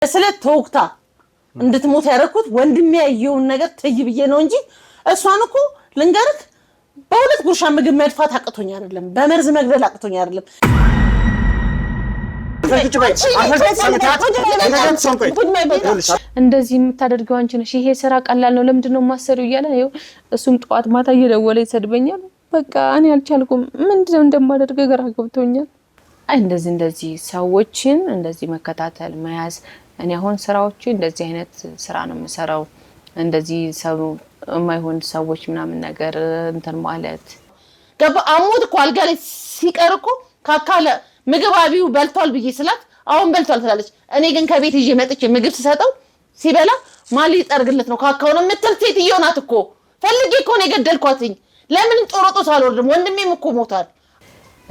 ስለ ተውክታ እንድትሞት ያደረኩት ወንድሜ ያየውን ነገር ትይብዬ ነው እንጂ እሷን እኮ ልንገርክ በሁለት ጉርሻ ምግብ መድፋት አቅቶኝ አይደለም በመርዝ መግደል አቅቶኝ አይደለም እንደዚህ የምታደርገው አንቺ ነሽ ይሄ ስራ ቀላል ነው ለምንድነው ማሰሪው ይያለ ነው እሱም ጧት ማታ እየደወለ ይሰድበኛል በቃ እኔ አልቻልኩም ምንድነው እንደማደርገ ግራ ገብቶኛል እንደዚህ ሰዎችን እንደዚህ መከታተል መያዝ እኔ አሁን ስራዎቹ እንደዚህ አይነት ስራ ነው የምሰራው እንደዚህ ሰው የማይሆን ሰዎች ምናምን ነገር እንትን ማለት ገባ አሞት እኮ አልጋ ላይ ሲቀርቁ ካካለ ምግባቢው በልቷል ብዬ ስላት አሁን በልቷል ትላለች እኔ ግን ከቤት ይዤ መጥቼ ምግብ ስሰጠው ሲበላ ማሊ ጠርግለት ነው ካካው ነው የምትል ሴትዮ ናት እኮ ፈልጌ እኮ ነው የገደልኳትኝ ለምን ጦሮጦስ አልወርድም ወንድሜም እኮ ሞታል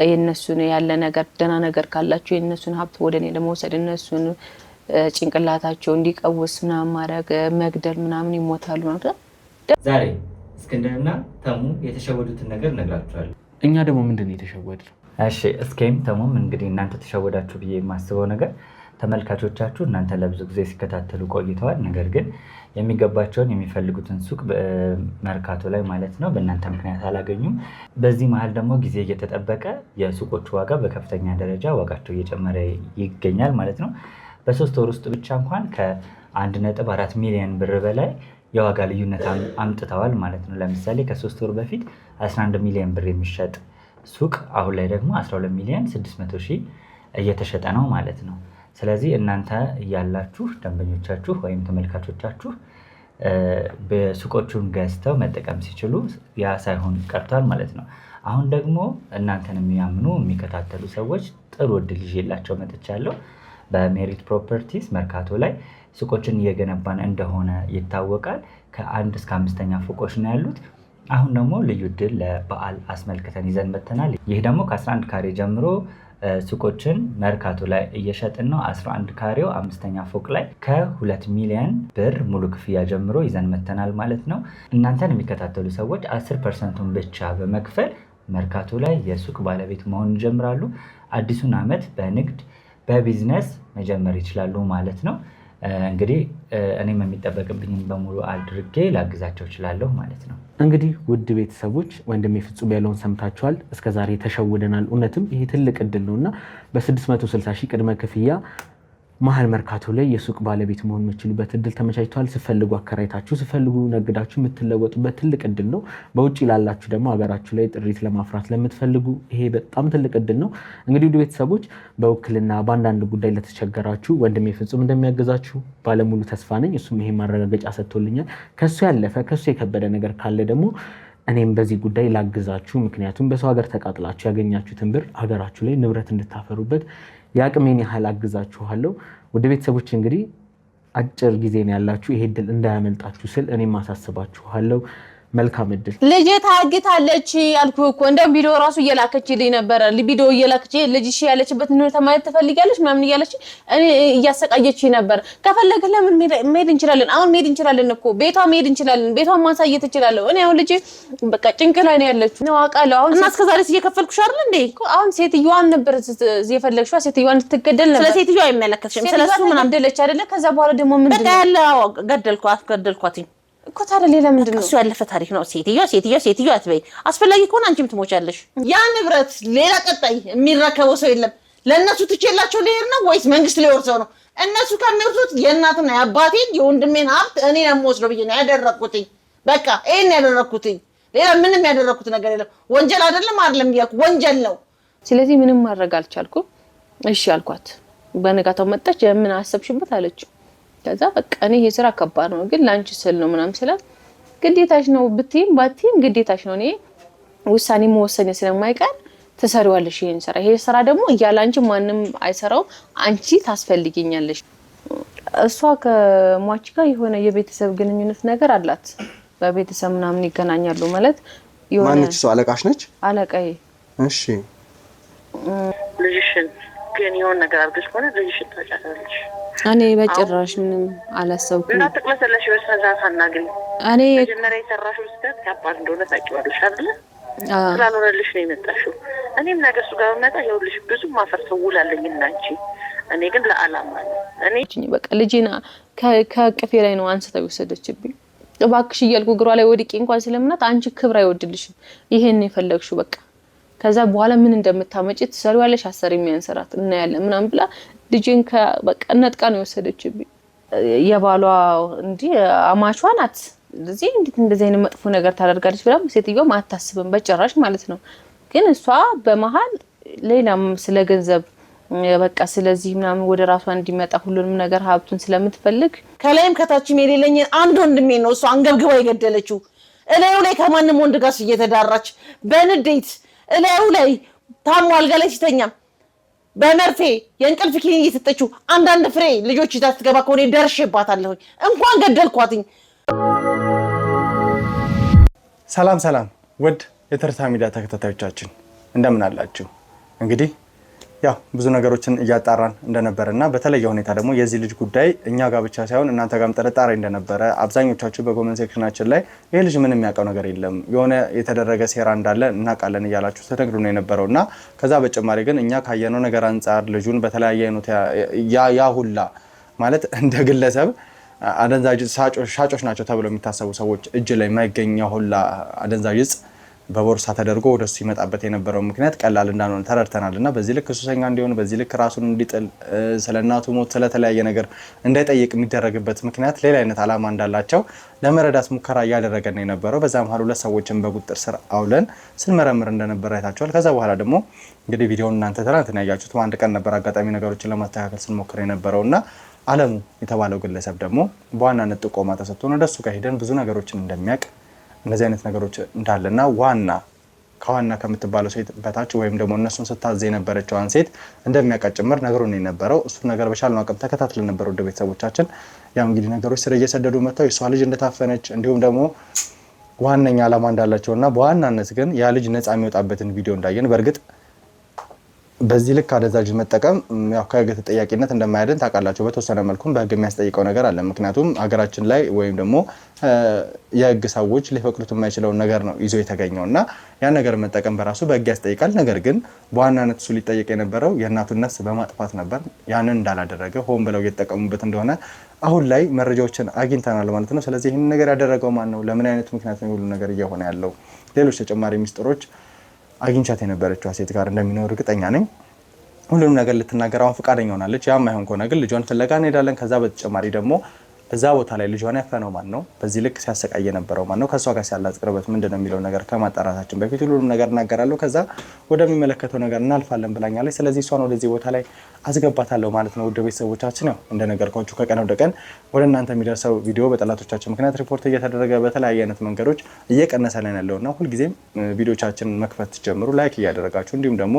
የነሱን ያለ ነገር ደና ነገር ካላችሁ የነሱን ሀብት ወደኔ ለመውሰድ እነሱን ጭንቅላታቸው እንዲቀውስ ምናምን ማድረግ መግደል ምናምን ይሞታሉ ማለት ዛሬ እስክንድርና ተሙ የተሸወዱትን ነገር ነግራችኋለሁ እኛ ደግሞ ምንድነው የተሸወድነው እሺ እስኪም ተሙም እንግዲህ እናንተ ተሸወዳችሁ ብዬ የማስበው ነገር ተመልካቾቻችሁ እናንተ ለብዙ ጊዜ ሲከታተሉ ቆይተዋል ነገር ግን የሚገባቸውን የሚፈልጉትን ሱቅ መርካቶ ላይ ማለት ነው በእናንተ ምክንያት አላገኙም በዚህ መሃል ደግሞ ጊዜ እየተጠበቀ የሱቆቹ ዋጋ በከፍተኛ ደረጃ ዋጋቸው እየጨመረ ይገኛል ማለት ነው በ3 ወር ውስጥ ብቻ እንኳን ከ1.4 ሚሊዮን ብር በላይ የዋጋ ልዩነት አምጥተዋል ማለት ነው ለምሳሌ ከ3 ወር በፊት 11 ሚሊዮን ብር የሚሸጥ ሱቅ አሁን ላይ ደግሞ 12 ሚሊዮን 600 ሺህ እየተሸጠ ነው ማለት ነው ስለዚህ እናንተ ያላችሁ ደንበኞቻችሁ ወይም ተመልካቾቻችሁ በሱቆቹን ገዝተው መጠቀም ሲችሉ ያ ሳይሆን ቀርቷል ማለት ነው አሁን ደግሞ እናንተን የሚያምኑ የሚከታተሉ ሰዎች ጥሩ እድል ይዤላቸው መጥቻለሁ በሜሪት ፕሮፐርቲስ መርካቶ ላይ ሱቆችን እየገነባን እንደሆነ ይታወቃል ከ1 እስከ 5ኛ ፎቆች ነው ያሉት አሁን ደግሞ ልዩ እድል ለበዓል አስመልክተን ይዘን መተናል ይህ ደግሞ ከ11 ካሬ ጀምሮ ሱቆችን መርካቶ ላይ እየሸጥን ነው 11 ካሬው 5ኛ ፎቅ ላይ ከ2 ሚሊዮን ብር ሙሉ ክፍያ ጀምሮ ይዘን መተናል ማለት ነው እናንተን የሚከታተሉ ሰዎች 10%ን ብቻ በመክፈል መርካቶ ላይ የሱቅ ባለቤት መሆን ይጀምራሉ አዲሱን አመት በንግድ በቢዝነስ መጀመር ይችላሉ ማለት ነው እንግዲህ እኔም የሚጠበቅብኝን በሙሉ አድርጌ ላግዛቸው ይችላልው ማለት ነው እንግዲህ ውድ ቤተሰቦች ወንድሜ ፍጹም ያለውን ሰምታችኋል እስከዛሬ ተሸውደናል እውነትም ይሄ ትልቅ እድል ነውና በ660 ሺህ ቅድመ ክፍያ መሃል መርካቶ ላይ የሱቅ ባለቤት መሆን የምትችሉበት እድል ተመቻችቷል ሲፈልጉ አከራይታችሁ ሲፈልጉ ነግዳችሁ የምትለወጡበት ትልቅ እድል ነው በውጪ ላላችሁ ደግሞ ሀገራችሁ ላይ ጥሪት ለማፍራት ለምትፈልጉ ይሄ በጣም ትልቅ እድል ነው እንግዲህ ውድ ቤተሰቦች በውክልና በአንዳንድ ጉዳይ ለተቸገራችሁ ወንድሜ ፍጹም እንደሚያግዛችሁ ባለሙሉ ተስፋ ነኝ እሱም ይሄ ማረጋገጫ ሰጥቶልኛል ከሱ ያለፈ ከሱ የከበደ ነገር ካለ ደግሞ እኔም በዚህ ጉዳይ ላግዛችሁ ምክንያቱም በሰው ሀገር ተቃጥላችሁ ያገኛችሁትን ብር ሀገራችሁ ላይ ንብረት እንድታፈሩበት ያቅሜን ያህል አግዛችኋለሁ ወደ ቤተሰቦች እንግዲህ አጭር ጊዜ ነው ያላችሁ ይሄ እድል እንዳያመልጣችሁ ስል እኔም አሳስባችኋለሁ መልካም እድል ልጅ ታግታለች አልኩ እኮ እንደም ቪዲዮ ራሱ እየላከችልኝ ነበር ቪዲዮ እየላከች ልጅሽ ያለችበት ነው ተማየት ትፈልጋለች ምናምን እያለች እኔ እያሰቃየች ነበር ከፈለገ ለምን መሄድ እንችላለን አሁን መሄድ እንችላለን እኮ ቤቷ መሄድ እንችላለን ቤቷን ማሳየት እችላለሁ እኔ አሁን ልጅ በቃ ጭንቅ ላይ ነው ያለችው ነው አውቃለሁ አሁን እና እስከዛሬ እየከፈልኩሽ አይደል እንዴ አሁን ሴትዮዋን ነበር የፈለግሽው ሴትዮዋን እንድትገደል ነበር ስለሴትዮዋ አይመለከትሽም ስለሱ ምናምን ደለች አይደለ ከዛ በኋላ ደግሞ ምንድነው በቃ ያለው ገደልኳት እኮ ታዲያ ሌላ ምንድነው እሱ ያለፈ ታሪክ ነው ሴትዮ አትበይ አስፈላጊ ከሆነ አንቺም ትሞቻለሽ ያ ንብረት ሌላ ቀጣይ የሚረከበው ሰው የለም ለነሱ ትችላቸው ሊሄድ ነው ወይስ መንግስት ሊወርሰው ነው እነሱ ከሚወርሱት የእናትና የአባቴን የወንድሜን ሀብት እኔ ነው የምወስደው ብዬ ነው ያደረኩትኝ በቃ ይሄን ያደረኩትኝ ሌላ ምንም ያደረኩት ነገር የለም ወንጀል አይደለም ያልኩ ወንጀል ነው ስለዚህ ምንም ማድረግ አልቻልኩም እሺ አልኳት በነጋታው መጣች ምን አሰብሽበት አለች ከዛ በቃ እኔ ይሄ ስራ ከባድ ነው ግን ላንቺ ስል ነው ምናምን ስላት ግዴታሽ ነው ብትይም ባትይም ግዴታሽ ነው እኔ ውሳኔ መወሰን ስለማይቀር ተሰሪዋለሽ ይሄን ስራ ይሄ ስራ ደግሞ ያላንቺ ማንንም አይሰራው አንቺ ታስፈልጊኛለሽ እሷ ከሟች ጋር የሆነ የቤተሰብ ግንኙነት ነገር አላት በቤተሰብ ምናምን ይገናኛሉ ማለት የሆነ ማንቺ ሰው አለቃሽ ነች አለቃዬ እሺ ልጅሽን ግን የሆነ ነገር አድርገሽ ሆነ ልጅሽን ታጫታለሽ እኔ በጭራሽ ምንም አላሰብኩም እና ተቅለሰለሽ በሰዛት አናግሪ እኔ መጀመሪያ የሰራሽው ስህተት ከባድ እንደሆነ ታውቂዋለሽ አይደል ስላልሆነልሽ ነው የመጣሽው እኔም ነገ እሱ ጋር መጣ ይኸውልሽ ብዙ ማፈርሰው ውላለኝና አንቺ እኔ ግን ለዓላማ እኔ በቃ ልጄና ከቅፌ ላይ ነው አንስተው ወሰደችብኝ። እባክሽ እያልኩ እግሯ ላይ ወድቄ እንኳን ስለምናት አንቺ ክብር አይወድልሽም ይሄን የፈለግሽው በቃ ከዛ በኋላ ምን እንደምታመጪ ትሰሪዋለሽ አሰሪም ያንሰራት እና ያለ ምናምን ብላ ልጄን በቃ ነጥቃ ነው ወሰደችብኝ። የባሏ እንዲ አማቿ ናት ስለዚህ እንዴት እንደዚህ አይነት መጥፎ ነገር ታደርጋለች ብላ ሴትዮዋ አታስብም በጭራሽ ማለት ነው። ግን እሷ በመሃል ሌላም ስለ ገንዘብ በቃ ስለዚህ ምናምን ወደ ራሷ እንዲመጣ ሁሉንም ነገር ሀብቱን ስለምትፈልግ ከላይም ከታችም የሌለኝ አንድ ወንድሜ ነው እሷ አንገብግባ የገደለችው። እላዩ ላይ ከማንም ወንድ ጋር እየተዳራች በንዴት እላዩ ላይ ታሞ አልጋ ላይ ሲተኛ በመርፌ የእንቅልፍ ኪኒን እየሰጠችው አንዳንድ ፍሬ ልጆች ይዛ ስትገባ ከሆነ ደርሼባታለሁ። እንኳን ገደልኳትኝ። ሰላም ሰላም ውድ የተርታ ሚዲያ ተከታታዮቻችን እንደምን አላችሁ? እንግዲህ ያው ብዙ ነገሮችን እያጣራን እንደነበረና በተለየ ሁኔታ ደግሞ የዚህ ልጅ ጉዳይ እኛ ጋር ብቻ ሳይሆን እናንተ ጋርም ጥርጣሬ እንደነበረ አብዛኞቻችሁ በኮሜንት ሴክሽናችን ላይ ይሄ ልጅ ምንም የሚያውቀው ነገር የለም የሆነ የተደረገ ሴራ እንዳለ እናውቃለን እያላችሁ ተነግሩ ነው የነበረውና ከዛ በተጨማሪ ግን እኛ ካየነው ነገር አንፃር ልጁን በተለያየ አይነት ያ ሁላ ማለት እንደ ግለሰብ አደንዛዥ ሻጮች ናቸው ተብሎ የሚታሰቡ ሰዎች እጅ ላይ የማይገኘው ሁላ አደንዛዥ በቦርሳ ተደርጎ ወደሱ ይመጣበት የነበረው ምክንያት ቀላል እንዳልሆነ ተረድተናልና በዚህ ልክ ሱሰኛ እንዲሆን በዚህ ልክ ራሱን እንዲጥል ስለናቱ ሞት ስለተለያየ ነገር እንዳይጠይቅ የሚደረግበት ምክንያት ሌላ አይነት አላማ እንዳላቸው ለመረዳት ሙከራ እያደረገን ነው የነበረው። በዛ መሀል ሁለት ሰዎችን በቁጥጥር ስር አውለን ስንመረምር እንደነበረ አይታችኋል። ከዛ በኋላ ደግሞ እንግዲህ ቪዲዮውን እናንተ ትናንትና ያያችሁት አንድ ቀን ነበር አጋጣሚ ነገሮችን ለማስተካከል ስንሞክር የነበረውና አለሙ የተባለው ግለሰብ ደግሞ በዋናነት ጥቆማ ተሰጥቶን ወደሱ ጋር ሄደን ብዙ ነገሮችን እንደሚያውቅ እንደዚህ አይነት ነገሮች እንዳለና ከዋና ከምትባለው ሴት በታች ወይም ደግሞ እነሱን ስታዘ የነበረችዋን ሴት እንደሚያቀጭምር ነገሩን የነበረው እሱ ነገር በቻልነው አቅም ተከታትለን ነበር ወደ ቤተሰቦቻችን። ያው እንግዲህ ነገሮች ስለ እየሰደዱ መጥተው የሷ ልጅ እንደታፈነች እንዲሁም ደግሞ ዋነኛ ዓላማ እንዳላቸውና በዋናነት ግን ያ ልጅ ነፃ የሚወጣበትን ቪዲዮ እንዳየን በእርግጥ በዚህ ልክ አደንዛዥ መጠቀም ያው ከህግ ተጠያቂነት እንደማያድን ታውቃላችሁ። በተወሰነ መልኩም በህግ የሚያስጠይቀው ነገር አለ። ምክንያቱም ሀገራችን ላይ ወይም ደግሞ የህግ ሰዎች ሊፈቅዱት የማይችለውን ነገር ነው ይዞ የተገኘውና ያን ነገር መጠቀም በራሱ በህግ ያስጠይቃል። ነገር ግን በዋናነት እሱ ሊጠየቅ የነበረው የእናቱን ነፍስ በማጥፋት ነበር። ያንን እንዳላደረገ ሆን ብለው እየተጠቀሙበት እንደሆነ አሁን ላይ መረጃዎችን አግኝተናል ማለት ነው። ስለዚህ ይህን ነገር ያደረገው ማን ነው? ለምን አይነት ምክንያት ነው ሁሉ ነገር እየሆነ ያለው? ሌሎች ተጨማሪ ሚስጥሮች አግኝቻት የነበረችው ሴት ጋር እንደሚኖር እርግጠኛ ነኝ። ሁሉንም ነገር ልትናገር አሁን ፈቃደኛ ሆናለች። ያም አይሆን ከሆነ ግን ልጇን ፍለጋ እንሄዳለን። ከዛ በተጨማሪ ደግሞ እዛ ቦታ ላይ ልጇን ያፈነው ማን ነው? በዚህ ልክ ሲያሰቃይ የነበረው ማን ነው? ከሷ ጋር ሲያላት ቅርበት ምንድነው የሚለው ነገር ከማጣራታችን በፊት ሁሉንም ነገር እናገራለሁ። ከዛ ወደሚመለከተው ነገር እናልፋለን ብላኛለች። ስለዚህ እሷን ወደዚህ ቦታ ላይ አስገባታለሁ ማለት ነው። ውድ ቤተሰቦቻችን ያው እንደነገርኳችሁ ከቀን ወደ ቀን ወደ እናንተ የሚደርሰው ቪዲዮ በጠላቶቻችን ምክንያት ሪፖርት እየተደረገ በተለያየ አይነት መንገዶች እየቀነሰ ላይ ያለውና ሁልጊዜም ቪዲዮቻችንን መክፈት ጀምሩ፣ ላይክ እያደረጋችሁ እንዲሁም ደግሞ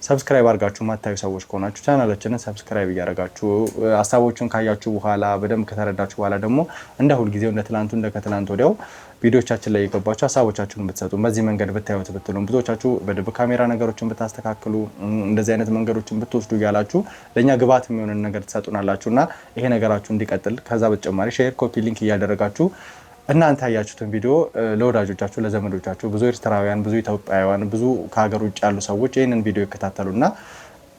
ሰብስክራይብ አድርጋችሁ ማታዩ ሰዎች ከሆናችሁ ቻናላችንን ሰብስክራይብ እያደረጋችሁ ሀሳቦቹን ካያችሁ በኋላ በደንብ ከተረዳችሁ በኋላ ደግሞ እንደ ሁልጊዜው እንደ ትላንቱ እንደ ከትላንት ወዲያው ቪዲዮቻችን ላይ የገባችሁ ሀሳቦቻችሁን ብትሰጡ በዚህ መንገድ ብታዩት ብትሉም ብዙዎቻችሁ በድብ ካሜራ ነገሮችን ብታስተካክሉ እንደዚህ አይነት መንገዶችን ብትወስዱ እያላችሁ ለእኛ ግብዓት የሚሆንን ነገር ትሰጡናላችሁና ይሄ ነገራችሁ እንዲቀጥል ከዛ በተጨማሪ ሼር ኮፒ ሊንክ እያደረጋችሁ እናንተ ያያችሁትን ቪዲዮ ለወዳጆቻችሁ ለዘመዶቻችሁ ብዙ ኤርትራውያን ብዙ ኢትዮጵያውያን ብዙ ከሀገር ውጭ ያሉ ሰዎች ይህንን ቪዲዮ ይከታተሉና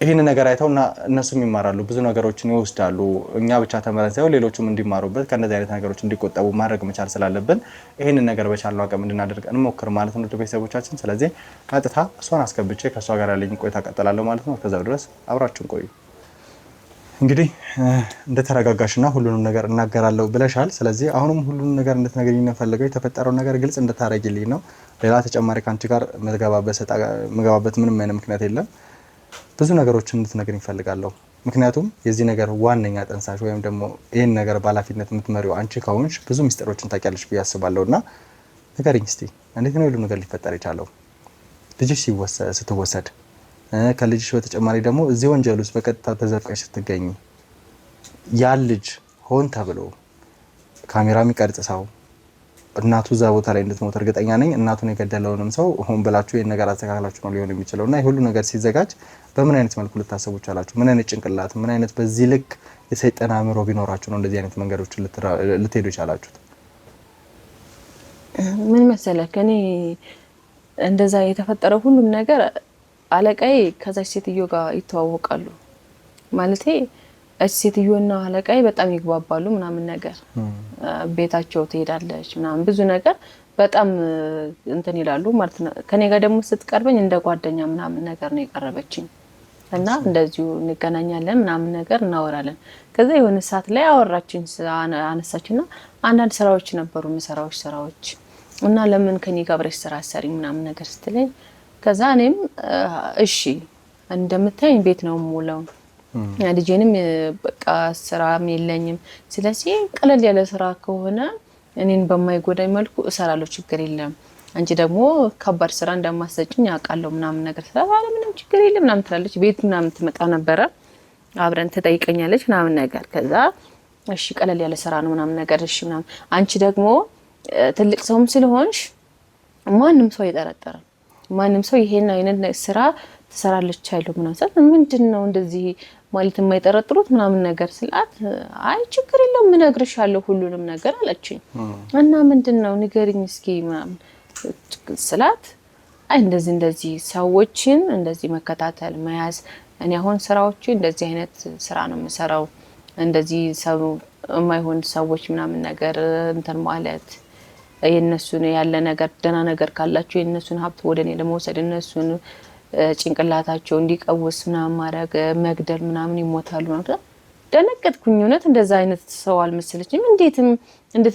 ይህን ነገር አይተውና እነሱም ይማራሉ፣ ብዙ ነገሮችን ይወስዳሉ። እኛ ብቻ ተመረን ሳይሆን ሌሎችም እንዲማሩበት ከእነዚህ አይነት ነገሮች እንዲቆጠቡ ማድረግ መቻል ስላለብን ይህንን ነገር በቻልነው አቅም እንድናደርግ እንሞክር ማለት ነው ቤተሰቦቻችን። ስለዚህ ቀጥታ እሷን አስገብቼ ከእሷ ጋር ያለኝ ቆይታ እቀጥላለሁ ማለት ነው። እስከዛው ድረስ አብራችሁን ቆዩ። እንግዲህ እንደተረጋጋሽና ሁሉንም ነገር እናገራለሁ ብለሻል። ስለዚህ አሁንም ሁሉንም ነገር እንድትነግሪኝ ነው ፈልገው የተፈጠረው ነገር ግልጽ እንድታረጊልኝ ነው። ሌላ ተጨማሪ ካንቺ ጋር መገባበት ምንም አይነት ምክንያት የለም። ብዙ ነገሮችን እንድትነግሪኝ ፈልጋለሁ። ምክንያቱም የዚህ ነገር ዋነኛ ጠንሳሽ ወይም ደግሞ ይህን ነገር በኃላፊነት የምትመሪው አንቺ ከሆንሽ ብዙ ሚስጥሮችን ታውቂያለሽ ብዬ አስባለሁና ንገሪኝ እስቲ እንዴት ነው ሁሉ ነገር ሊፈጠር የቻለው? ልጅሽ ስትወሰድ ከልጅሽ በተጨማሪ ደግሞ እዚህ ወንጀል ውስጥ በቀጥታ ተዘፍቀሽ ስትገኝ ያን ልጅ ሆን ተብሎ ካሜራ የሚቀርጽ ሰው እናቱ እዛ ቦታ ላይ እንድትሞት እርግጠኛ ነኝ። እናቱን የገደለውንም ሰው ሆን ብላችሁ ይሄን ነገር አስተካክላችሁ ነው ሊሆን የሚችለውና ይሄ ሁሉ ነገር ሲዘጋጅ በምን አይነት መልኩ ልታሰቡ ቻላችሁ? ምን አይነት ጭንቅላት፣ ምን አይነት በዚህ ልክ የሰይጣን አእምሮ ቢኖራችሁ ነው እንደዚህ አይነት መንገዶችን ልትሄዱ የቻላችሁት? ምን መሰለህ ከኔ እንደዛ የተፈጠረው ሁሉም ነገር አለቃዬ ከዛች ሴትዮ ጋር ይተዋወቃሉ ማለቴ ሴትዮና አለቃዬ በጣም ይግባባሉ ምናምን ነገር ቤታቸው ትሄዳለች ምናምን ብዙ ነገር በጣም እንትን ይላሉ ማለት ነው። ከኔ ጋር ደግሞ ስትቀርበኝ እንደ ጓደኛ ምናምን ነገር ነው የቀረበችኝ እና እንደዚሁ እንገናኛለን ምናምን ነገር እናወራለን። ከዛ የሆነ ሰዓት ላይ አወራችኝ አነሳችና አንዳንድ ስራዎች ነበሩ ምሰራዎች ስራዎች እና ለምን ከኔ ጋር አብረሽ ስራ አሰሪ ምናምን ነገር ስትለኝ ከዛ እኔም እሺ እንደምታየኝ ቤት ነው የምውለው ልጄንም በቃ ስራም የለኝም ስለዚህ ቀለል ያለ ስራ ከሆነ እኔን በማይጎዳኝ መልኩ እሰራለሁ ችግር የለም አንቺ ደግሞ ከባድ ስራ እንደማሰጭኝ አውቃለሁ ምናምን ነገር ስላለ ምንም ችግር የለም ምናምን ትላለች ቤት ምናምን ትመጣ ነበር አብረን ትጠይቀኛለች ምናምን ነገር ከዛ እሺ ቀለል ያለ ስራ ነው ምናምን ነገር እሺ ምናምን አንቺ ደግሞ ትልቅ ሰውም ስለሆንሽ ማንም ሰው ይጠረጠራል ማንም ሰው ይሄን አይነት ስራ ትሰራለች አይሉ ምናምን ምንድነው እንደዚህ ማለት የማይጠረጥሩት ምናምን ነገር ስላት አይ ችግር የለውም እነግርሻለሁ ሁሉንም ነገር አለችኝ እና ምንድነው ንገሪኝ እስኪ ምናምን ስላት አይ እንደዚህ ሰዎችን እንደዚህ መከታተል መያዝ እኔ አሁን ስራዎቹ እንደዚህ አይነት ስራ ነው የምሰራው እንደዚህ ሰው የማይሆን ሰዎች ምናምን ነገር እንትን ማለት የነሱን ያለ ነገር ደና ነገር ካላችሁ የነሱን ሀብት ወደኔ ለመውሰድ እነሱን ጭንቅላታቸው እንዲቀውስ ምናምን ማድረግ መግደል ምናምን ይሞታሉ ማለት ደነቀጥኩኝ እውነት እንደዛ አይነት ሰው አልመሰለችም እንዴት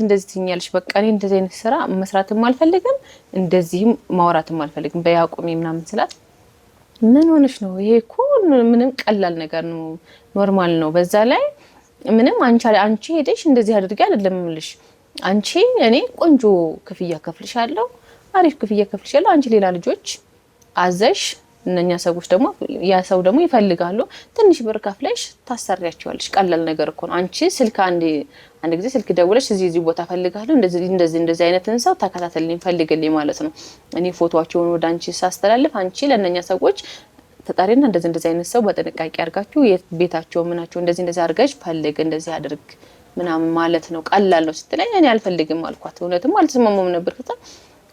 እንደዚህ ትኛለሽ በቃ እኔ እንደዚህ አይነት ስራ መስራትም አልፈልግም እንደዚህም ማውራትም አልፈልግም በያቆሜ ምናምን ስላት ምን ሆነሽ ነው ይሄ እኮ ምንም ቀላል ነገር ነው ኖርማል ነው በዛ ላይ ምንም አንቺ ሄደሽ እንደዚህ አድርጊ አይደለም ምልሽ አንቺ እኔ ቆንጆ ክፍያ ከፍልሻለሁ አሪፍ ክፍያ ከፍልሻለሁ አንቺ ሌላ ልጆች አዘሽ እነኛ ሰዎች ደግሞ ያ ሰው ደግሞ ይፈልጋሉ ትንሽ ብር ከፍለሽ ታሰሪያቸዋለሽ ቀላል ነገር እኮ ነው አንቺ ስልክ አንድ ጊዜ ስልክ ደውለሽ እዚህ ቦታ ፈልጋለሁ እንደዚህ አይነትን ሰው ተከታተልልኝ ፈልግልኝ ማለት ነው እኔ ፎቶዋቸውን ወደ አንቺ ሳስተላልፍ አንቺ ለነኛ ሰዎች ተጣሪና እንደዚህ አይነት ሰው በጥንቃቄ አርጋችሁ ቤታቸው ምናቸው እንደዚህ አርጋሽ ፈልግ እንደዚህ አድርግ ምናምን ማለት ነው ቀላል ነው ስትለኝ እኔ አልፈልግም አልኳት እውነትም አልተስማማም ነበር ከዛ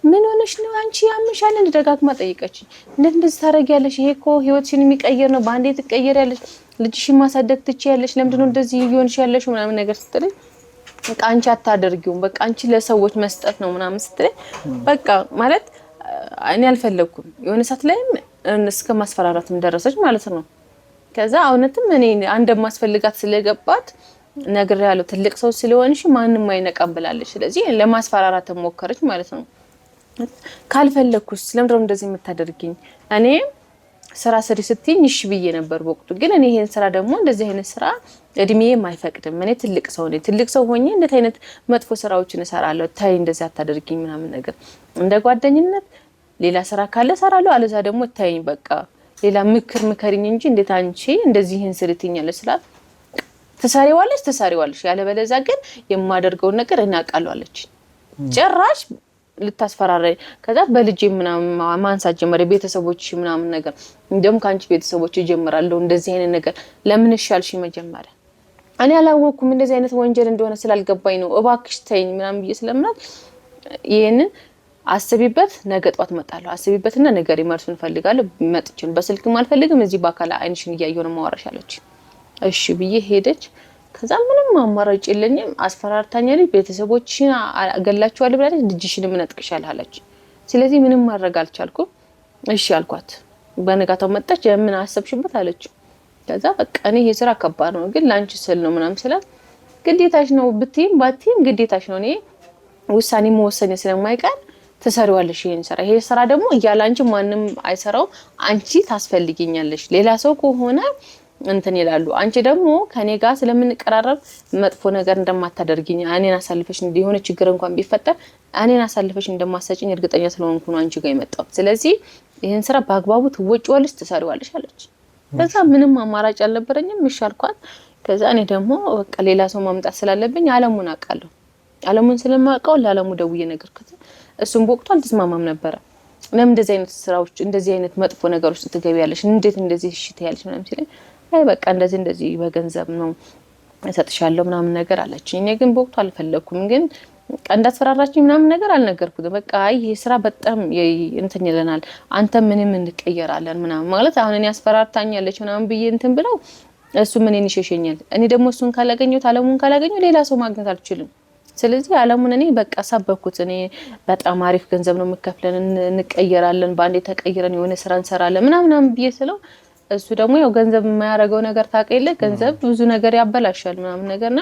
ምን ሆነሽ ነው አንቺ ያምሻል እንደደጋግማ ጠይቀችኝ እንደዚህ ታረጊያለሽ ይሄ እኮ ህይወትሽን የሚቀየር ነው ባንዴ ትቀየሪያለሽ ልጅሽን ማሳደግ ትችያለሽ ለምንድነው እንደዚህ ይሆንሽ ያለሽ ምናምን ነገር ስትለኝ በቃ አንቺ አታደርጊውም በቃ አንቺ ለሰዎች መስጠት ነው ምናምን ስትለኝ በቃ ማለት እኔ አልፈለኩም የሆነ ሰዓት ላይም እስከ ማስፈራራትም ደረሰች ማለት ነው ከዛ እውነትም እኔ እንደማስፈልጋት ስለገባት ነገር ያለው ትልቅ ሰው ስለሆንሽ ማንንም አይነቃም ብላለች ስለዚህ ለማስፈራራት ሞከረች ማለት ነው ካልፈለኩስ ለምንድነው እንደዚህ የምታደርጊኝ እኔ ስራ ስሪ ስትይኝ እሺ ብዬ ነበር ወቅቱ ግን እኔ ይሄን ስራ ደግሞ እንደዚህ አይነት ስራ እድሜዬ ማይፈቅድም እኔ ትልቅ ሰው ሆኜ እንደዚህ አይነት መጥፎ ስራዎችን እሰራለሁ ታይ እንደዚህ አታደርጊኝ ምናምን ነገር እንደ ጓደኝነት ሌላ ስራ ካለ እሰራለሁ አለዛ ደግሞ ታይኝ በቃ ሌላ ምከሪኝ እንጂ እንዴት አንቺ እንደዚህ ይሄን ስርትኛለሽ ስላት ተሳሪዋለሽ ያለበለዛ ግን የማደርገው ነገር እኔ አውቃለሁ አለች ጭራሽ ልታስፈራራይ ከዛ በልጄ ምናምን ማንሳት ጀመረ ቤተሰቦች ምናምን ነገር እንደም ካንቺ ቤተሰቦች ይጀምራለሁ እንደዚህ አይነት ነገር ለምን ይሻልሽ መጀመሪያ እኔ አላወኩም እንደዚህ አይነት ወንጀል እንደሆነ ስላልገባኝ ነው እባክሽ ተይኝ ምናምን ስለምናት ይሄንን አስቢበት ነገ ጧት መጣለሁ አስቢበትና ነገር ይመርሱን ፈልጋለሁ መጥቼን በስልክም አልፈልግም እዚህ ባካላ አይንሽን እያየሁ ነው ማወራሻለች እሺ ብዬ ሄደች ከዛ ምንም አማራጭ የለኝም አስፈራርታኛለች ቤተሰቦችን አገላቸዋለሁ ብላለች ልጅሽንም ነጥቅሻለሁ አለች ስለዚህ ምንም ማድረግ አልቻልኩም እሺ አልኳት በነጋታው መጣች ምን አሰብሽበት አለች ከዛ በቃ እኔ ይሄ ስራ ከባድ ነው ግን ላንቺ ስል ነው ምናምን ስላት ግዴታሽ ነው ብትይም ባትይም ግዴታሽ ነው እኔ ውሳኔ መወሰን ስለማይቀር ተሰሪዋለሽ ይሄ ስራ ደግሞ ያላንቺ ማንንም አይሰራው አንቺ ታስፈልጊኛለሽ ሌላ ሰው ከሆነ እንትን ይላሉ አንቺ ደግሞ ከኔ ጋር ስለምንቀራረብ መጥፎ ነገር እንደማታደርጊኝ እኔን አሳልፈሽ እንዲሆነ ችግር እንኳን ቢፈጠር እኔን አሳልፈሽ እንደማሰጪኝ እርግጠኛ ስለሆንኩ ነው አንቺ ጋር የመጣው ስለዚህ ይሄን ስራ በአግባቡ ትወጪዋለሽ ትሰሪዋለሽ አለች ከዛ ምንም አማራጭ አልነበረኝም ይሻልኳት ከዛ እኔ ደግሞ በቃ ሌላ ሰው ማምጣት ስላለብኝ አለሙን አውቃለሁ አለሙን ስለማውቀው ለአለሙ ደውዬ ነገርኩት እሱም በወቅቱ አልተስማማም ነበር ለምን እንደዚህ አይነት ስራዎች እንደዚህ አይነት መጥፎ ነገሮች ትገቢያለሽ እንዴት እንደዚህ ሽት ያለሽ ምናምን ሲለኝ አይ በቃ እንደዚህ በገንዘብ ነው እሰጥሻለሁ ምናምን ነገር አለችኝ እኔ ግን በወቅቱ አልፈለኩም ግን እንዳስፈራራችኝ ምናምን ነገር አልነገርኩትም በቃ ይሄ ስራ በጣም እንትን ይለናል አንተ ምንም እንቀየራለን ምናምን ማለት አሁን እኔ አስፈራርታኛለች ምናምን ብዬ እንትን ብለው እሱ ምንን ይሸሸኛል? እኔ ደግሞ እሱን ካላገኘሁት አለሙን ካላገኘሁ ሌላ ሰው ማግኘት አልችልም። ስለዚህ አለሙን እኔ በቃ ሳበኩት። እኔ በጣም አሪፍ ገንዘብ ነው የምከፍለን፣ እንቀየራለን፣ ባንዴ ተቀይረን የሆነ ስራ እንሰራለን ምናምን ብዬ ስለው እሱ ደግሞ ያው ገንዘብ የማያረገው ነገር ታውቂያለሽ፣ ገንዘብ ብዙ ነገር ያበላሻል ምናምን ነገርና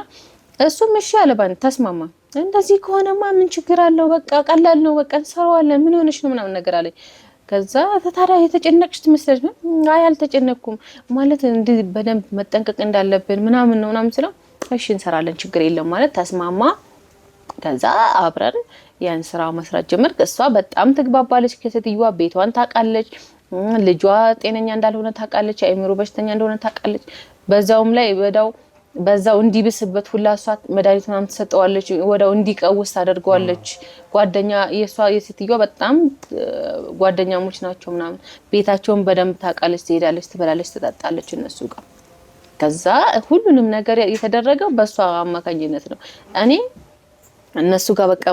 እሱም እሺ አለ፣ ባንዴ ተስማማ። እንደዚህ ከሆነማ ምን ችግር አለው? በቃ ቀላል ነው፣ በቃ እንሰራዋለን፣ ምን ሆነሽ ነው ምናምን ነገር አለኝ። ከዛ ታዲያ የተጨነቅሽ ትመስለሽ ነው? አይ አልተጨነቅኩም፣ ማለት እንዲህ በደንብ መጠንቀቅ እንዳለብን ምናምን ነው ምናምን ስለው እሺ እንሰራለን ችግር የለም ማለት ተስማማ። ከዛ አብረን ያን ስራ መስራት ጀመር። እሷ በጣም ትግባባለች ከሴትዮዋ፣ ቤቷን ታውቃለች፣ ልጇ ጤነኛ እንዳልሆነ ታውቃለች፣ አይምሮ በሽተኛ እንደሆነ ታውቃለች። በዛውም ላይ በዛው እንዲብስበት ሁላ እሷ መድኃኒት ምናምን ትሰጠዋለች፣ ወዳው እንዲቀውስ ታደርገዋለች። ጓደኛ የሴትዮዋ በጣም ጓደኛሞች ናቸው ምናምን። ቤታቸውን በደንብ ታውቃለች፣ ትሄዳለች፣ ትበላለች፣ ትጠጣለች እነሱ ጋር። ከዛ ሁሉንም ነገር የተደረገው በሷ አማካኝነት ነው። እኔ እነሱ ጋር በቃ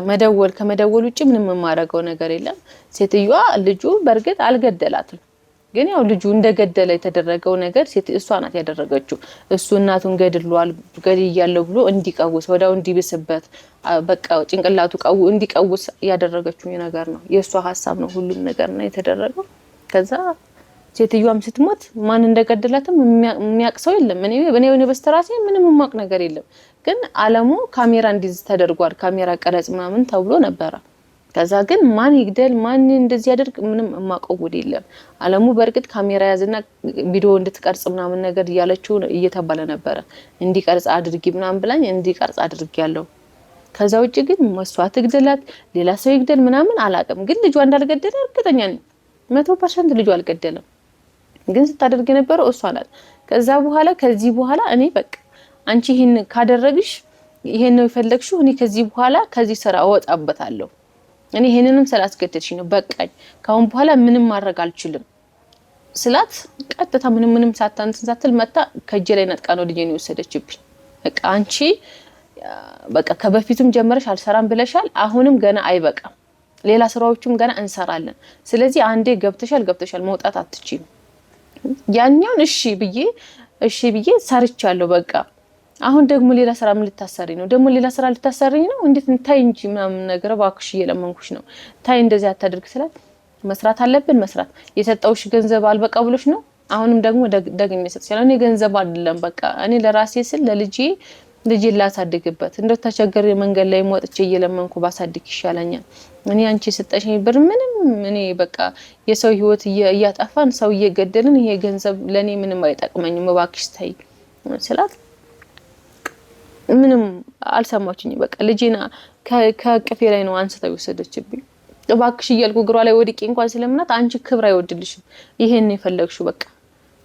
ከመደወል ውጪ ምንም የማደርገው ነገር የለም። ሴትዮዋ ልጁ በርግጥ አልገደላትም፣ ግን ያው ልጁ እንደገደለ የተደረገው ነገር እሷ ናት ያደረገችው። እሱ እናቱን ገድያለሁ ብሎ እንዲቀውስ ወዳው እንዲብስበት በቃ ጭንቅላቱ እንዲቀውስ ያደረገችው ነገር ነው። የእሷ ሀሳብ ነው ሁሉም ነገር ነው የተደረገው። ከዛ ሴትዮዋም ስትሞት ማን እንደገደላትም የሚያቅሰው የለም። እኔ በስተራሴ ምንም የማቅ ነገር የለም። ግን አለሙ ካሜራ እንዲዝ ተደርጓል፣ ካሜራ ቀረጽ ምናምን ተብሎ ነበረ። ከዛ ግን ማን ይግደል ማን እንደዚህ ያደርግ ምንም የማቀው ጉድ የለም። አለሙ በርግጥ ካሜራ ያዝና ቪዲዮ እንድትቀርጽ ምናምን ነገር እያለችው እየተባለ ነበረ። እንዲቀርጽ አድርጊ ምናምን ብላኝ እንዲቀርጽ አድርጊያለሁ። ከዛ ውጪ ግን መስዋዕት ይግደላት ሌላ ሰው ይግደል ምናምን አላውቅም። ግን ልጇ እንዳልገደለ እርግጠኛ ነኝ 100% ልጇ አልገደለም። ግን ስታደርግ የነበረው እሷ ናት። ከዚህ በኋላ እኔ በቃ አንቺ ይሄን ካደረግሽ ይሄን ነው የፈለግሽው፣ እኔ ከዚህ በኋላ ከዚህ ስራ እወጣበታለሁ። እኔ ይሄንንም ስላስገደድሽ ነው በቃኝ፣ ካሁን በኋላ ምንም ማድረግ አልችልም ስላት ቀጥታ ምንም ሳትል መጣ ከእጄ ላይ ነጥቃ ነው ልጄን የወሰደችብኝ። በቃ አንቺ በቃ ከበፊቱም ጀመረሽ አልሰራም ብለሻል፣ አሁንም ገና አይበቃም፣ ሌላ ስራዎችም ገና እንሰራለን። ስለዚህ አንዴ ገብተሻል መውጣት አትችይም። ያኛውን እሺ ብዬ ሰርቻለሁ በቃ። አሁን ደግሞ ሌላ ስራ ምን ልታሰሪኝ ነው? ደግሞ ሌላ ስራ ልታሰሪኝ ነው? እንዴት ታይ እንጂ ምናምን ነገር እባክሽ እየለመንኩሽ ነው። ታይ እንደዚህ አታድርግ ስላት መስራት አለብን መስራት የሰጠውሽ ገንዘብ አልበቃ ብሎሽ ነው? አሁንም ደግሞ ደግሜ ሰጥቻለሁ። እኔ ገንዘብ አይደለም በቃ እኔ ለራሴ ስል ልጄ ላሳድግበት እንደው ተቸገረ መንገድ ላይ ወጥቼ እየለመንኩ ባሳድግ ይሻለኛል። እኔ አንቺ ሰጠሽኝ ብር ምንም እኔ በቃ የሰው ህይወት እያጠፋን ሰው እየገደልን ይሄ ገንዘብ ለኔ ምንም አይጠቅመኝም እባክሽ ታይ ስላት ምንም አልሰማችኝ። በቃ ልጄና ከቅፌ ላይ ነው አንስታ ወሰደችብኝ። እባክሽ እያልኩ እግሯ ላይ ወድቄ እንኳን ስለምናት አንቺ ክብር አይወድልሽም ይሄን ነው የፈለግሽው በቃ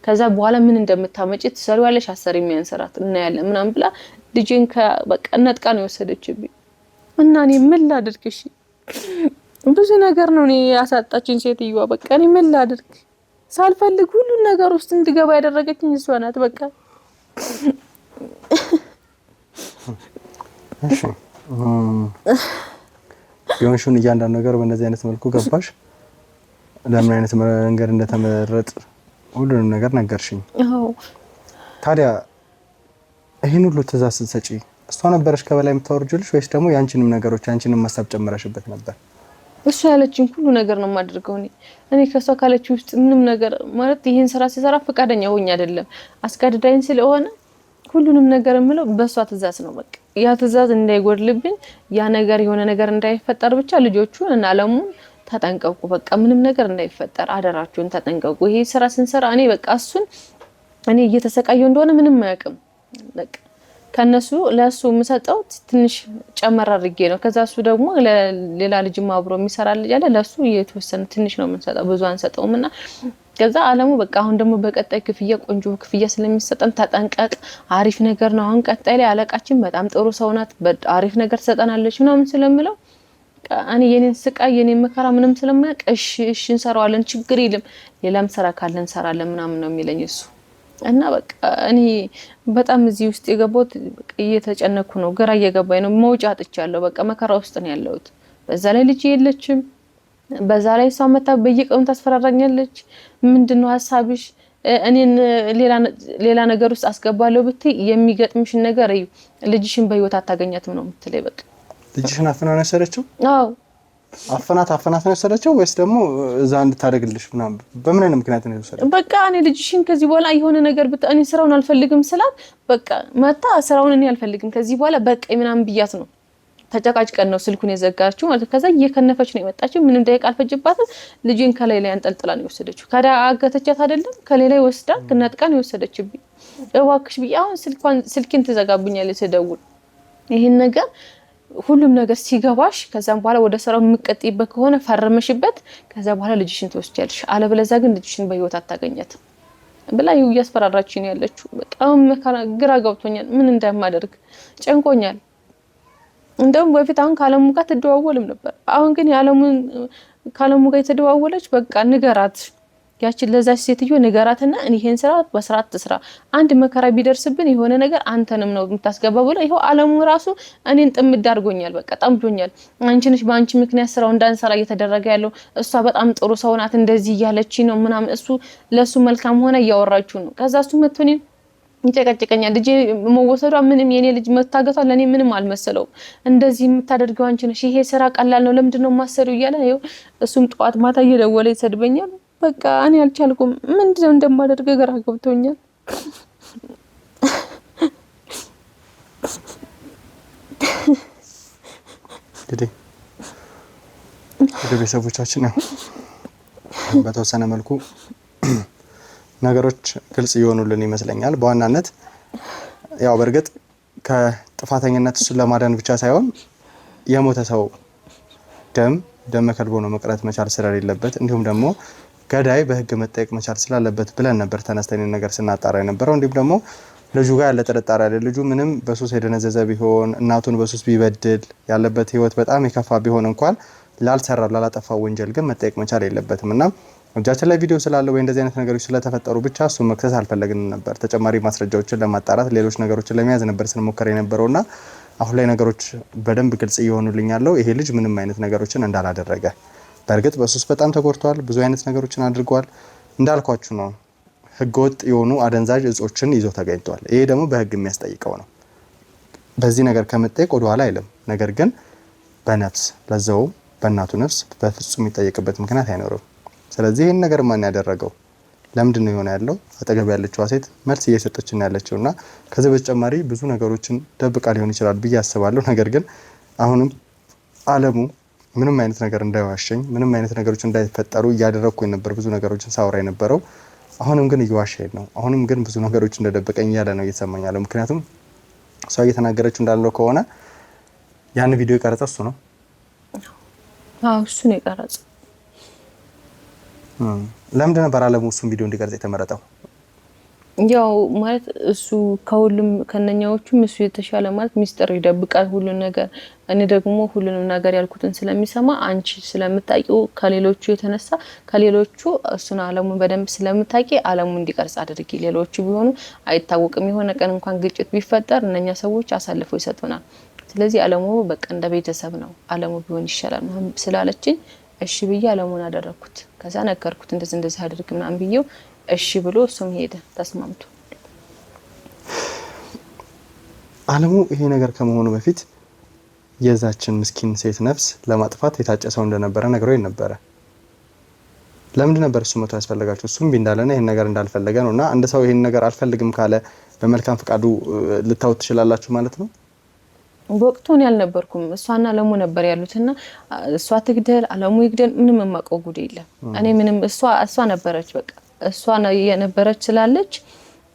ከዛ በኋላ ምን እንደምታመጪ ትሰሪዋለሽ አሰሪ የሚያንሰራት እና ያለ ምናምን ብላ ልጄን በቃ ነጥቃ ነው ወሰደችብኝ። እና እኔ ምን ላድርግሽ? ብዙ ነገር ነው እኔ ያሳጣችኝ ሴትዮዋ። በቃ እኔ ምን ላድርግ? ሳልፈልግ ሁሉ ነገር ውስጥ እንድገባ ያደረገችኝ እሷ ናት በቃ። እሺ የሆንሽውን እያንዳንዱ ነገር በእንደዚህ አይነት መልኩ ገባሽ። ለምን አይነት መንገድ እንደተመረጥ ሁሉንም ነገር ነገርሽኝ። አዎ ታዲያ ይሄን ሁሉ ትዕዛዝ ስትሰጪ እሷ ነበረሽ ከበላይ የምታወርጂልሽ ወይስ ደግሞ ያንቺንም ነገሮች ያንቺንም ሐሳብ ጨምረሽበት ነበር? እሷ ያለችኝ ሁሉ ነገር ነው የማደርገው። እኔ ከሷ ካለችኝ ውስጥ ምንም ነገር ማለት ይሄን ስራ ሲሰራ ፈቃደኛ ሆኜ አይደለም አስገድዳኝ ስለሆነ ሁሉንም ነገር የምለው በሷ ትዕዛዝ ነው በቃ። ያ ትዕዛዝ እንዳይጎድልብኝ ያ ነገር የሆነ ነገር እንዳይፈጠር ብቻ ልጆቹን እና አለሙን ተጠንቀቁ በቃ ምንም ነገር እንዳይፈጠር አደራችሁን ተጠንቀቁ። ይሄ ስራ ስንሰራ እኔ በቃ እሱን እኔ እየተሰቃየው እንደሆነ ምንም አያውቅም በቃ ከነሱ ለሱ የምሰጠው ትንሽ ጨመር አድርጌ ነው። ከዛ እሱ ደግሞ ለሌላ ልጅም አብሮ የሚሰራ ልጅ አለ ለሱ የተወሰነ ትንሽ ነው የምንሰጠው ብዙ አንሰጠውምና ከዛ አለሙ በቃ አሁን ደግሞ በቀጣይ ክፍያ ቆንጆ ክፍያ ስለሚሰጠን ተጠንቀቅ አሪፍ ነገር ነው። አሁን ቀጣይ ላይ አለቃችን በጣም ጥሩ ሰው ናት አሪፍ ነገር ትሰጠናለች ምናምን ስለምለው እኔ የኔን ስቃይ የኔን መከራ ምንም ስለማያውቅ እሺ እንሰራዋለን ችግር የለም ሌላም ስራ ካለን እንሰራለን ምናምን ነው የሚለኝ እሱ። እና በቃ እኔ በጣም እዚህ ውስጥ የገባሁት በቃ እየተጨነኩ ነው ግራ እየገባኝ ነው መውጫ አጥቻለሁ በቃ መከራ ውስጥ ነው ያለሁት። በዛ ላይ ልጅ የለችም በዛ ላይ እሷ መታ በየቀኑ ታስፈራራኛለች። ምንድነው ሐሳብሽ እኔን ሌላ ነገር ውስጥ አስገባለሁ ብትይ የሚገጥምሽን ነገር እዩ። ልጅሽን በህይወት አታገኛትም ነው የምትለኝ። በቃ ልጅሽን አፍና ነው ያሰረችው? አዎ አፈናት ነው ያሰረችው ወይስ ደግሞ እዛ እንድታደርግልሽ ምናምን በምን አይነት ምክንያት ነው ያሰረችው? በቃ እኔ ልጅሽን ከዚህ በኋላ የሆነ ነገር እኔ ስራውን አልፈልግም ስላት በቃ መታ ስራውን እኔ አልፈልግም ከዚህ በኋላ በቃ ምናምን ብያት ነው ተጨቃጭቀን ነው ስልኩን የዘጋችው ማለት። ከዛ እየከነፈች ነው የመጣችው። ምንም ደቂቃ አልፈጅባትም። ልጅን ከላይ ላይ አንጠልጥላ ነው የወሰደችው። ከዳ አገተቻት አይደለም ከላይ ላይ ወስዳ ነጥቃ ነው የወሰደችብኝ። እባክሽ ብዬ አሁን ስልኬን ትዘጋብኛለች ስደውል። ይሄን ነገር ሁሉም ነገር ሲገባሽ ከዛም በኋላ ወደ ስራው የምትቀጥይበት ከሆነ ፈርመሽበት ከዛ በኋላ ልጅሽን ትወስጃለሽ፣ አለበለዚያ ግን ልጅሽን በህይወት አታገኛትም ብላ እያስፈራራችኝ ነው ያለችው። በጣም ግራ ገብቶኛል። ምን እንደማደርግ ጨንቆኛል። እንደውም በፊት አሁን ካለሙ ጋር ትደዋወልም ነበር። አሁን ግን ካለሙ ጋር የተደዋወለች በቃ ንገራት፣ ያችን ለዛች ሴትዮ ንገራትና ይሄን ስራ በስርዓት ትስራ፣ አንድ መከራ ቢደርስብን የሆነ ነገር አንተንም ነው የምታስገባው ብሎ ይሄው አለሙ ራሱ እኔን ጥምድ አድርጎኛል። በቃ ጠምዶኛል። አንቺ ነሽ በአንቺ ምክንያት ስራው እንዳንሰራ እየተደረገ ያለው። እሷ በጣም ጥሩ ሰው ናት እንደዚህ እያለች ነው ምናምን እሱ ለሱ መልካም ሆነ እያወራችሁ ነው። ከዛ እሱ መጥቶ እኔን ይጨቀጭቀኛል። ልጅ መወሰዷ ምንም የኔ ልጅ መታገቷ ለኔ ምንም አልመሰለው። እንደዚህ የምታደርገው አንቺ ነሽ፣ ይሄ ስራ ቀላል ነው ለምንድነው ማሰሩ እያለ ይሄው እሱም ጠዋት ማታ እየደወለ ይሰድበኛል። በቃ እኔ አልቻልኩም። ምንድነው እንደማደርግ ግራ ገብቶኛል። እንግዲህ ወደ ቤተሰቦቻችን ነው በተወሰነ መልኩ ነገሮች ግልጽ እየሆኑልን ይመስለኛል። በዋናነት ያው በርግጥ ከጥፋተኝነት እሱን ለማዳን ብቻ ሳይሆን የሞተ ሰው ደም ከልቦ ነው መቅረት መቻል ስለሌለበት እንዲሁም ደግሞ ገዳይ በህግ መጠየቅ መቻል ስላለበት ብለን ነበር ተነስተን ነገር ስናጣራ የነበረው። እንዲሁም ደግሞ ልጁ ጋር ያለ ጥርጣሬ አለ። ልጁ ምንም በሱስ የደነዘዘ ቢሆን እናቱን በሱስ ቢበድል ያለበት ህይወት በጣም የከፋ ቢሆን እንኳን ላላጠፋው ወንጀል ግን መጠየቅ መቻል የለበትም እና እጃችን ላይ ቪዲዮ ስላለ ወይ እንደዚህ አይነት ነገሮች ስለተፈጠሩ ብቻ እሱ መክሰስ አልፈለግንም ነበር። ተጨማሪ ማስረጃዎችን ለማጣራት ሌሎች ነገሮችን ለመያዝ ነበር ስንሞክር የነበረውና አሁን ላይ ነገሮች በደንብ ግልጽ እየሆኑልኝ ያለው ይሄ ልጅ ምንም አይነት ነገሮችን እንዳላደረገ። በእርግጥ በሱስ በጣም ተጎድቷል፣ ብዙ አይነት ነገሮችን አድርጓል። እንዳልኳችሁ ነው ህገወጥ የሆኑ አደንዛዥ እጾችን ይዞ ተገኝቷል። ይሄ ደግሞ በህግ የሚያስጠይቀው ነው። በዚህ ነገር ከመጠየቅ ወደ ኋላ አይልም። ነገር ግን በነፍስ ለዛው በእናቱ ነፍስ በፍጹም የሚጠየቅበት ምክንያት አይኖርም። ስለዚህ ይሄን ነገር ማን ያደረገው ለምንድን ነው የሆነ ያለው? አጠገብ ያለችው ሴት መልስ እየሰጠችን ያለችውና ከዚህ በተጨማሪ ብዙ ነገሮችን ደብቃ ሊሆን ይችላል ብዬ አስባለሁ። ነገር ግን አሁንም አለሙ ምንም አይነት ነገር እንዳይዋሸኝ ምንም አይነት ነገሮች እንዳይፈጠሩ እያደረኩኝ ነበር ብዙ ነገሮችን ሳወራ የነበረው። አሁንም ግን እየዋሸኝ ነው። አሁንም ግን ብዙ ነገሮች እንደደበቀኝ ያለ ነው እየተሰማኝ ያለው። ምክንያቱም ሰው እየተናገረችው እንዳለው ከሆነ ያን ቪዲዮ የቀረጸው እሱ ነው። አዎ እሱ ነው የቀረጸው። ለምንድን ነበር አለሙ እሱን ቪዲዮ እንዲቀርጽ የተመረጠው? ያው ማለት እሱ ከሁሉም ከነኛዎቹም እሱ የተሻለ ማለት ሚስጥር ይደብቃል ሁሉ ነገር። እኔ ደግሞ ሁሉንም ነገር ያልኩትን ስለሚሰማ አንቺ ስለምታቂው ከሌሎቹ የተነሳ ከሌሎቹ እሱን አለሙን በደንብ ስለምታቂ አለሙ እንዲቀርጽ አድርጊ። ሌሎቹ ቢሆኑ አይታወቅም። የሆነ ቀን እንኳን ግጭት ቢፈጠር እነኛ ሰዎች አሳልፈው ይሰጡናል። ስለዚህ አለሙ በቃ እንደ ቤተሰብ ነው አለሙ ቢሆን ይሻላል ስላለችኝ እሺ ብዬ አለሙን አደረኩት። ከዛ ነገርኩት እንደዚህ አድርግ ምናምን ብዬው እሺ ብሎ እሱም ሄደ ተስማምቶ። አለሙ ይሄ ነገር ከመሆኑ በፊት የዛችን ምስኪን ሴት ነፍስ ለማጥፋት የታጨሰው እንደነበረ ነግሮኝ ነበረ። ለምንድን ነበር እሱ መቶ ያስፈልጋችሁ? እሱም ቢንዳለና ይሄን ነገር እንዳልፈለገ ነውና አንድ ሰው ይሄን ነገር አልፈልግም ካለ በመልካም ፍቃዱ ልታውት ትችላላችሁ ማለት ነው። በወቅቱ እኔ አልነበርኩም። እሷና አለሙ ነበር ያሉትና እሷ ትግደል አለሙ ይግደል ምንም የማውቀው ጉድ የለም። እኔ ምንም እሷ ነበረች በቃ እሷ የነበረች ስላለች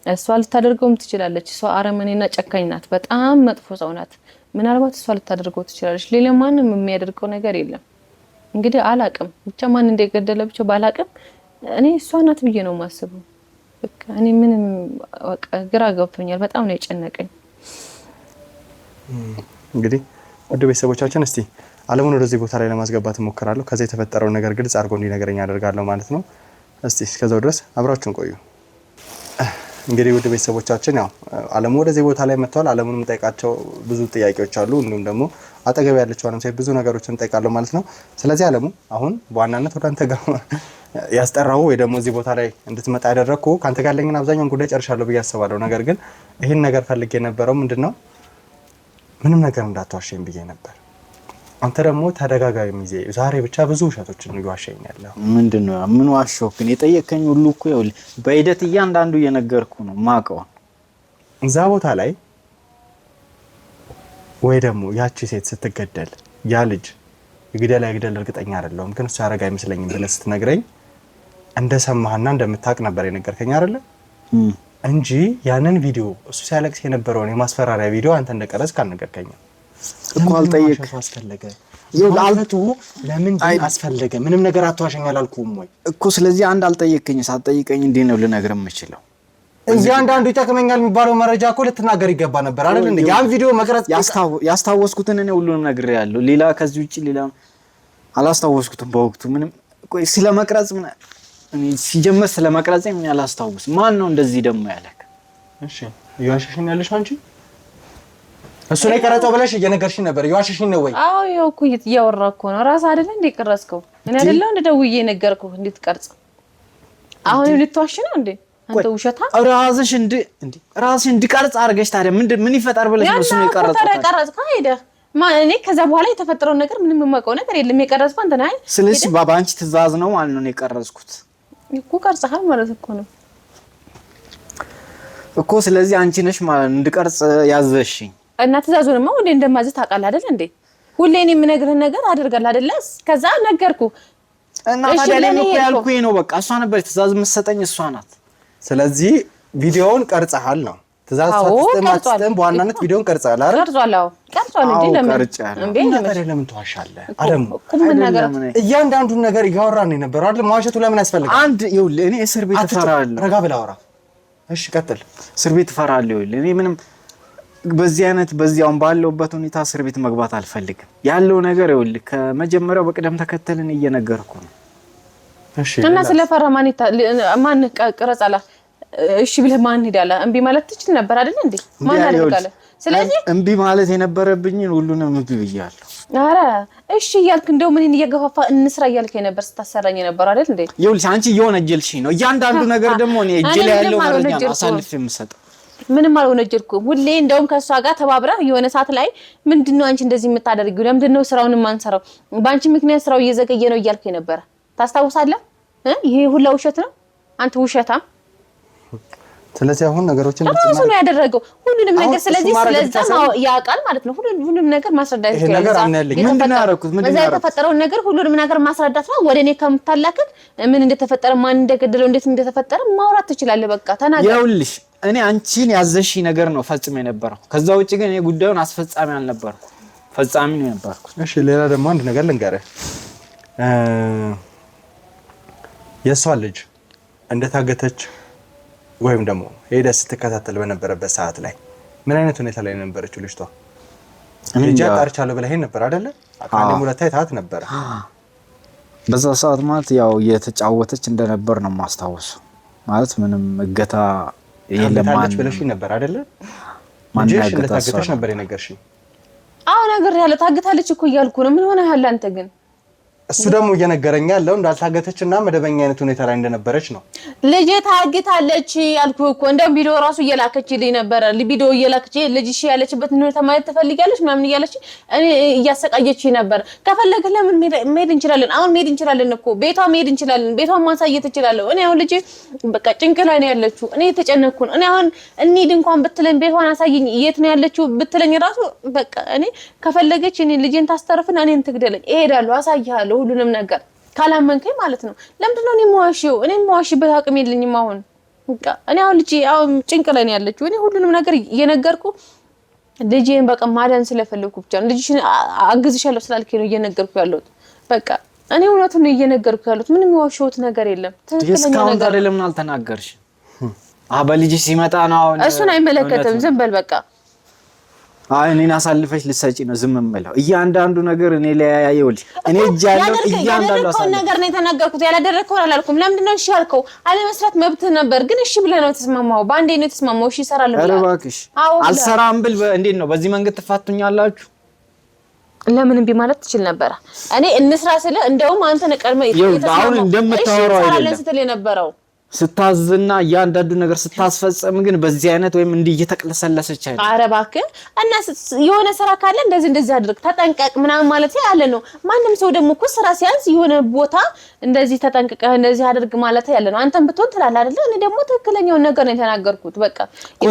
እሷ ልታደርገውም ትችላለች። እሷ አረመኔና ጨካኝ ናት። በጣም መጥፎ ሰው ናት። ምናልባት እሷ ልታደርገው ትችላለች። ሌላ ማንም የሚያደርገው ነገር የለም። እንግዲህ አላቅም ብቻ ማን እንደገደለ ብቻ ባላቅም እኔ እሷ ናት ብዬ ነው የማስበው። በቃ እኔ ምንም በቃ ግራ ገብቶኛል። በጣም ነው የጨነቀኝ። እንግዲህ ወደ ቤተሰቦቻችን እስቲ አለሙን ወደዚህ ቦታ ላይ ለማስገባት እሞክራለሁ። ከዛ የተፈጠረውን ነገር ግልጽ አድርጎ እንዲነገረኝ አደርጋለሁ ማለት ነው። እስቲ እስከዛው ድረስ አብራችሁን ቆዩ። እንግዲህ ወደ ቤተሰቦቻችን ያው አለሙ ወደዚህ ቦታ ላይ መጥቷል። አለሙን የምጠይቃቸው ብዙ ጥያቄዎች አሉ። እንዲሁም ደግሞ አጠገብ ያለችው ሴት ብዙ ነገሮችን እንጠይቃለሁ ማለት ነው። ስለዚህ አለሙ አሁን በዋናነት ወደ አንተ ጋር ያስጠራው ወይ ደግሞ እዚህ ቦታ ላይ እንድትመጣ ያደረኩ ካንተ ጋር ያለኝን አብዛኛውን ጉዳይ ጨርሻለሁ ብዬ አስባለሁ። ነገር ግን ይሄን ነገር ፈልጌ የነበረው ምንድነው ምንም ነገር እንዳትዋሸኝ ብዬ ነበር። አንተ ደግሞ ተደጋጋሚ ጊዜ ዛሬ ብቻ ብዙ ውሸቶችን እየዋሸኝ ያለው ምንድነው? ምን ዋሸሁክ? የጠየቀኝ ሁሉ እኮ ይኸውልህ በሂደት እያንዳንዱ እየነገርኩ ነው ማቀው። እዛ ቦታ ላይ ወይ ደግሞ ያቺ ሴት ስትገደል ያ ልጅ ይግደል አይግደል እርግጠኛ አይደለሁም፣ ግን እሱ ያረጋ አይመስለኝም ብለህ ስትነግረኝ እንደሰማህና እንደምታውቅ ነበር የነገርከኝ አይደለ? እንጂ ያንን ቪዲዮ እሱ ሲያለቅስ የነበረውን የማስፈራሪያ ቪዲዮ አንተ እንደቀረጽክ አልነገርከኝም እኮ። አልጠየቅም አስፈለገ ይላልቱ ለምን አስፈለገ? ምንም ነገር አትዋሸኝ አላልኩም ወይ እኮ። ስለዚህ አንድ አልጠየቅኝ፣ ሳትጠይቀኝ እንዴት ነው ልነግርህ የምችለው? እያንዳንዱ ይጠቅመኛል የሚባለው መረጃ እኮ ልትናገር ይገባ ነበር አይደል እንዴ? ያን ቪዲዮ መቅረጽ ያስታወስኩትን እኔ ሁሉንም ነግሬያለሁ። ሌላ ከዚህ ውጪ ሌላ አላስታወስኩትም በወቅቱ ምንም። ቆይ ስለመቅረጽ ምን እኔ ሲጀመር ስለመቅረጽ ምን ያላስታውስ? ማን ነው እንደዚህ ደግሞ ያለክ? እሺ እየዋሸሽኝ ያለሽ አንቺ? እሱ ላይ ቀረጸው ብለሽ እየነገርሽኝ ነበር። እየዋሸሽኝ ነው ወይ? አዎ ይኸው እኮ እያወራህ እኮ ነው። ራስህ አይደለ እንዴ ቀረጽከው? እኔ አይደለም እንደ ደውዬ ነገርኩህ እንድትቀርጽ። አሁን ልትዋሽ ነው እንዴ? አንተ ውሸታ ራስሽ ራስሽ እንድቀርጽ አድርገሽ ታዲያ ምን ይፈጠር ብለሽ ነው እሱ ነው የቀረጽከው? ታዲያ ቀረጽከው ሄደህ እኔ ከዛ በኋላ የተፈጠረው ነገር ምንም የማውቀው ነገር የለም። የቀረጽከው አንተ ነህ። ስለዚህ ባባንቺ ትእዛዝ ነው ማለት ነው የቀረጽኩት እኮ። ቀርጸሃል ማለት እኮ ነው እኮ። ስለዚህ አንቺ ነሽ ማለት እንድቀርጽ ያዘሽኝ እና ትእዛዙንማ ወንዴ እንደማዘዝ ታውቃለህ አይደል እንዴ? ሁሌ እኔ የምነግርህን ነገር አደርጋለሁ አይደል? ከዛ ነገርኩህ እና ታዲያ ለኔ እኮ ያልኩኝ ነው በቃ። እሷ ነበር ትእዛዝ የምትሰጠኝ እሷ ናት። ስለዚህ ቪዲዮውን ቀርጸሃል ነው ትእዛዝ ሳትስተም በዋናነት ቪዲዮውን ቀርጸሃል አይደል? ቀርጿል። አዎ ቀርጿል እንዴ? ለምን ትዋሻለህ? አደም እያንዳንዱን ነገር እያወራን ነው የነበረው አይደል? መዋሸቱ ለምን ያስፈልጋል? አንድ ይኸውልህ እኔ እስር ቤት እፈራለሁ። ረጋ ብለህ አውራ። እሺ ቀጥል። እስር ቤት እፈራለሁ። ይኸውልህ እኔ ምንም በዚያውን ባለውበት ሁኔታ እስር ቤት መግባት አልፈልግም። ያለው ነገር ይኸውልህ ከመጀመሪያው በቅደም ተከተልን እየነገርኩ ነው። እሺ እና ስለፈራ ማን ቀረጻላ? እሺ ብለህ ማን ሄዳላ? እምቢ ማለት ትችል ነበር አይደል እንዴ? ማን አደረጋለ? ስለዚህ እምቢ ማለት የነበረብኝን ሁሉንም እምቢ ብያለሁ። ኧረ እሺ እያልክ እንደው ምን እየገፋፋ እንስራ እያልክ ነበር ስታሰራኝ ነበር አይደል እንዴ? ይኸውልሽ አንቺ እየወነጀልሽኝ ነው። እያንዳንዱ ነገር ደግሞ እኔ እጄ ላይ ያለው መረጃ ነው አሳልፌ የምሰጠው። ምንም አልወነጀልኩም። ሁሌ እንደውም ከሷ ጋር ተባብራ የሆነ ሰዓት ላይ ምንድነው አንቺ እንደዚህ የምታደርጊው? ለምንድነው ስራውን ማንሰራው? በአንቺ ምክንያት ስራው እየዘገየ ነው እያልክ ነበር። ታስታውሳለህ? ይሄ ሁላ ውሸት ነው። አንተ ውሸታም። ስለዚህ አሁን ነገሮችን ራሱ ነው ያደረገው ሁሉንም ነገር። ስለዚህ ያውቃል ማለት ነው። ሁሉንም ነገር ማስረዳት ይችላል። ምንድነው ያደረኩት? የተፈጠረውን ነገር ሁሉንም ነገር ማስረዳት ነው። ወደኔ ከምታላክክ ምን እንደተፈጠረ ማን እንደገደለው እንዴት እንደተፈጠረ ማውራት ትችላለህ። በቃ ተናገር። ይኸውልሽ እኔ አንቺን ያዘሽ ነገር ነው ፈጽሜ የነበረው። ከዛ ውጪ ግን እኔ ጉዳዩን አስፈጻሚ አልነበርኩ፣ ፈጻሚ ነው የነበርኩ። እሺ ሌላ ደግሞ አንድ ነገር ልንገርህ። የሷ ልጅ እንደታገተች ወይም ደግሞ ሄደህ ስትከታተል በነበረበት ሰዓት ላይ ምን አይነት ሁኔታ ላይ ነበረችው ልጅቷ? ልጅ አጣርቻለሁ ብለህ ነበር አይደለ? አንዴ ሙለታ ይታት ነበር። በዛ ሰዓት ማለት ያው እየተጫወተች እንደነበር ነው የማስታወሰው። ማለት ምንም እገታ የለም ማለት ብለሽኝ ነበር አይደለ? ልጅሽ እንደታገተች ነበር የነገርሽኝ። አዎ ነገር ያለ ታግታለች እኮ እያልኩ ነው። ምን ሆነ ያለ አንተ ግን እሱ ደግሞ እየነገረኝ ያለው እንዳልታገተችና መደበኛ አይነት ሁኔታ ላይ እንደነበረች ነው። ልጅ ታግታለች አልኩህ እኮ እንደም ቪዲዮ ራሱ እየላከችልኝ ነበር። ቪዲዮ እየላከች ልጅሽ ያለችበት ሁኔታ ማየት ትፈልጊያለሽ ምናምን እያለች እኔ እያሰቃየች ነበር። ከፈለገ ለምን መሄድ እንችላለን? አሁን መሄድ እንችላለን እኮ ቤቷ መሄድ እንችላለን። ቤቷን ማሳየት እችላለሁ። እኔ አሁን ልጅ በቃ ጭንቅ ላይ ነው ያለችው። እኔ ተጨነቅኩ። እኔ አሁን እንሂድ እንኳን ብትለኝ ቤቷን አሳየኝ የት ነው ያለችው ብትለኝ ራሱ በቃ እኔ ከፈለገች እኔ ልጅን ታስተርፍና እኔን ትግደለኝ እሄዳለሁ፣ አሳይሃለሁ ሁሉንም ነገር ካላመንከኝ ማለት ነው። ለምንድነው እኔ የማዋሽው? እኔ የማዋሽበት አቅም የለኝም። አሁን በቃ እኔ አሁን ልጅ አሁን ጭንቅ ላይ ነው ያለችው። እኔ ሁሉንም ነገር እየነገርኩ ልጄን በቃ ማዳን ስለፈለኩ ብቻ ነው። ልጅሽን አግዝሻለሁ ስላልከኝ ነው እየነገርኩ ያለሁት። በቃ እኔ እውነቱን ነው እየነገርኩ ያለሁት። ምንም የዋሸሁት ነገር የለም። ትክክለኛ ነገር ለምን አልተናገርሽ? በልጅ ሲመጣ ነው አሁን እሱን አይመለከትም። ዝም በል በቃ። እኔን አሳልፈሽ ልትሰጪ ነው ዝም የምለው? እያንዳንዱ ነገር እኔ ላይ ያየውልሽ እኔ እጅ ያለው እያንዳንዱ ነገር ነው የተናገርኩት። ያላደረከው አላልኩም። ለምንድን ነው እሺ ያልከው? አለመስራት መብት ነበር፣ ግን እሺ ብለህ ነው የተስማማው። ባንዴ ነው የተስማማው። እሺ እሰራለሁ ብለህ እባክሽ። አልሰራም ብል እንዴት ነው በዚህ መንገድ ትፋቱኛላችሁ? ለምን እምቢ ማለት ትችል ነበር? እኔ እንስራ ስለ እንደውም አንተ ነቀርመ አሁን እንደምታወራው አይደለም ስትል የነበረው ስታዝና እያንዳንዱ ነገር ስታስፈጽም ግን በዚህ አይነት ወይም እንዲህ እየተቀለሰለሰች አይደል? ኧረ እባክህ እና የሆነ ስራ ካለ እንደዚህ አድርግ ተጠንቀቅ ምናምን ማለት ያለ ነው። ማንም ሰው ደግሞ እኮ ስራ ሲያንስ የሆነ ቦታ እንደዚህ ተጠንቀቀ እንደዚህ አድርግ ማለት ያለ ነው። አንተም ብትሆን ትላለህ አይደል? እኔ ደግሞ ትክክለኛውን ነገር ነው የተናገርኩት። በቃ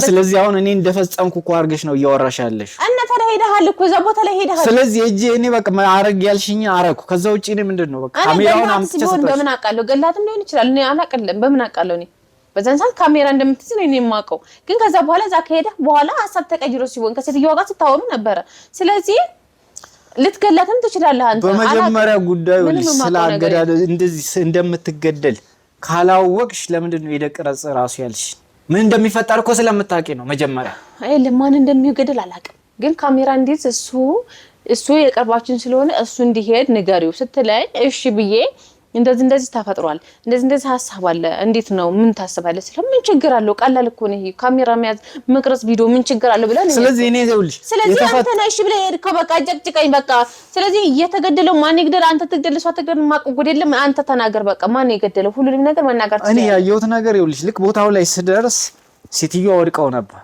ስለዚህ አሁን እኔ እንደፈጸምኩ እኮ አድርገሽ ነው እያወራሽ ያለሽ። እና ታዲያ ሄደሃል እኮ እዛ ቦታ ላይ ሄደሃል። ስለዚህ እኔ በቃ አረግ ያልሽኝ አረኩ። ከዛ ውጪ እኔ ምንድነው በቃ ካሜራውን አምጥቼ ሰጠሽ። በምን አውቃለሁ? ገላትም ሊሆን ይችላል። እኔ አላቅልም። በምን አውቃለሁ? እኔ በዛን ሰዓት ካሜራ እንደምትይዝ ነው እኔ የማውቀው። ግን ከዛ በኋላ እዛ ከሄደህ በኋላ ሀሳብ ተቀይሮ ሲሆን ከሴትዮዋ ጋር ስታወሩ ነበረ። ስለዚህ ልትገላትም ትችላለህ አንተ። በመጀመሪያ ጉዳዩ ስላገዳደ እንደዚህ እንደምትገደል ካላወቅሽ ለምንድን ነው የደቀረጽ ራሱ ያልሽ? ምን እንደሚፈጠር እኮ ስለምታውቂ ነው መጀመሪያ። አይ ለማን እንደሚገደል አላውቅም፣ ግን ካሜራ እንዲዝ እሱ የቀርባችን ስለሆነ እሱ እንዲሄድ ንገሪው ስትለኝ እሺ ብዬ እንደዚህ ተፈጥሯል፣ እንደዚህ ሐሳብ አለ፣ እንዴት ነው ምን ታስባለህ? ምን ችግር አለው? ቀላል እኮ ነው ይሄ ካሜራ መያዝ መቅረጽ ቪዲዮ ምን ችግር አለው ብለን ስለዚህ እኔ ይኸውልሽ ስለዚህ አንተ ነሽ ብለህ ሄድከው በቃ ጨቅጭቀኝ በቃ። ስለዚህ እየተገደለው ማን ይገደል? አንተ ትገደል ሰው ትገደል ማቆ የለም አንተ ተናገር በቃ። ማን የገደለው? ሁሉንም ነገር መናገር ትችላለህ። እኔ ያየሁት ነገር ይኸውልሽ ልክ ቦታው ላይ ስደርስ ሴትዮዋ ወድቀው ነበር።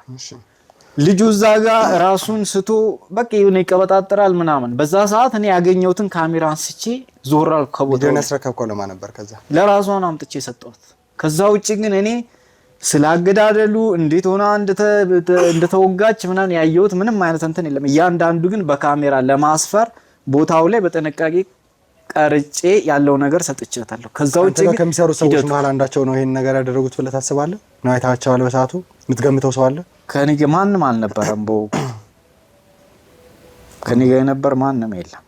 ልጁ እዛ ጋር ራሱን ስቶ በቃ የሆነ ይቀበጣጠራል ምናምን። በዛ ሰዓት እኔ ያገኘሁትን ካሜራ አንስቼ ዞራል ከቦታው ያስረከብከው ለማን ነበር? ከዛ ለራሷን አምጥቼ ሰጠኋት። ከዛ ውጪ ግን እኔ ስላገዳደሉ እንዴት ሆና እንደተወጋች ምናምን ያየሁት ምንም አይነት እንትን የለም። እያንዳንዱ ግን በካሜራ ለማስፈር ቦታው ላይ በጥንቃቄ ቀርጬ ያለው ነገር ሰጥቻታለሁ። ከዛ ውጪ ግን ከሚሰሩ ሰዎች መሀል አንዳቸው ነው ይሄን ነገር ያደረጉት ብለህ ታስባለህ? ነው አይታቸዋል? በሰዓቱ የምትገምተው ሰው አለ? ከኔ ጋር ማንም አልነበረም። ከኔ ጋር የነበር ማንም የለም።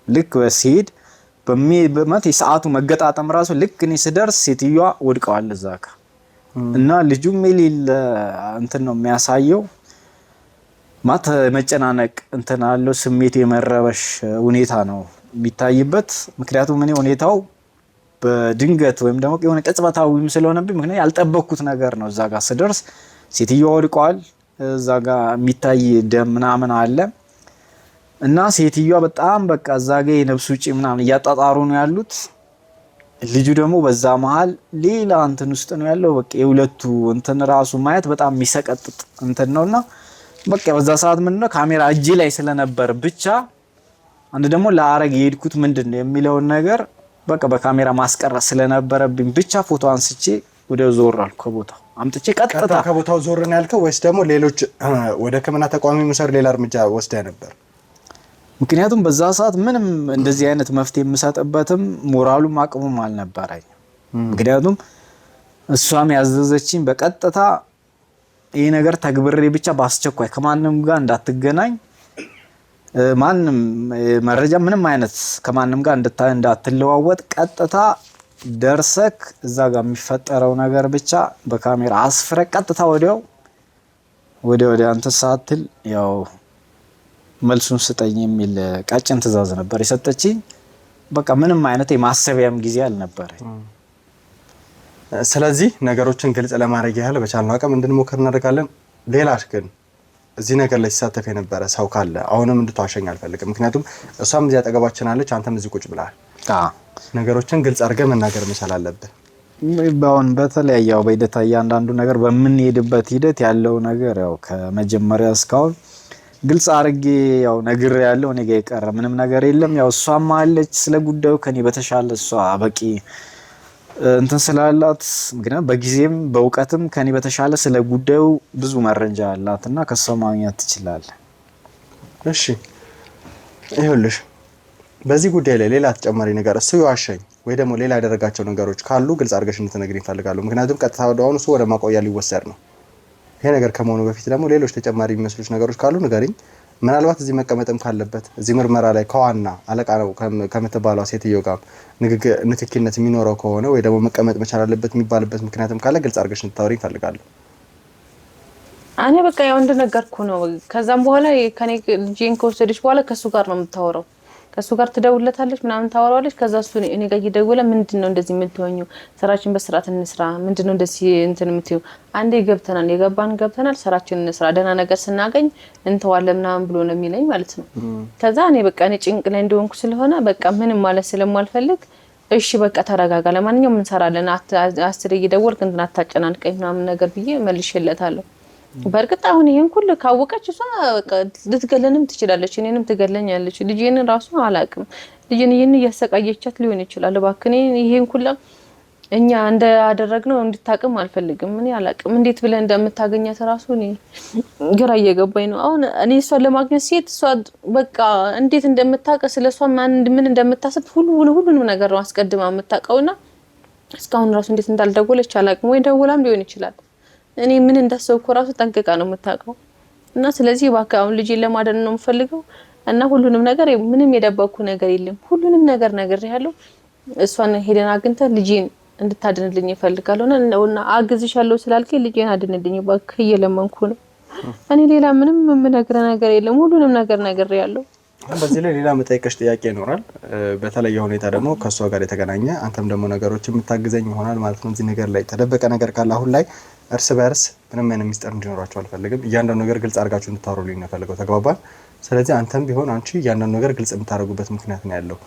ልክ በሲድ በመት የሰዓቱ መገጣጠም ራሱ ልክ እኔ ስደርስ ሴትዮዋ ወድቀዋል እዛ ጋር እና ልጁም የሌለ እንትን ነው የሚያሳየው። ማት መጨናነቅ እንትን አለው ስሜት የመረበሽ ሁኔታ ነው የሚታይበት። ምክንያቱም እኔ ሁኔታው በድንገት ወይም ደግሞ የሆነ ቅጽበታዊም ስለሆነብኝ ምክንያት ያልጠበቅኩት ነገር ነው። እዛ ጋር ስደርስ ሴትዮዋ ወድቀዋል። እዛ ጋር የሚታይ ደም ምናምን አለ እና ሴትዮዋ በጣም በቃ እዛ ጋር የነፍስ ውጪ ምናምን እያጣጣሩ ነው ያሉት። ልጁ ደግሞ በዛ መሃል ሌላ እንትን ውስጥ ነው ያለው። በቃ የሁለቱ እንትን ራሱ ማየት በጣም የሚሰቀጥጥ እንትን ነውና በቃ በዛ ሰዓት ምንድነው ካሜራ እጄ ላይ ስለነበር ብቻ አንድ ደግሞ ለአረግ የሄድኩት ምንድነው የሚለውን ነገር በቃ በካሜራ ማስቀረጽ ስለነበረብኝ ብቻ ፎቶ አንስቼ ወደ ዞር አልኩ። ከቦታው አምጥቼ ቀጥታ ከቦታው ዞር ነው ያልከው ወይስ ደግሞ ሌሎች ወደ ሕክምና ተቋም የሚሰሩ ሌላ እርምጃ ወስደህ ነበር? ምክንያቱም በዛ ሰዓት ምንም እንደዚህ አይነት መፍትሄ የምሰጥበትም ሞራሉም አቅሙም አልነበረኝ። ምክንያቱም እሷም ያዘዘችኝ በቀጥታ ይሄ ነገር ተግብሬ ብቻ በአስቸኳይ ከማንም ጋር እንዳትገናኝ፣ ማንም መረጃ ምንም አይነት ከማንም ጋር እንዳትለዋወጥ፣ ቀጥታ ደርሰክ እዛ ጋር የሚፈጠረው ነገር ብቻ በካሜራ አስፍረ ቀጥታ ወዲያው አንተ ሳትል ያው መልሱን ስጠኝ የሚል ቀጭን ትዕዛዝ ነበር የሰጠችኝ። በቃ ምንም አይነት የማሰቢያም ጊዜ አልነበረኝ። ስለዚህ ነገሮችን ግልጽ ለማድረግ ያህል በቻልነው አቅም እንድንሞክር እናደርጋለን። ሌላሽ ግን እዚህ ነገር ላይ ሲሳተፍ የነበረ ሰው ካለ አሁንም እንድትዋሸኝ አልፈልግም። ምክንያቱም እሷም እዚህ አጠገባችን አለች፣ አንተም እዚህ ቁጭ ብለሃል። ነገሮችን ግልጽ አድርገህ መናገር መቻል አለብህ። አሁን በተለያየው በሂደት እያንዳንዱ ነገር በምንሄድበት ሂደት ያለው ነገር ያው ከመጀመሪያ እስካሁን ግልጽ አድርጌ ያው ነግሬ ያለው እኔ ጋር የቀረ ምንም ነገር የለም። ያው እሷም አለች ስለ ጉዳዩ ከኔ በተሻለ እሷ በቂ እንትን ስላላት ምክንያቱም በጊዜም በእውቀትም ከኔ በተሻለ ስለ ጉዳዩ ብዙ መረጃ አላትና ከሷ ማግኘት ትችላለህ። እሺ ይኸውልሽ በዚህ ጉዳይ ላይ ሌላ ተጨማሪ ነገር እሱ ይዋሸኝ ወይ ደግሞ ሌላ ያደረጋቸው ነገሮች ካሉ ግልጽ አድርገሽ እንድትነግሪኝ እፈልጋለሁ። ምክንያቱም ቀጥታ ወደአሁኑ እሱ ወደ ማቆያ ሊወሰድ ነው። ይሄ ነገር ከመሆኑ በፊት ደግሞ ሌሎች ተጨማሪ የሚመስሉሽ ነገሮች ካሉ ንገሪኝ። ምናልባት እዚህ መቀመጥም ካለበት እዚህ ምርመራ ላይ ከዋና አለቃ ነው ከምትባለው ሴትዮ ጋር ንክኪነት የሚኖረው ከሆነ ወይ ደግሞ መቀመጥ መቻል አለበት የሚባልበት ምክንያትም ካለ ግልጽ አድርገሽ እንድታወሪኝ እፈልጋለሁ። እኔ በቃ ያው እንደነገርኩ ነው። ከዛም በኋላ ከኔ ልጄን ከወሰደች በኋላ ከሱ ጋር ነው የምታወራው። ከሱ ጋር ትደውልለታለች ምናምን ታወራዋለች። ከዛ እሱ እኔ ጋር እየደወለ ምንድነው እንደዚህ የምትሆኚው? ስራችን በስርዓት እንስራ። ምንድነው እንደዚህ እንትን የምትይው? አንዴ ገብተናል ስራችን እንስራ፣ ደህና ነገር ስናገኝ እንተዋለን ምናምን ብሎ ነው የሚለኝ ማለት ነው። ከዛ እኔ በቃ እኔ ጭንቅ ላይ እንደሆንኩ ስለሆነ በቃ ምንም ማለት ስለማልፈልግ እሺ በቃ ተረጋጋ፣ ለማንኛውም እንሰራለን፣ አስሬ እየደወልክ እንትን አታጨናንቀኝ ምናምን ነገር ብዬ መልሼለታለሁ። በእርግጥ አሁን ይሄን ሁሉ ካወቀች እሷ ልትገለንም ትችላለች፣ እኔንም ትገለኛለች። ልጄን ራሱ አላቅም፣ ልጄን ይሄን እያሰቃየቻት ሊሆን ይችላል። እባክህ ይሄን ሁሉ እኛ እንዳደረግነው እንድታቅም አልፈልግም። እኔ አላቅም እንዴት ብለን እንደምታገኛት ራሱ እኔ ግራ እየገባኝ ነው። አሁን እኔ እሷን ለማግኘት ሴት እሷ በቃ እንዴት እንደምታውቅ ስለሷ ምን እንደምታስብ ሁሉንም ነገር ነው አስቀድማ የምታውቀውና እስካሁን ራሱ እንዴት እንዳልደወለች አላቅም። ወይ ደውላም ሊሆን ይችላል። እኔ ምን እንዳሰብኩ ራሱ ጠንቅቃ ነው የምታውቀው። እና ስለዚህ እባክህ አሁን ልጄን ለማዳን ነው የምፈልገው እና ሁሉንም ነገር ምንም የደበቅኩ ነገር የለም። ሁሉንም ነገር ያለው እሷን ሄደን አግኝተን ልጄን እንድታድንልኝ እፈልጋለሁ እና አግዝሻለሁ ስላልከኝ ልጄን አድንልኝ እባክህ እየለመንኩ ነው። እኔ ሌላ ምንም የምነግርህ ነገር የለም። ሁሉንም ነገር ያለው በዚህ ላይ ሌላ መጠይቀሽ ጥያቄ ይኖራል። በተለየ ሁኔታ ደግሞ ከሷ ጋር የተገናኘ አንተም ደግሞ ነገሮች የምታግዘኝ ይሆናል ማለት ነው። እዚህ ነገር ላይ ተደበቀ ነገር ካለ አሁን ላይ እርስ በእርስ ምንም አይነት ሚስጥር እንዲኖራችሁ አልፈልግም። እያንዳንዱ ነገር ግልጽ አድርጋችሁ እንድታወሩልኝ ነው ፈልገው። ተግባባን? ስለዚህ አንተም ቢሆን አንቺ እያንዳንዱ ነገር ግልጽ የምታደርጉበት ምክንያት ነው ያለው።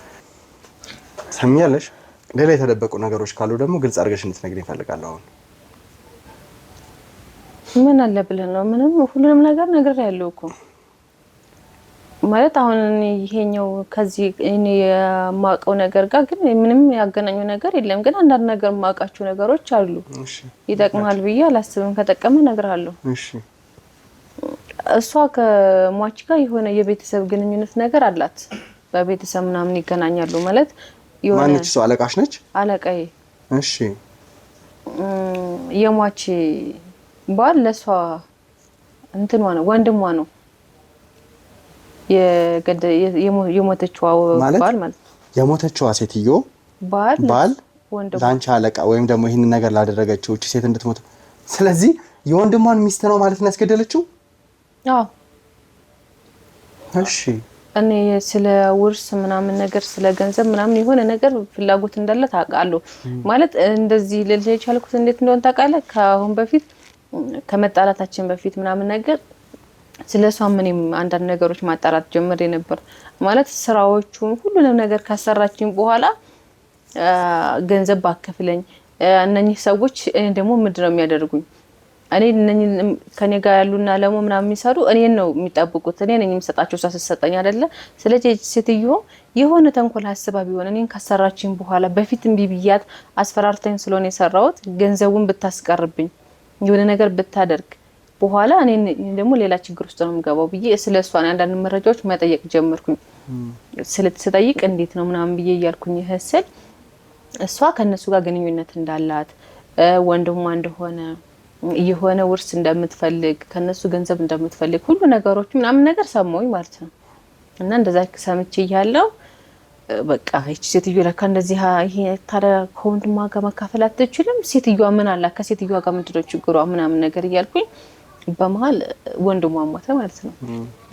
ሰሚያለሽ? ሌላ የተደበቁ ነገሮች ካሉ ደግሞ ግልጽ አድርገሽ እንድትነግሪኝ እፈልጋለሁ። አሁን ምን አለ ብለህ ነው? ምንም ሁሉንም ነገር ያለው እኮ ማለት አሁን ይሄኛው ከዚህ እኔ የማውቀው ነገር ጋር ግን ምንም ያገናኘው ነገር የለም። ግን አንዳንድ ነገር የማውቃቸው ነገሮች አሉ። እሺ ይጠቅማል ብዬ አላስብም። ከጠቀመ እነግርሃለሁ። እሺ እሷ ከሟች ጋር የሆነ የቤተሰብ ግንኙነት ነገር አላት። በቤተሰብ ምናምን ይገናኛሉ ማለት የሆነ ማንች ሰው አለቃሽ ነች? አለቃዬ። እሺ የሟች ባል ለሷ እንትኗ ነው ወንድሟ ነው የሞተችዋ ባል ማለት የሞተችዋ ሴትዮ ባል ላንቺ አለቃ ወይም ደግሞ ይሄን ነገር ላደረገችው እቺ ሴት እንድትሞት ስለዚህ የወንድሟን ሚስት ነው ማለት ነው ያስገደለችው? አዎ። እሺ እኔ ስለ ውርስ ምናምን ነገር ስለ ገንዘብ ምናምን የሆነ ነገር ፍላጎት እንዳለ ታውቃለሁ። ማለት እንደዚህ ልልህ የቻልኩት እንዴት እንደሆነ ታውቃለህ? ከአሁን በፊት ከመጣላታችን በፊት ምናምን ነገር ስለሷ ምንም አንዳንድ ነገሮች ማጣራት ጀምሬ ነበር። ማለት ስራዎቹን ሁሉንም ነገር ካሰራችኝ በኋላ ገንዘብ ባከፍለኝ እነኚህ ሰዎች እኔ ደግሞ ምንድነው የሚያደርጉኝ? እኔ እነኚህ ከኔ ጋር ያሉና ለሞ ምናምን የሚሰሩ እኔን ነው የሚጠብቁት። እኔ ነኝ የምሰጣቸው ሳሰጠኝ አይደለ? ስለዚህ ሴትዮ የሆነ ተንኮል ሐሳባ ቢሆን እኔን ካሰራችኝ በኋላ በፊት እምቢ ብያት አስፈራርተኝ ስለሆነ የሰራሁት ገንዘቡን ብታስቀርብኝ የሆነ ነገር ብታደርግ በኋላ እኔ ደግሞ ሌላ ችግር ውስጥ ነው የምገባው ብዬ ስለሷ አንዳንድ መረጃዎች መጠየቅ ጀመርኩኝ። ስለተጠይቅ እንዴት ነው ምናምን ብዬ እያልኩኝ ህስል እሷ ከነሱ ጋር ግንኙነት እንዳላት ወንድሟ እንደሆነ የሆነ ውርስ እንደምትፈልግ ከነሱ ገንዘብ እንደምትፈልግ ሁሉ ነገሮች ምናምን ነገር ሰማሁኝ ማለት ነው። እና እንደዛ ሰምቼ ያለው በቃ እቺ ሴትዮ ለካ እንደዚህ ይሄ ታዲያ ከወንድሟ ጋር መካፈል አትችልም? ሴትዮዋ ምን አላት? ከሴትዮዋ ጋር ምንድነው ችግሯ? ምናምን ነገር እያልኩኝ በመሃል ወንድሟ ሞተ ማለት ነው።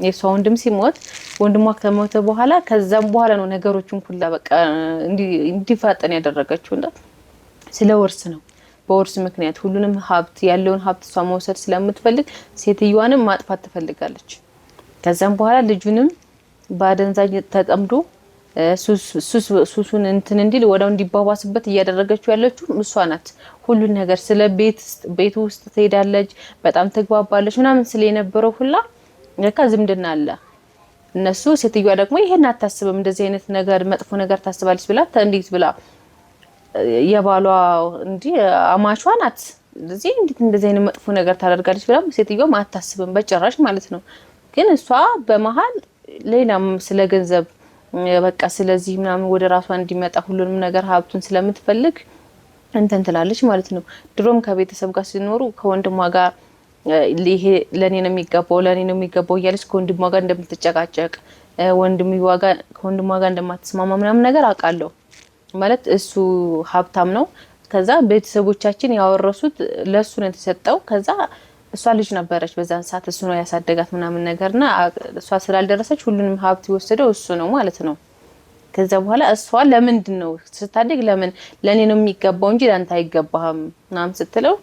የሷ ወንድም ሲሞት ወንድሟ ከሞተ በኋላ ከዛም በኋላ ነው ነገሮችን ሁሉ በቃ እንዲፋጠን ያደረገችው እና ስለ ውርስ ነው። በውርስ ምክንያት ሁሉንም ሀብት ያለውን ሀብት እሷ መውሰድ ስለምትፈልግ ሴትዮዋንም ማጥፋት ትፈልጋለች። ከዛም በኋላ ልጁንም ባደንዛዥ ተጠምዶ ሱሱን እንትን እንዲል ወዳው እንዲባባስበት እያደረገችው ያለችው እሷ ናት። ሁሉን ነገር ስለ ቤት ውስጥ ትሄዳለች፣ በጣም ተግባባለች ምናምን ስለነበረው ሁላ ለካ ዝምድና አለ እነሱ። ሴትዮዋ ደግሞ ይሄን አታስብም፣ እንደዚህ አይነት ነገር መጥፎ ነገር ታስባለች ብላ እንዴት ብላ የባሏ እንዲ አማቿ ናት ስለዚህ እንዴት እንደዚህ አይነት መጥፎ ነገር ታደርጋለች ብላ ሴትዮዋ አታስብም በጭራሽ ማለት ነው። ግን እሷ በመሃል ሌላም ስለ ገንዘብ በቃ ስለዚህ ምናምን ወደ ራሷ እንዲመጣ ሁሉንም ነገር ሀብቱን ስለምትፈልግ እንትን ትላለች ማለት ነው። ድሮም ከቤተሰብ ጋር ሲኖሩ ከወንድሟ ጋር ይሄ ለኔ ነው የሚገባው እያለች ከወንድሟ ጋር እንደምትጨቃጨቅ ከወንድሟ ጋር እንደማትስማማ ምናምን ነገር አውቃለሁ። ማለት እሱ ሀብታም ነው። ከዛ ቤተሰቦቻችን ያወረሱት ለሱ ነው የተሰጠው። ከዛ እሷ ልጅ ነበረች በዛን ሰዓት እሱ ነው ያሳደጋት ምናምን ነገርና እሷ ስላልደረሰች ሁሉንም ሀብት የወሰደው እሱ ነው ማለት ነው። ከዛ በኋላ እሷ ለምንድን ነው ስታደግ ለምን ለኔ ነው የሚገባው እንጂ ላንተ አይገባህም ምናምን ስትለው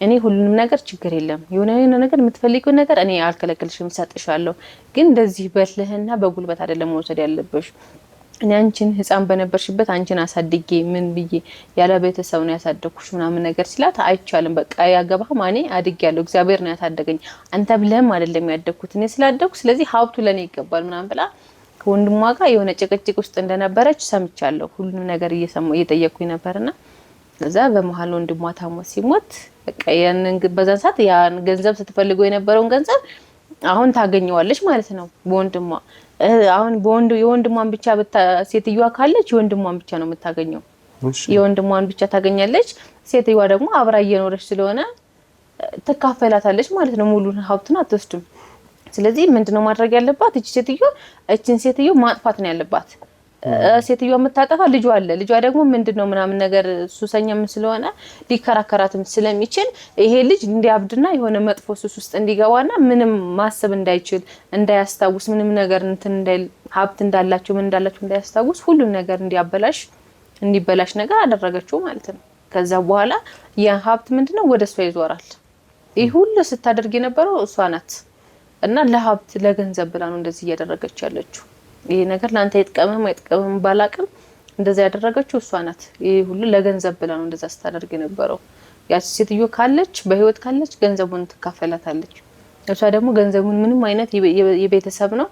እኔ ሁሉንም ነገር ችግር የለም የሆነ ነገር የምትፈልጊው ነገር እኔ አልከለክልሽም ሰጥሻለሁ ግን እንደዚህ በልህና በጉልበት አይደለም መውሰድ ያለብሽ እኔ አንቺን ህፃን በነበርሽበት አንቺን አሳድጌ ምን ብዬ ያለ ቤተሰብ ነው ያሳደኩሽ ምናምን ነገር ሲላት አይቻልም በቃ ያገባህ ማኔ አድጌያለሁ እግዚአብሔር ነው ያሳደገኝ አንተ ብለህም አይደለም ያደኩት እኔ ስላደኩ ስለዚህ ሀብቱ ለኔ ይገባል ምናምን ብላ ከወንድሟ ጋር የሆነ ጭቅጭቅ ውስጥ እንደነበረች ሰምቻለሁ ሁሉንም ነገር እየጠየኩኝ ነበርና ከዛ በመሃል ወንድሟ ታሞ ሲሞት በቃ ያንን በዛን ሰዓት ያን ገንዘብ ስትፈልገው የነበረውን ገንዘብ አሁን ታገኘዋለች ማለት ነው በወንድሟ አሁን የወንድሟን ብቻ ሴትዮዋ ካለች የወንድሟን ብቻ ነው የምታገኘው የወንድሟን ብቻ ታገኛለች ሴትዮዋ ደግሞ አብራ እየኖረች ስለሆነ ትካፈላታለች ማለት ነው ሙሉን ሀብቱን አትወስድም ስለዚህ ምንድነው ማድረግ ያለባት እቺን ሴትዮ ማጥፋት ነው ያለባት ሴትዮዋ የምታጠፋ ልጇ አለ ልጇ ደግሞ ምንድነው ምናምን ነገር ሱሰኛም ስለሆነ ሊከራከራትም ስለሚችል ይሄ ልጅ እንዲያብድና የሆነ መጥፎ ሱስ ውስጥ እንዲገባና ምንም ማሰብ እንዳይችል እንዳያስታውስ ምንም ነገር እንዳይል ሀብት እንዳላቸው ምን እንዳላቸው እንዳያስታውስ ሁሉም ነገር እንዲበላሽ ነገር አደረገችው ማለት ነው ከዛ በኋላ ያ ሀብት ምንድነው ወደሷ ይዞራል ይሄ ሁሉ ስታደርግ የነበረው እሷ ናት እና ለሀብት ለገንዘብ ብላ ነው እንደዚህ እያደረገች ያለችው ይሄ ነገር ላንተ አይጥቀምም ባላቅም እንደዛ ያደረገችው እሷ ናት ይሄ ሁሉ ለገንዘብ ብላ ነው እንደዛ ስታደርግ የነበረው ያቺ ሴትዮ ካለች በህይወት ካለች ገንዘቡን ትካፈላታለች እሷ ደግሞ ገንዘቡን ምንም አይነት የቤተሰብ ነው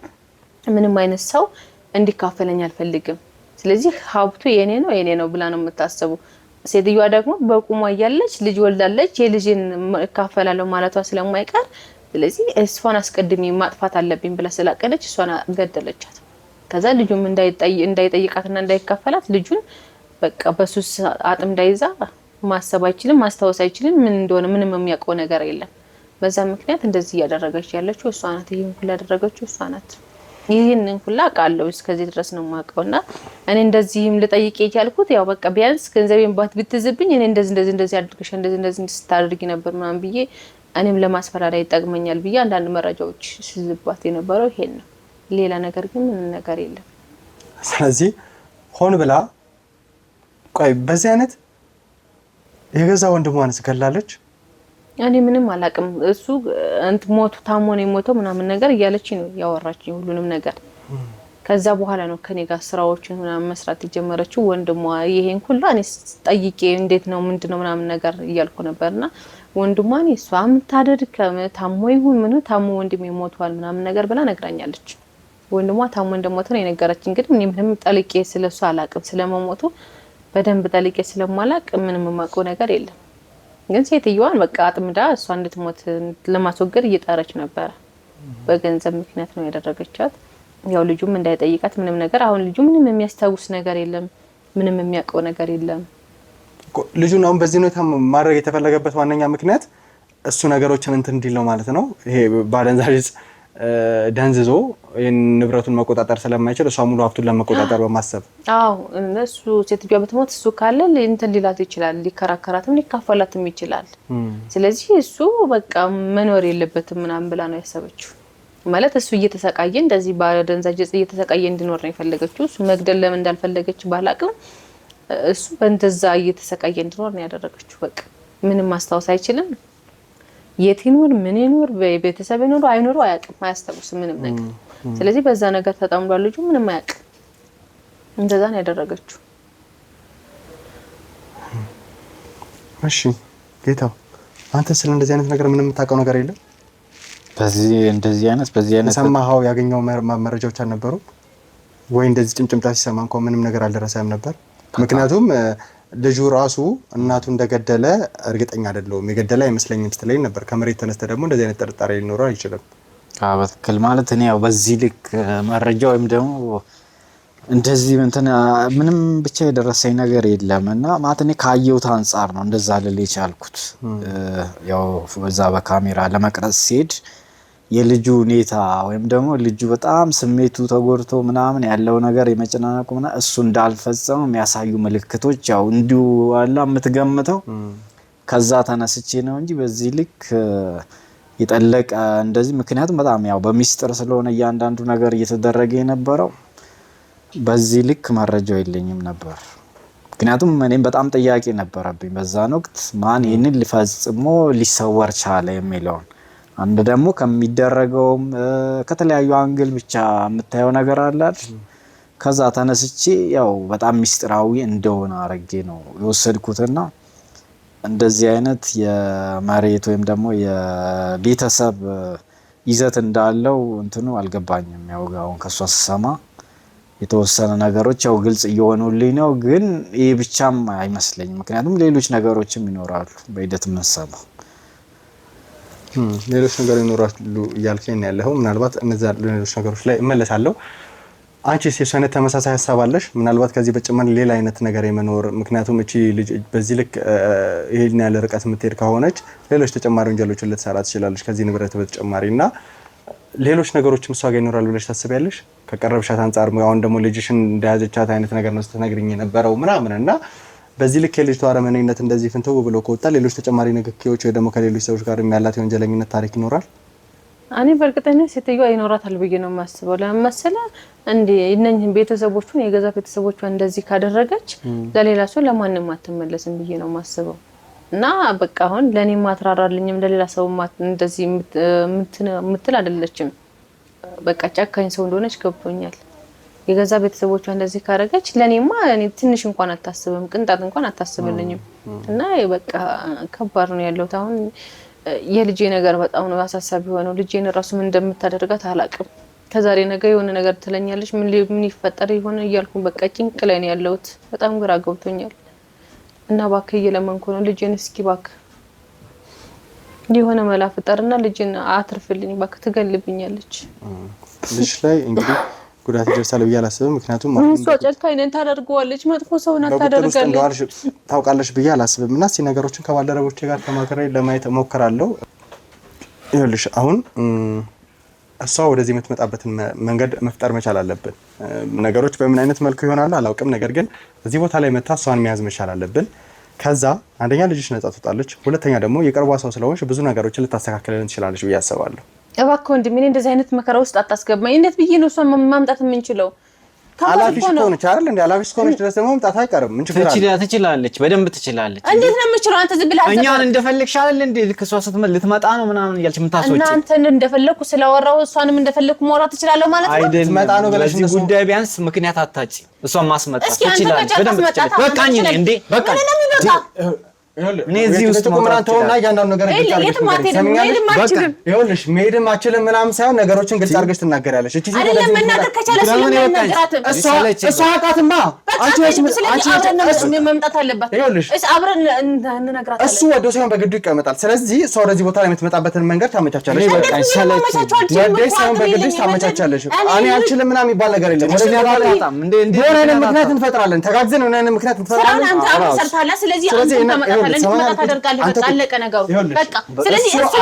ምንም አይነት ሰው እንዲካፈለኝ አልፈልግም ስለዚህ ሀብቱ የኔ ነው ብላ ነው የምታስበው ሴትዮዋ ደግሞ በቁሟ ያለች ልጅ ወልዳለች የልጅን ካፈላለው ማለቷ ስለማይቀር ስለዚህ እሷን አስቀድሜ ማጥፋት አለብኝ ብላ ስላቀለች እሷን ገደለቻት ከዛ ልጁም እንዳይጠይቃትና እንዳይካፈላት ልጁን በቃ በሱስ አጥም እንዳይዛ ማሰብ አይችልም ማስታወስ አይችልም ምን እንደሆነ ምንም የሚያውቀው ነገር የለም በዛ ምክንያት እንደዚህ ያደረገች ያለችው እሷ ናት ይሄን ሁሉ ያደረገችው እሷ ናት ይሄንን ሁሉ አቃለው እስከዚህ ድረስ ነው ማውቀውና እኔ እንደዚህም ልጠይቅ ይቻልኩት ያው በቃ ቢያንስ ገንዘቤን ብትዝብኝ እኔ እንደዚህ አድርገሽ እንደዚህ ስታደርጊ ነበር ምናምን ብዬ እኔም ለማስፈራሪያ ይጠቅመኛል ብዬ አንዳንድ መረጃዎች ሲዝባት የነበረው ይሄን ነው ሌላ ነገር ግን ምን ነገር የለም ስለዚህ ሆን ብላ ቆይ በዚህ አይነት የገዛ ወንድሟን ስከላለች እኔ ምንም አላቅም እሱ ሞቱ ታሞ ነው የሞተው ምናምን ነገር እያለች ነው ያወራችኝ ሁሉንም ነገር ከዛ በኋላ ነው ከኔ ጋር ስራዎችን ምናምን መስራት የጀመረችው ወንድሟ ይሄን ሁሉ እኔ ጠይቄ እንዴት ነው ምንድነው ምናምን ነገር እያልኩ ነበርና ወንድሟን እሷም ታደርክ ታሞ ይሁን ምን ታሞ ወንድሜ ሞቷል ምናምን ነገር ብላ ነግራኛለች ወንድሟ ታሞ እንደሞተ ነው የነገረችኝ እንግዲህ ምንም ጠልቄ ስለሱ አላቅም ስለመሞቱ በደንብ ጠልቄ ስለማላቅ ምንም የማውቀው ነገር የለም ግን ሴትዮዋን በቃ አጥምዳ እሷ እንድትሞት ለማስወገድ እየጣረች ነበር በገንዘብ ምክንያት ነው ያደረገቻት ያው ልጁም እንዳይጠይቃት ምንም ነገር አሁን ልጁ ምንም የሚያስታውስ ነገር የለም ምንም የሚያውቀው ነገር የለም ልጁን አሁን በዚህ ሁኔታ ማድረግ የተፈለገበት ዋነኛ ምክንያት እሱ ነገሮችን እንዲል ነው ማለት ነው ይሄ ባደንዛዥ ደንዝዞ ንብረቱን መቆጣጠር ስለማይችል እሷ ሙሉ ሀብቱን ለመቆጣጠር በማሰብ አዎ እነሱ ሴትዮዋ ብትሞት እሱ ካለ ሊላት ይችላል ሊከራከራትም ሊካፈላትም ይችላል ስለዚህ እሱ በቃ መኖር የለበትም ምናምን ብላ ነው ያሰበችው ማለት እሱ እየተሰቃየ እንደዚህ ባደንዛዥ እየተሰቃየ እንዲኖር ነው የፈለገችው እሱ መግደል ለምን እንዳልፈለገች ባላቅም እሱ በእንደዛ እየተሰቃየ እንዲኖር ነው ያደረገችው በቃ ምንም ማስታወስ አይችልም የት ይኖር ምን ይኖር በቤተሰብ ይኖር አይኖር አያውቅም አያስታውስም ምንም ነገር ስለዚህ በዛ ነገር ተጣምዷል ልጁ ምንም አያውቅም እንደዛ ነው ያደረገችው እሺ ጌታው አንተ ስለ እንደዚህ አይነት ነገር ምንም የምታውቀው ነገር የለም በዚህ አይነት ሰማሃው ያገኘው መረጃዎች አልነበሩ ወይ እንደዚህ ጭምጭምታ ሲሰማ እንኳን ምንም ነገር አልደረሰም ነበር ምክንያቱም ልጁ ራሱ እናቱ እንደገደለ እርግጠኛ አይደለም የገደለ አይመስለኝም ስትለኝ ነበር ከመሬት ተነስተ ደግሞ እንደዚህ አይነት ጥርጣሬ ሊኖረው አይችልም በትክክል ማለት እኔ ያው በዚህ ልክ መረጃ ወይም ደግሞ እንደዚህ ምንም ብቻ የደረሰኝ ነገር የለምና ማለት እኔ ካየሁት አንፃር ነው እንደዛ ልል የቻልኩት ያው በዛ በካሜራ ለመቅረጽ ሲሄድ የልጁ ሁኔታ ወይም ደግሞ ልጁ በጣም ስሜቱ ተጎድቶ ምናምን ያለው ነገር የመጨናነቁና እሱ እንዳልፈጸመ የሚያሳዩ ምልክቶች ያው እንዲሁ አላ የምትገምተው ከዛ ተነስቼ ነው እንጂ በዚህ ልክ ይጠለቀ እንደዚህ ምክንያቱም በጣም ያው በሚስጥር ስለሆነ እያንዳንዱ ነገር እየተደረገ የነበረው በዚህ ልክ መረጃው የለኝም ነበር። ምክንያቱም እኔም በጣም ጥያቄ ነበረብኝ በዛን ወቅት ማን ይህንን ሊፈጽሞ ሊሰወር ቻለ የሚለውን። አንድ ደግሞ ከሚደረገውም ከተለያዩ አንግል ብቻ የምታየው ነገር አለ አይደል? ከዛ ተነስቼ ያው በጣም ሚስጥራዊ እንደሆነ አረጌ ነው የወሰድኩትና እንደዚህ አይነት የመሬት ወይም ደግሞ የቤተሰብ ይዘት እንዳለው እንትኑ አልገባኝም። ያው አሁን ከሷ ስሰማ የተወሰነ ነገሮች ያው ግልጽ እየሆኑልኝ ነው፣ ግን ይሄ ብቻም አይመስለኝም። ምክንያቱም ሌሎች ነገሮችም ይኖራሉ በሂደት የምንሰማው ሌሎች ነገር ይኖራሉ እያልከኝ ነው ያለው። ምናልባት እነዛ ሌሎች ነገሮች ላይ እመለሳለሁ። አንቺስ የእሱ አይነት ተመሳሳይ ሀሳብ አለሽ? ምናልባት ከዚህ በጭማሪ ሌላ አይነት ነገር የመኖር ምክንያቱም እቺ ልጅ በዚህ ልክ ይሄን ያለ ርቀት የምትሄድ ከሆነች ሌሎች ተጨማሪ ወንጀሎችን ልትሰራ ትችላለች ከዚህ ንብረት በተጨማሪ እና ሌሎች ነገሮችም እሷ ጋር ይኖራሉ ብለሽ ታስቢያለሽ? ከቀረብሻት አንጻር አሁን ደግሞ ልጅሽን እንደያዘቻት አይነት ነገር ነው ስትነግሪኝ የነበረው ምናምን እና በዚህ ልክ የልጅቷ አረመኔነት እንደዚህ ፍንትው ብሎ ከወጣ ሌሎች ተጨማሪ ንክኪዎች ወይ ደግሞ ከሌሎች ሰዎች ጋር የሚያላት የወንጀለኝነት ታሪክ ይኖራል? እኔ በእርግጠኝነት ሴትዮዋ ይኖራታል ብዬ ነው የማስበው። ለምን መሰለህ እንዴ እነኝህን ቤተሰቦቹን የገዛ ቤተሰቦቿን እንደዚህ ካደረገች ለሌላ ሰው ለማንም አትመለስም ብዬ ነው የማስበው። እና በቃ አሁን ለኔ ማትራራልኝም ለሌላ ሰው እንደዚህ ምትል አይደለችም። በቃ ጨካኝ ሰው እንደሆነች ገብቶኛል። የገዛ ቤተሰቦቿ እንደዚህ ካደረገች ለኔማ እኔ ትንሽ እንኳን አታስብም፣ ቅንጣት እንኳን አታስብልኝም። እና በቃ ከባድ ነው ያለው አሁን የልጄ ነገር በጣም ነው አሳሳቢ ሆነው። ልጄን ራሱ ምን እንደምታደርጋት አላቅም። ከዛሬ ነገ የሆነ ነገር ትለኛለች፣ ምን ይፈጠር ይሆን እያልኩ በቃ ጭንቅ ላይ ነው ያለሁት። በጣም ግራ ገብቶኛል። እና እባክህ እየለመንኩ ነው ልጄን እስኪ እባክህ የሆነ መላ ፍጠርና ልጄን አትርፍልኝ እባክህ፣ ትገልብኛለች። ልጅ ላይ እንግዲህ ጉዳት ይደርሳል ብዬ አላስብም። ምክንያቱም እሷ ጨካኝ ነን ታደርገዋለች፣ መጥፎ ሰው ናት ታደርጋለች ታውቃለች ብዬ አላስብም። እና እስኪ ነገሮችን ከባልደረቦቼ ጋር ተማክሬ ለማየት እሞክራለሁ። ይኸውልሽ አሁን እሷ ወደዚህ የምትመጣበትን መንገድ መፍጠር መቻል አለብን። ነገሮች በምን አይነት መልኩ ይሆናሉ አላውቅም፣ ነገር ግን እዚህ ቦታ ላይ መታ እሷን መያዝ መቻል አለብን። ከዛ አንደኛ ልጅሽ ነጻ ትወጣለች፣ ሁለተኛ ደግሞ የቅርቧ ሰው ስለሆንሽ ብዙ ነገሮችን ልታስተካክለን ትችላለች ብዬ አስባለሁ። እባክህ ወንድሜ እኔ እንደዚህ አይነት መከራ ውስጥ አታስገባኝ። እንዴት ብዬ ነው እሷን ማምጣት የምንችለው? አላፊሽ ከሆነች አይደል እንዴ? አላፊሽ ከሆነች ድረስ ደግሞ መምጣት አይቀርም። ምን ችግር አለ? ትችላለች፣ በደንብ ትችላለች። እንዴት ነው የምችለው? አንተ ዝም ብለህ እኛን እንደፈለግሽ አይደል እንዴ? ልክ እሷ ልትመጣ ነው ምናምን እያልሽ የምታስወጪ እናንተን እንደፈለኩ ስለወራው እሷንም እንደፈለኩ ማውራት ትችላለህ ማለት ነው አይደል? ትመጣ ነው ብለሽ ነው ጉዳይ ቢያንስ ምክንያት አታጪ። እሷን ማስመጣት ትችላለች፣ በደንብ ትችላለች። በቃኝ እንዴ በቃ እኔ እዚህ ውስጥ ምናምን ተውና እያንዳንዱ ነገር ይኸውልሽ መሄድም አችልም ምናምን ሳይሆን ነገሮችን ግልጽ አድርገሽ ትናገሪያለሽ። እቺ እሷ አውቃትማ መምጣት አለባት። አብረን እንነግራታለን። እሱ ወዶ ሳይሆን በግዱ ይቀመጣል። ስለዚህ እሷ ወደዚህ ቦታ ላይ የምትመጣበትን መንገድ ታመቻቻለሽ። ወደሽ ሳይሆን በግድሽ ታመቻቻለሽ። እኔ አልችልም ምናምን የሚባል ነገር የለም። ወደዚህ የሆነ አይነት ምክንያት እንፈጥራለን። ተጋግዘን የሆነ አይነት ምክንያት እንፈጥራለን። ስለዚህ ታደርጋለህ። በቃ አለቀ ነገሩ። በቃ ስለዚህ እሱ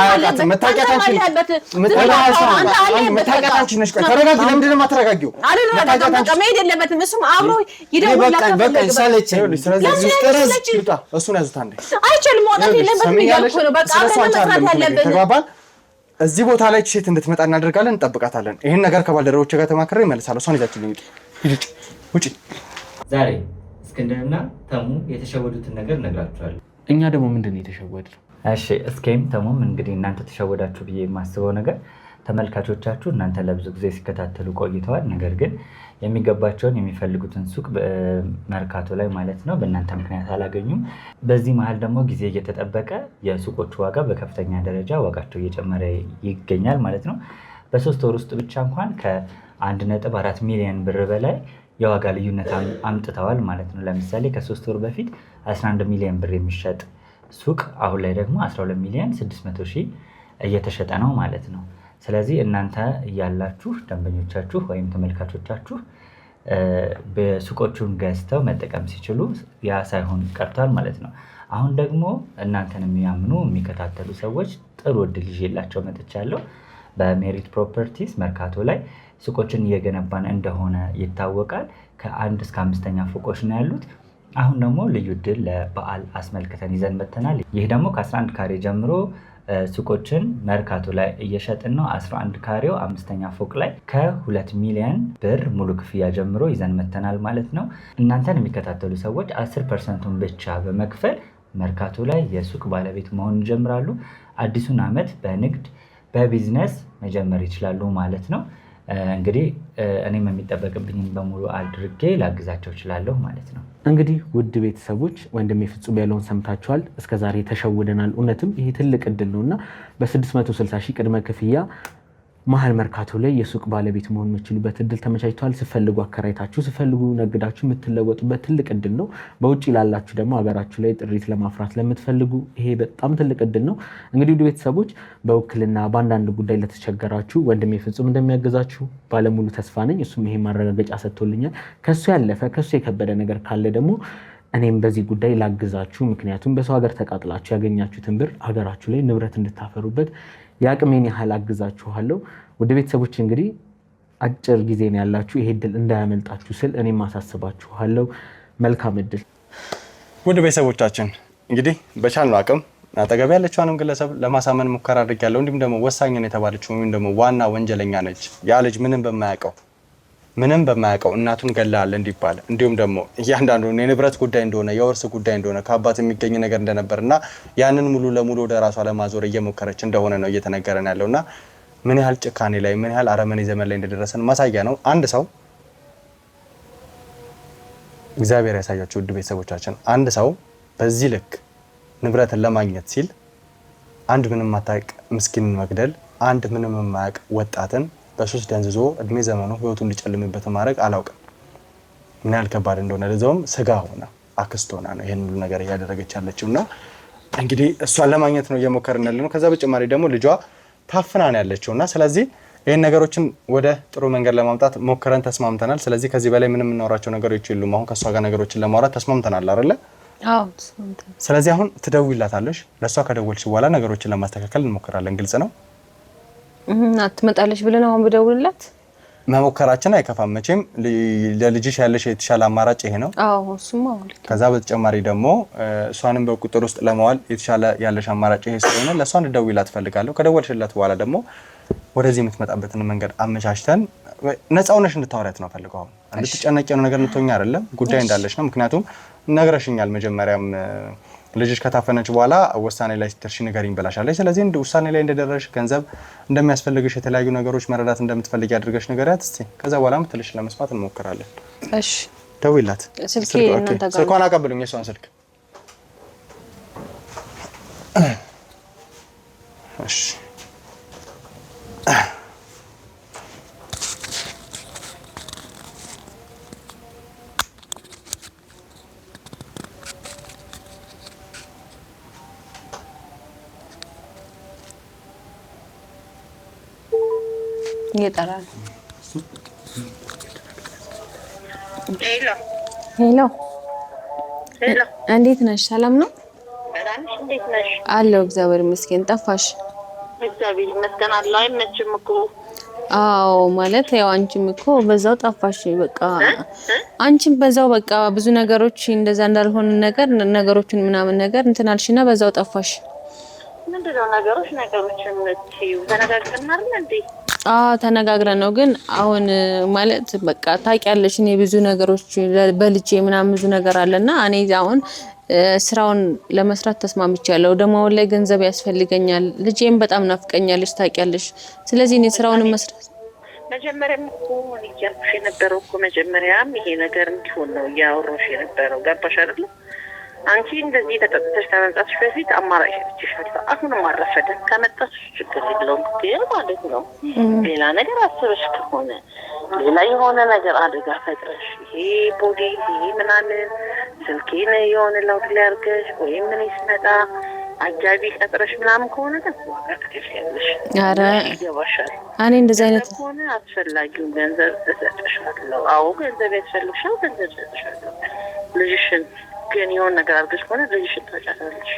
እዚህ ቦታ ላይ ሴት እንድትመጣ እናደርጋለን፣ እንጠብቃታለን። ይሄን ነገር ከባልደረቦቼ ጋር ተማክሬ እመልሳለሁ። እሷን ይዛችልኝ ውጪ። ዛሬ እስክንድርና ተሙ የተሸወዱትን ነገር እነግራችኋለሁ። እኛ ደግሞ ምንድን ነው የተሸወድነው? እሺ እስኪም ተሙም እንግዲህ እናንተ ተሸወዳችሁ ብዬ የማስበው ነገር ተመልካቾቻችሁ እናንተ ለብዙ ጊዜ ሲከታተሉ ቆይተዋል። ነገር ግን የሚገባቸውን የሚፈልጉትን ሱቅ መርካቶ ላይ ማለት ነው በእናንተ ምክንያት አላገኙም። በዚህ መሀል ደግሞ ጊዜ እየተጠበቀ የሱቆቹ ዋጋ በከፍተኛ ደረጃ ዋጋቸው እየጨመረ ይገኛል ማለት ነው። በ3 ወር ውስጥ ብቻ እንኳን ከ1.4 ሚሊዮን ብር በላይ የዋጋ ልዩነት አምጥተዋል ማለት ነው። ለምሳሌ ከ3 ወር በፊት 11 ሚሊዮን ብር የሚሸጥ ሱቅ አሁን ላይ ደግሞ 12 ሚሊዮን 600 ሺህ እየተሸጠ ነው ማለት ነው። ስለዚህ እናንተ እያላችሁ ደንበኞቻችሁ ወይም ተመልካቾቻችሁ በሱቆቹን ገዝተው መጠቀም ሲችሉ ያ ሳይሆን ቀርቷል ማለት ነው። አሁን ደግሞ እናንተን የሚያምኑ የሚከታተሉ ሰዎች ጥሩ እድል ይዤላቸው መጥቻለሁ። በሜሪት ፕሮፐርቲስ መርካቶ ላይ ሱቆችን እየገነባን እንደሆነ ይታወቃል። ከ1 እስከ 5ኛ ፎቆች ነው ያሉት። አሁን ደግሞ ልዩ እድል ለበዓል አስመልክተን ይዘን መጥተናል። ይህ ደግሞ ከ11 ካሬ ጀምሮ ሱቆችን መርካቶ ላይ እየሸጥን ነው። 11 ካሬው 5ኛ ፎቅ ላይ ከ2 ሚሊዮን ብር ሙሉ ክፍያ ጀምሮ ይዘን መተናል ማለት ነው። እናንተን የሚከታተሉ ሰዎች 10%ን ብቻ በመክፈል መርካቶ ላይ የሱቅ ባለቤት መሆን ይጀምራሉ። አዲሱን ዓመት በንግድ በቢዝነስ መጀመር ይችላሉ ማለት ነው። እንግዲህ እኔም የሚጠበቅብኝን በሙሉ አድርጌ ላግዛቸው እችላለሁ ማለት ነው። እንግዲህ ውድ ቤተሰቦች ወንድሜ ፍጹም ያለውን ሰምታችኋል። እስከዛሬ ተሸውደናል። እውነትም ይሄ ትልቅ እድል ነውና በ660 ሺህ ቅድመ ክፍያ መሀል መርካቶ ላይ የሱቅ ባለቤት መሆን የምትችሉበት እድል ተመቻችቷል። ስፈልጉ አከራይታችሁ ስፈልጉ ነግዳችሁ የምትለወጡበት ትልቅ እድል ነው። በውጭ ላላችሁ ደግሞ ሀገራችሁ ላይ ጥሪት ለማፍራት ለምትፈልጉ ይሄ በጣም ትልቅ እድል ነው። እንግዲህ ውድ ቤተሰቦች በውክልና በአንዳንድ ጉዳይ ለተቸገራችሁ ወንድሜ ፍጹም እንደሚያግዛችሁ ባለሙሉ ተስፋ ነኝ። እሱም ይሄ ማረጋገጫ ሰጥቶልኛል። ከሱ ያለፈ ከሱ የከበደ ነገር ካለ ደግሞ እኔም በዚህ ጉዳይ ላግዛችሁ። ምክንያቱም በሰው ሀገር ተቃጥላችሁ ያገኛችሁትን ብር ሀገራችሁ ላይ ንብረት እንድታፈሩበት የአቅሜን ያህል አግዛችኋለሁ። ወደ ቤተሰቦች እንግዲህ አጭር ጊዜ ነው ያላችሁ። ይሄ እድል እንዳያመልጣችሁ ስል እኔም ማሳስባችኋለሁ። መልካም እድል። ወደ ቤተሰቦቻችን እንግዲህ በቻልነው አቅም አጠገብ ያለችዋንም ግለሰብ ለማሳመን ሙከራ አድርጌያለሁ። እንዲሁም ደግሞ ወሳኝ ነው የተባለችው ወይም ደግሞ ዋና ወንጀለኛ ነች ያ ልጅ ምንም በማያውቀው እናቱን ገላል እንዲባል እንዲሁም ደግሞ እያንዳንዱ የንብረት ጉዳይ እንደሆነ የወርስ ጉዳይ እንደሆነ ከአባት የሚገኝ ነገር እንደነበርና ያንን ሙሉ ለሙሉ ወደ ራሷ ለማዞር እየሞከረች እንደሆነ ነው እየተነገረን ያለውና ምን ያህል ጭካኔ ላይ ምን ያህል አረመኔ ዘመን ላይ እንደደረሰን ማሳያ ነው። አንድ ሰው እግዚአብሔር ያሳያችሁ ውድ ቤተሰቦቻችን፣ አንድ ሰው በዚህ ልክ ንብረትን ለማግኘት ሲል አንድ ምንም ማታውቅ ምስኪንን መግደል፣ አንድ ምንም የማያውቅ ወጣትን በሱስ ደንዝዞ እድሜ ዘመኑ ህይወቱ እንዲጨልምበት ማድረግ አላውቅም ምን ያህል ከባድ እንደሆነ። ለዛውም ስጋ ሆና አክስት ሆና ነው ይሄን ሁሉ ነገር እያደረገች ያለችውና እንግዲህ እሷን ለማግኘት ነው እየሞከርን ያለነው። ከዛ በተጨማሪ ደግሞ ልጇ ታፍና ነው ያለችውና ስለዚህ ይሄን ነገሮችን ወደ ጥሩ መንገድ ለማምጣት ሞከረን ተስማምተናል። ስለዚህ ከዚህ በላይ ምንም እናወራቸው ነገሮች የሉም። አሁን ከሷ ጋር ነገሮችን ለማውራት ተስማምተናል አይደለ? አዎ ተስማምተናል። ስለዚህ አሁን ትደውይላታለሽ። ለሷ ከደወልሽ በኋላ ነገሮችን ለማስተካከል እንሞክራለን። ግልጽ ነው? አትመጣለሽ ብለን አሁን ብደውልላት መሞከራችን አይከፋም መቼም። ለልጅሽ ያለሽ የተሻለ አማራጭ ይሄ ነው። አዎ እሱማ ሁሉ። ከዛ በተጨማሪ ደግሞ እሷንም በቁጥር ውስጥ ለማዋል የተሻለ ያለሽ አማራጭ ይሄ ስለሆነ ለሷ እንደደውይላት ፈልጋለሁ። ከደወልሽላት በኋላ ደግሞ ወደዚህ የምትመጣበትን መንገድ አመቻችተን ነፃ ሆነሽ እንድታወሪያት ነው ፈልገው። አሁን እንድትጨነቂ ነው ነገር እንድትሆኛ አይደለም፣ ጉዳይ እንዳለሽ ነው። ምክንያቱም ነግረሽኛል መጀመሪያም ልጅሽ ከታፈነች በኋላ ውሳኔ ላይ ስትደርሺ ንገሪኝ ብላሻለች። ስለዚህ ውሳኔ ላይ እንደደረስሽ ገንዘብ እንደሚያስፈልግሽ የተለያዩ ነገሮች መረዳት እንደምትፈልጊ አድርገሽ ንገሪያት እስቲ። ከዛ በኋላ ምትልሽ ለመስማት እንሞክራለን። እሺ ደውይላት። ስልኳን አቀብሉኝ፣ የሷን ስልክ። እሺ ይጠራል። ሄሎ ሄሎ ሄሎ፣ እንዴት ነሽ? ሰላም ነው? በጣም እንዴት ነሽ? አለሁ እግዚአብሔር ይመስገን። ጠፋሽ? እግዚአብሔር ይመስገን አለሁ። አይመችም እኮ። አዎ ማለት ያው አንቺም እኮ በዛው ጠፋሽ። በቃ አንቺም በዛው በቃ ብዙ ነገሮች እንደዛ እንዳልሆነ ነገሮችን ምናምን ነገር እንትን አልሽና በዛው ጠፋሽ። ምንድነው ነገሮችን የምትይው? ተነጋግረን አይደል እንዴ? ተነጋግረን ነው። ግን አሁን ማለት በቃ ታውቂያለሽ እኔ ብዙ ነገሮች በልጄ ምናምን ብዙ ነገር አለና እኔ አሁን ስራውን ለመስራት ተስማምቻለሁ። ደግሞ አሁን ላይ ገንዘብ ያስፈልገኛል። ልጄም በጣም ናፍቀኛለሽ ታውቂያለሽ። ስለዚህ እኔ ስራውን መስራት መጀመሪያም እኮ እያልኩሽ የነበረው እኮ መጀመሪያም ይሄ ነገር እንዲሆን ነው እያወራሁሽ የነበረው። ገባሽ አይደል? አንቺ እንደዚህ ተጠጥተሽ ከመምጣትሽ በፊት አማራጭ ሰጥቼሻለሁ። አሁንም አረፈደም። ከመጣሽ ችግር የለውም ግን ማለት ነው ሌላ ነገር አስበሽ ከሆነ ሌላ የሆነ ነገር አደጋ ፈጥረሽ ይሄ ቦዲ ይሄ ምናምን ስልኬን የሆነ ለውድ ላይ አድርገሽ ወይም ምን ይስመጣ አጃቢ ቀጥረሽ ምናምን ከሆነ ተከፍያለሽ። ኧረ ይገባሻል። እኔ እንደዚህ አይነት ከሆነ አስፈላጊውን ገንዘብ እሰጥሻለሁ። አዎ ገንዘብ ያስፈልግሻል፣ ገንዘብ እሰጥሻለሁ። ልጅሽን ግን የሆነ ነገር አድርገሽ ከሆነ ልጅሽን ታጫታለሽ።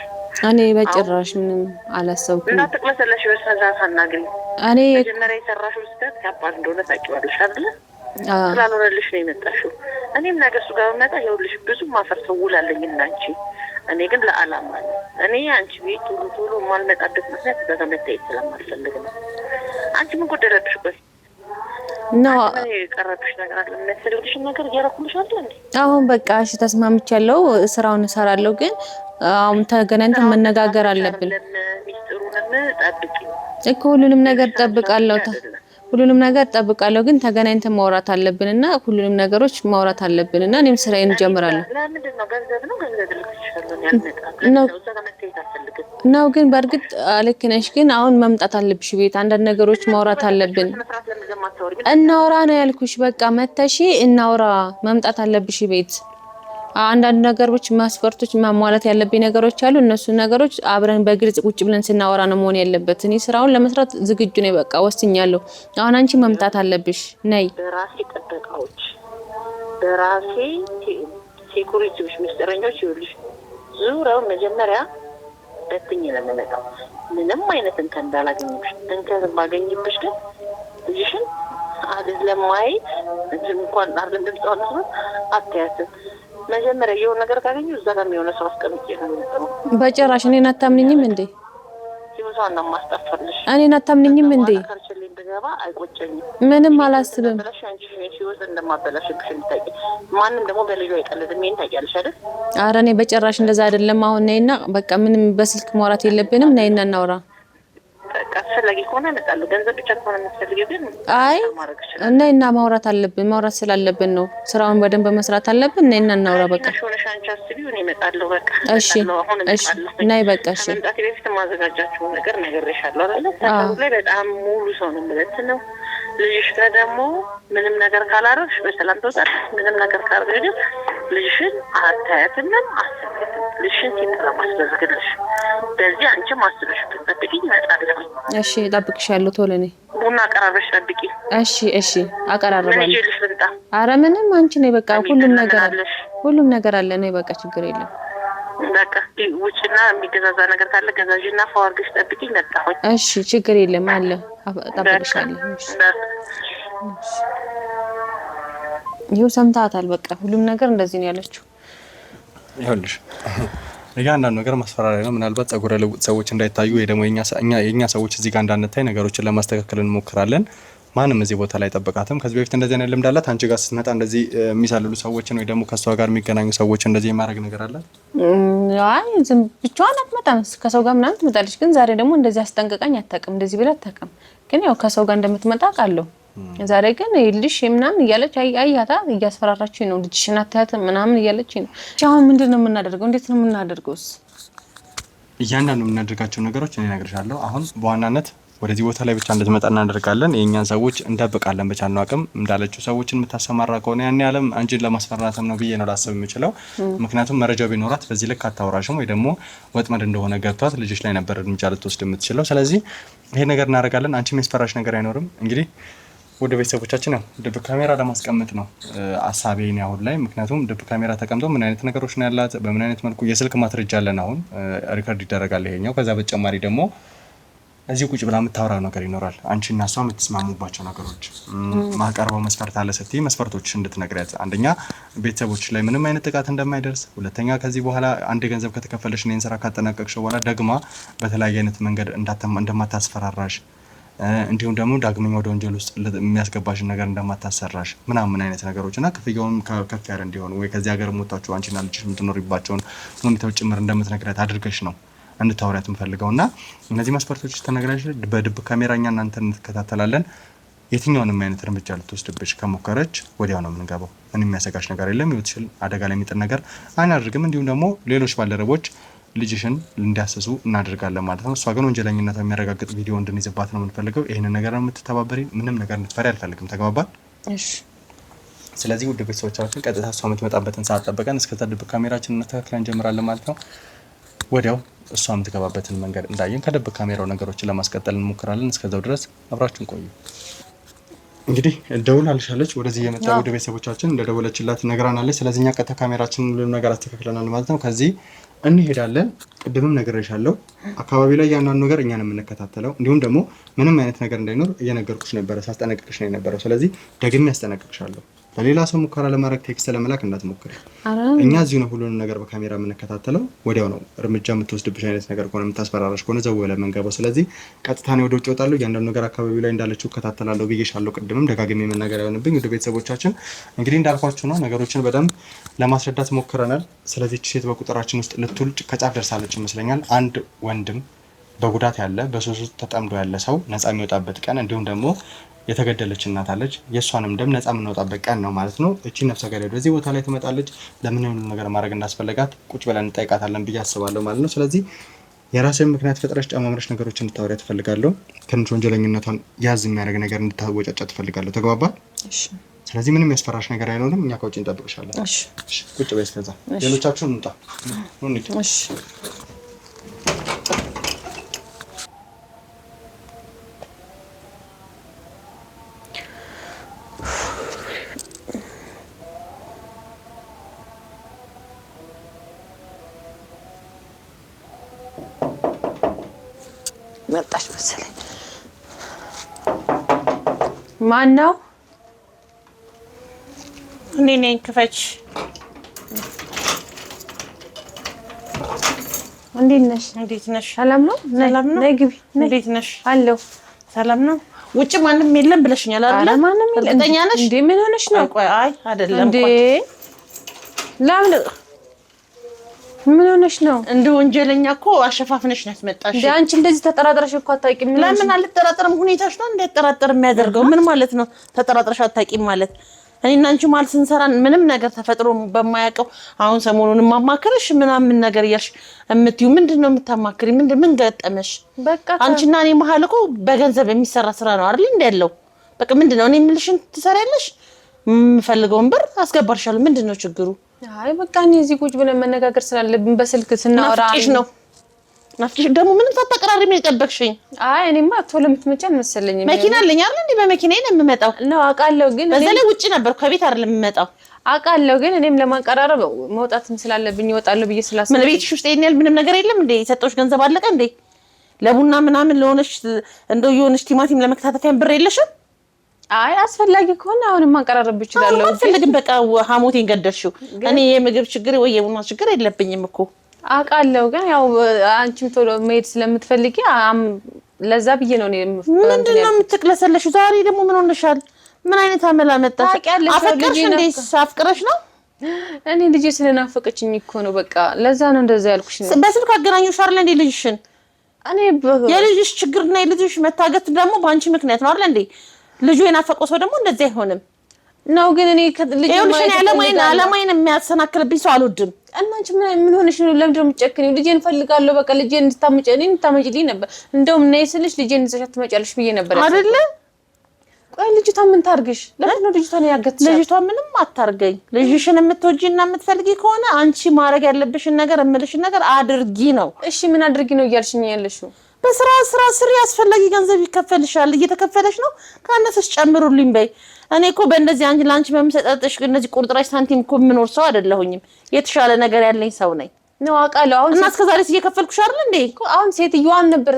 እኔ በጭራሽ ምንም አላሰብኩም። እና ተቅለሰለሽ በስነስርዓት አናግሪኝ። እኔ መጀመሪያ የሰራሽው ስህተት ከባድ እንደሆነ ታውቂዋለሽ አይደለ? ስላልሆነልሽ ነው የመጣሽው። እኔም ነገ እሱ ጋር መጣ ይኸውልሽ ብዙ ማፈርሰው ውላለኝ እና አንቺ እኔ ግን ለዓላማ ነው። እኔ አንቺ ቤት ቶሎ የማልመጣበት ምክንያት በተመታየት ስለማልፈልግ ነው። አንቺ ምን ጎደለብሽ? ቆይ ነው የቀረብሽ ነገር አለ? የሚያስፈልግሽን ነገር እያደረኩልሽ አይደል እንዴ? አሁን በቃ እሺ ተስማምቻለሁ፣ ስራውን እሰራለሁ። ግን አሁን ተገናኝተን መነጋገር አለብን። ሚስጥሩንም ጠብቂ እኮ ሁሉንም ነገር ጠብቃለሁ። ሁሉንም ነገር ጠብቃለሁ፣ ግን ተገናኝተን ማውራት አለብንና ሁሉንም ነገሮች ማውራት አለብንና እኔም ስራዬን ጀምራለሁ። ለምንድን ነው ገንዘብ ነው ግን በእርግጥ ልክ ነሽ። ግን አሁን መምጣት አለብሽ ቤት፣ አንዳንድ ነገሮች ማውራት አለብን። እናውራ ነው ያልኩሽ። በቃ መተሺ እናውራ፣ መምጣት አለብሽ ቤት። አንዳንድ ነገሮች ማስፈርቶች ማሟላት ያለብኝ ነገሮች አሉ። እነሱ ነገሮች አብረን በግልጽ ቁጭ ብለን ስናወራ ነው መሆን ያለበት። እኔ ስራውን ለመስራት ዝግጁ ነኝ፣ በቃ ወስኛለሁ። አሁን አንቺ መምጣት አለብሽ። ነይ። በራሴ ጥበቃዎች፣ በራሴ ሴኩሪቲዎች፣ ሚስጥረኞች ይኸውልሽ ዙሪያው መጀመሪያ በትኝ ነው የምመጣው። ምንም አይነት እንከን እንዳላገኝብሽ። እንከን ባገኝብሽ ግን ልጅሽን አይደለም ማየት እንኳን አይደለም ድምጿን መስማት አታያትም። መጀመሪያ የሆነ ነገር ካገኙ እዛ ጋር የሆነ ሰው አስቀምጬ ነው። በጭራሽ እኔን አታምንኝም እንዴ? ሲወዛው ነው ማስጠፋልሽ። እኔን አታምንኝም እንዴ? ካልችልኝ በገባ አይቆጨኝም። ምንም አላስብም። አንቺ ሲወዝ እንደማበላሽብሽ እንታቂ። ማንም ደግሞ በልጁ አይቀልድም። ይሄን ታውቂያለሽ አይደል? ኧረ እኔ በጭራሽ እንደዛ አይደለም። አሁን ነይና በቃ ምንም በስልክ ማውራት የለብንም። ነይና እናውራ። አስፈላጊ ከሆነ እመጣለሁ። ገንዘብ ብቻ ከሆነ የምትፈልጊው ግን አይ ነይና ማውራት አለብን። ማውራት ስላለብን ነው። ስራውን በደንብ መስራት አለብን። ነይና እናውራ በቃ። ሾነሽ አንቺ አስቢው፣ እኔ እመጣለሁ በቃ። እሺ እሺ ነይ በቃ። እሺ ከመምጣቴ በፊት ማዘጋጃችሁ ነገር ነግሬሻለሁ አይደል? ሰው ላይ በጣም ሙሉ ሰው ነው ማለት ነው። ልጅሽ ጋር ደግሞ ምንም ነገር ካላረግሽ በሰላም ትወጣለሽ። ምንም ነገር ካላረግሽ ልጅሽን አታያትም፣ አስቢያትም። ልጅሽን ሲጠራ ማስደረግልሽ በዚህ አንቺም አስበሽ ብትጠብቂኝ እመጣለሁ። እሺ እጠብቅሻለሁ። ቶሎ ነይ። ቡና አቀራረብሽ ጠብቂ። እሺ እሺ አቀራርባለሁ። ምን ይልሽ ልምጣ? ኧረ ምንም አንቺ ነይ በቃ። ሁሉም ነገር አለ። ነይ በቃ ችግር የለም። በቃ ውጭና የሚገዛዛ ነገር ካለ ገዛዥና ፋወርግሽ ጠብቂኝ። መጣሁኝ። እሺ ችግር የለም አለ። እጠብቅሻለሁ። ይኸው ሰምታታል። በቃ ሁሉም ነገር እንደዚህ ነው ያለችው። ይኸውልሽ እያንዳንዱ ነገር ማስፈራሪያ ነው። ምናልባት ጸጉረ ልውጥ ሰዎች እንዳይታዩ ወይ ደግሞ የኛ ሰዎች እዚህ ጋር እንዳንታይ ነገሮችን ለማስተካከል እንሞክራለን። ማንም እዚህ ቦታ ላይ ጠብቃትም። ከዚህ በፊት እንደዚህ አይነት ልምድ አላት? አንቺ ጋር ስትመጣ እንደዚህ የሚሳልሉ ሰዎችን ወይ ደግሞ ከሷ ጋር የሚገናኙ ሰዎችን እንደዚህ የማድረግ ነገር አለ? አይ ዝም ብቻዋን አትመጣም። ከሰው ጋር ምናምን ትመጣለች። ግን ዛሬ ደግሞ እንደዚህ አስጠንቅቃኝ አታውቅም። እንደዚህ ብላ አታውቅም። ግን ያው ከሰው ጋር እንደምትመጣ አውቃለሁ። ዛሬ ግን ይልሽ ምናምን እያለች አያታ እያስፈራራችኝ ነው። ልጅሽን አታያትም ምናምን እያለችኝ ነው። አሁን ምንድነው የምናደርገው? እንዴት ነው የምናደርገውስ? እያንዳንዱ የምናደርጋቸው ነገሮች እኔ እነግርሻለሁ። አሁን በዋናነት ወደዚህ ቦታ ላይ ብቻ እንድትመጣ እናደርጋለን። የእኛን ሰዎች እንጠብቃለን። በቻልነው አቅም እንዳለችው ሰዎችን የምታሰማራ ከሆነ ያን ያለም አንቺን ለማስፈራራትም ነው ብዬ ነው ላስብ የምችለው። ምክንያቱም መረጃው ቢኖራት በዚህ ልክ አታወራሽም፣ ወይ ደግሞ ወጥመድ እንደሆነ ገብቷት ልጆች ላይ ነበር እርምጃ ልትወስድ የምትችለው። ስለዚህ ይሄ ነገር እናደርጋለን። አንቺ የሚያስፈራሽ ነገር አይኖርም። እንግዲህ ወደ ቤተሰቦቻችን ነው ድብ ካሜራ ለማስቀመጥ ነው አሳቤን አሁን ላይ። ምክንያቱም ድብ ካሜራ ተቀምጦ ምን አይነት ነገሮች ነው ያላት፣ በምን አይነት መልኩ የስልክ ማስረጃ አለን አሁን ሪከርድ ይደረጋል ይሄኛው። ከዛ በተጨማሪ ደግሞ እዚህ ቁጭ ብላ የምታወራው ነገር ይኖራል። አንቺ እና እሷ የምትስማሙባቸው ነገሮች ማቀርበው መስፈርት አለ ስትይ መስፈርቶች እንድትነግሪያት፣ አንደኛ ቤተሰቦች ላይ ምንም አይነት ጥቃት እንደማይደርስ፣ ሁለተኛ ከዚህ በኋላ አንድ ገንዘብ ከተከፈለሽ እኔን ስራ ካጠናቀቅሽ በኋላ ደግማ በተለያየ አይነት መንገድ እንደማታስፈራራሽ፣ እንዲሁም ደግሞ ዳግመኛ ወደ ወንጀል ውስጥ የሚያስገባሽን ነገር እንደማታሰራሽ ምናምን አይነት ነገሮች እና ክፍያውን ከፍ ያለ እንዲሆን ወይ ከዚህ ሀገር ሞታችሁ አንቺና ልጅሽ የምትኖሪባቸውን ሁኔታዎች ጭምር እንደምትነግሪያት አድርገሽ ነው እንድታወሪያት የምፈልገው። እና እነዚህ መስፈርቶች ተነግራሽ በድብ ካሜራኛ እናንተ እንከታተላለን። የትኛውንም አይነት እርምጃ ልትወስድብሽ ከሞከረች ወዲያው ነው የምንገባው። ምንም የሚያሰጋሽ ነገር የለም። ህይወትሽን አደጋ ላይ የሚጥል ነገር አናደርግም። እንዲሁም ደግሞ ሌሎች ባልደረቦች ልጅሽን እንዲያስሱ እናደርጋለን ማለት ነው። እሷ ግን ወንጀለኝነቷ የሚያረጋግጥ ቪዲዮ እንድንይዝባት ነው የምንፈልገው። ይህንን ነገር ነው የምትተባበሪ። ምንም ነገር እንድትፈሪ አልፈልግም። ተግባባል? እሺ። ስለዚህ ውድ ቤተሰቦቻችን ቀጥታ እሷ የምትመጣበትን ሰዓት ጠብቀን እስከዛ ድብ ካሜራችን እናስተካክለን እንጀምራለን ማለት ነው። ወዲያው እሷ የምትገባበትን መንገድ እንዳየን ከድብ ካሜራው ነገሮችን ለማስቀጠል እንሞክራለን። እስከዛው ድረስ አብራችሁን ቆዩ። እንግዲህ ደውላለች ወደዚህ የመጣ ወደ ቤተሰቦቻችን እንደደወለችላት ነግራናለች። ስለዚህ እኛ ቀጥታ ካሜራችንን ሁሉ ነገር አስተካክለናል ማለት ነው። ከዚህ እንሄዳለን። ቅድምም ነግሬሻለሁ። አካባቢ ላይ ያንዳንዱ ነገር እኛን የምንከታተለው እንዲሁም ደግሞ ምንም አይነት ነገር እንዳይኖር እየነገርኩሽ ነበረ፣ ሳስጠነቅቅሽ ነው የነበረው። ስለዚህ ደግሜ ያስጠነቅቅሻለሁ። ለሌላ ሰው ሙከራ ለማድረግ ቴክስት ለመላክ እንዳትሞክሪ። እኛ እዚሁ ነው ሁሉንም ነገር በካሜራ የምንከታተለው። ወዲያው ነው እርምጃ የምትወስድብሽ አይነት ነገር ከሆነ የምታስፈራራሽ ከሆነ ዘው ብለን መንገባው። ስለዚህ ቀጥታ ነው ወደ ውጭ እወጣለሁ። እያንዳንዱ ነገር አካባቢው ላይ እንዳለችው እከታተላለሁ ብዬሻለሁ። ቅድምም ደጋግሜ መናገር አይሆንብኝ። ወደ ቤተሰቦቻችን እንግዲህ እንዳልኳችሁ ነው ነገሮችን በደንብ ለማስረዳት ሞክረናል። ስለዚህ ሴት በቁጥራችን ውስጥ ልትውል ከጫፍ ደርሳለች ይመስለኛል። አንድ ወንድም በጉዳት ያለ በሱስ ተጠምዶ ያለ ሰው ነፃ የሚወጣበት ቀን እንዲሁም ደግሞ የተገደለች እናት አለች። የሷንም ደም ነፃ የምንወጣበት ቀን ነው ማለት ነው። እቺ ነፍሰ ገዳይ በዚህ ቦታ ላይ ትመጣለች። ለምን ሁሉ ነገር ማድረግ እንዳስፈልጋት ቁጭ ብለን እንጠይቃታለን ብዬ አስባለሁ ማለት ነው። ስለዚህ የራስን ምክንያት ፈጥረሽ ጨማምረሽ ነገሮችን እንድታወሪ ትፈልጋለሁ። ትንሽ ወንጀለኝነቷን ያዝ የሚያደርግ ነገር እንድታወጫጫ ትፈልጋለሁ። ተግባባል? እሺ። ስለዚህ ምንም ያስፈራሽ ነገር አይኖርም። እኛ ከውጭ እንጠብቅሻለን። እሺ። ቁጭ በይ። እስከዛ ሌሎቻችሁን እንጣ እንዴ። እሺ። መጣሽ መሰለኝ። ማን ነው? እኔ ነኝ። ክፈች። እንዴት ነሽ? እንዴት ነሽ? ሰላም ነው? ሰላም ነው። ነይ ግቢ። እንዴት ነሽ? አለሁ። ሰላም ነው። ውጭ ማንም የለም ብለሽኛል አይደል? ኧረ ማንም የለም። እርግጠኛ ነሽ? እንዴ ምን ሆነሽ ነው? ቆይ አይ አይደለም። እንዴ ለምን ምን ሆነሽ ነው? እንደ ወንጀለኛ እኮ አሸፋፍነሽ ነው ያስመጣሽ። እንዴ አንቺ እንደዚህ ተጠራጥረሽ እኮ አታውቂም። ለምን አልተጠራጠርም? ሁኔታሽ ነው እንድጠራጠር የሚያደርገው። ምን ማለት ነው ተጠራጥረሽ አታውቂም ማለት? እኔና አንቺ ማለት ስንሰራ ምንም ነገር ተፈጥሮ በማያውቀው አሁን ሰሞኑን ማማከርሽ ምናምን ነገር እያልሽ እምትዩ ምንድነው የምታማክሪ? ምን ገጠመሽ? በቃ አንቺና እኔ መሀል እኮ በገንዘብ የሚሰራ ስራ ነው አይደል እንዴ ያለው? በቃ ምንድነው እኔ የምልሽን ትሰሪያለሽ፣ የምፈልገውን ብር አስገባርሻለሁ። ምንድነው ችግሩ? አይ በቃ እኔ እዚህ ቁጭ ብለን መነጋገር ስላለብን በስልክ ስናወራ ናፍቂሽ ደግሞ ምንም ሳታቀራሪ ምን የጠበቅሽኝ? አይ እኔማ ቶሎ የምትመጪ አልመሰለኝም። መኪና አለኝ አይደል እንዴ? በመኪናዬ ነው የምመጣው። ነው አውቃለሁ፣ ግን በዛ ላይ ውጪ ነበር ከቤት አይደለም የምመጣው። አውቃለሁ፣ ግን እኔም ለማቀራረብ መውጣትም ስላለብኝ እወጣለሁ ብዬ ስላሰብኩ። ምን ቤትሽ ውስጥ ይሄን ያህል ምንም ነገር የለም እንዴ? የሰጠሁሽ ገንዘብ አለቀ እንዴ? ለቡና ምናምን ለሆነሽ እንደው የሆነሽ ቲማቲም ለመከታተፊያ ብር የለሽም? አይ አስፈላጊ ከሆነ አሁን ማቀራረብ ይችላልው። አልፈልግም። በቃ ሀሞቴን ገደልሽው። እኔ የምግብ ችግር ወይ የቡና ችግር የለብኝም እኮ አውቃለሁ፣ ግን ያው አንቺም ቶሎ መሄድ ስለምትፈልጊ ለዛ ብዬ ነው። እኔ ምንድነው የምትቅለሰለሽው? ዛሬ ደግሞ ምን ሆነሻል? ምን አይነት አመል አመጣሽ? አፈቅርሽ እንዴ? አፍቅረሽ ነው? እኔ ልጄ ስለናፈቀችኝ እኮ ነው። በቃ ለዛ ነው እንደዛ ያልኩሽ። በስልክ አገናኙሽ አይደል እንዴ ልጅሽን? እኔ የልጅሽ ችግርና የልጅሽ መታገት ደግሞ በአንቺ ምክንያት ነው አይደል እንዴ? ልጁ የናፈቀው ሰው ደግሞ እንደዚህ አይሆንም ነው። ግን እኔ ልጅ ማለት አለማይን የሚያሰናክልብኝ ሰው አልወድም። እና አንቺ ምን ሆነሽ ነው? ለምን ደም ጨክኝ? ልጄን ፈልጋለሁ። በቃ ልጄን እንድታመጪልኝ ነበር። እንደውም ነይ ስልሽ ልጄን እንዘሻት ትመጫለሽ ብዬ ነበር አይደለ? ቆይ ልጅቷ ምን ታርግሽ? ለምን ነው ልጅቷን ያገትሽ? ልጅቷ ምንም አታርገኝ። ልጅሽን የምትወጂና የምትፈልጊ ከሆነ አንቺ ማድረግ ያለብሽን ነገር እምልሽን ነገር አድርጊ ነው። እሺ ምን አድርጊ ነው እያልሽኝ ያለሽው? በስራ ስሪ። አስፈላጊ ገንዘብ ይከፈልሻል። እየተከፈለሽ ነው። ካነሰሽ ጨምሩልኝ በይ። እኔ እኮ በእንደዚህ አንቺ ላንቺ በመሰጠትሽ እነዚህ ቁርጥራሽ ሳንቲም እኮ የምኖር ሰው አይደለሁኝም። የተሻለ ነገር ያለኝ ሰው ነኝ ነው አውቃለሁ። አሁን እና እስከዛሬስ እየከፈልኩሽ አይደል እንዴ? አሁን ሴትዮዋን ነበር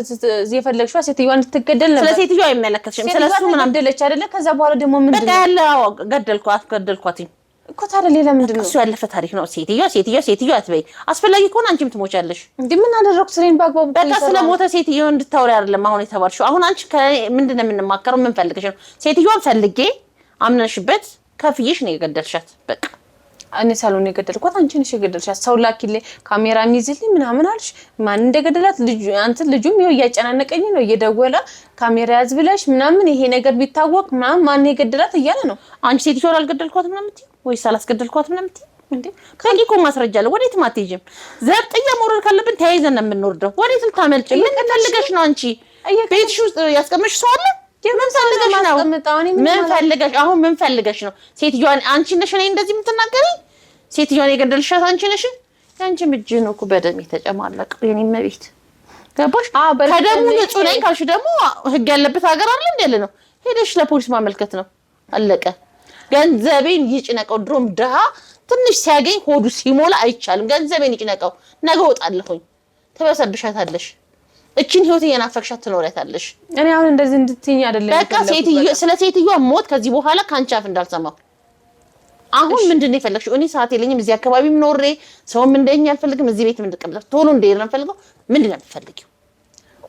የፈለግሽው። ሴትዮዋን እንድትገደል ነበር። ስለ ሴትዮዋ አይመለከትሽም። ስለሱ ምናምን ገደለች አይደለ? ከዛ በኋላ ደግሞ ምንድነው በቃ ያለው ገደልኳትኝ እኮ። ታዲያ ሌላ ምንድነው? እሱ ያለፈ ታሪክ ነው። ሴትዮዋ አትበይ። አስፈላጊ ከሆነ አንቺም ትሞቻለሽ። እንዴ ምን አደረኩ? ስሬን ባግባቡ በቃ ስለሞተ ሴትዮ እንድታወሪ አይደለም አሁን የተባልሽው። አሁን አንቺ ምንድነው የምንማከረው? ምን ፈልገሽ ነው? ሴትዮዋን ፈልጌ አምነሽበት ከፍዬሽ ነው የገደልሻት። በቃ እኔ ሳሎን የገደልኳት አንቺ ነሽ የገደልሻት። ሰው ላኪልኝ ካሜራ የሚይዝልኝ ምናምን አልሽ። ማን እንደገደላት ልጁም ይኸው እያጨናነቀኝ ነው። እየደወለ ካሜራ ያዝ ብለሽ ምናምን ይሄ ነገር ቢታወቅ ምናምን ማን የገደላት እያለ ነው። አንቺ ሴትዮዋን አልገደልኳትም ነው የምትይው ወይስ አላስገደልኳትም ነው የምትይው? እንዴ ከቂ እኮ ማስረጃ አለ። ወዴትም አትሄጂም። ዘብጥያ መውረድ ካለብን ተያይዘን ነው የምንወርደው። ወዴትም ታመልጪ። ምን ፈልገሽ ነው አንቺ? ቤትሽ ውስጥ ያስቀመጥሽ ሰው አለ? ምን ፈልገሽ ነው? ምን ፈልገሽ ነው? ሴትዮዋን አንቺ ነሽ እኔ እንደዚህ የምትናገሪ? ሴትዮዋን የገደልሻት አንቺ ነሽ። ያንቺ እጅ ነው እኮ በደም የተጨማለቀ የኔ መቤት። ገባሽ? ከደሙ ንጹህ ነኝ ካልሽ ደግሞ ህግ ያለበት ሀገር አለ እንዴ ነው? ሄደሽ ለፖሊስ ማመልከት ነው። አለቀ። ገንዘቤን ይጭነቀው። ድሮም ድሃ ትንሽ ሲያገኝ ሆዱ ሲሞላ አይቻልም። ገንዘቤን ይጭነቀው። ነገ ወጣለሁኝ። ተበሰብሻታለሽ። እቺን ህይወት የናፈቅሻት ትኖሪያታለሽ። እኔ አሁን እንደዚህ እንድትይኝ አይደለም። በቃ ስለ ሴትዮዋ ሞት ከዚህ በኋላ ካንቺ አፍ እንዳልሰማው አሁን ምንድነው የፈለግሽው? እኔ ሰዓት የለኝም እዚህ አካባቢ ኖሬ ሰውም እንደኛ አልፈልግም። እዚህ ቤት ምንድነው ቶሎ እንደሄድ ነው ፈልገው ምንድነው የምትፈልጊው?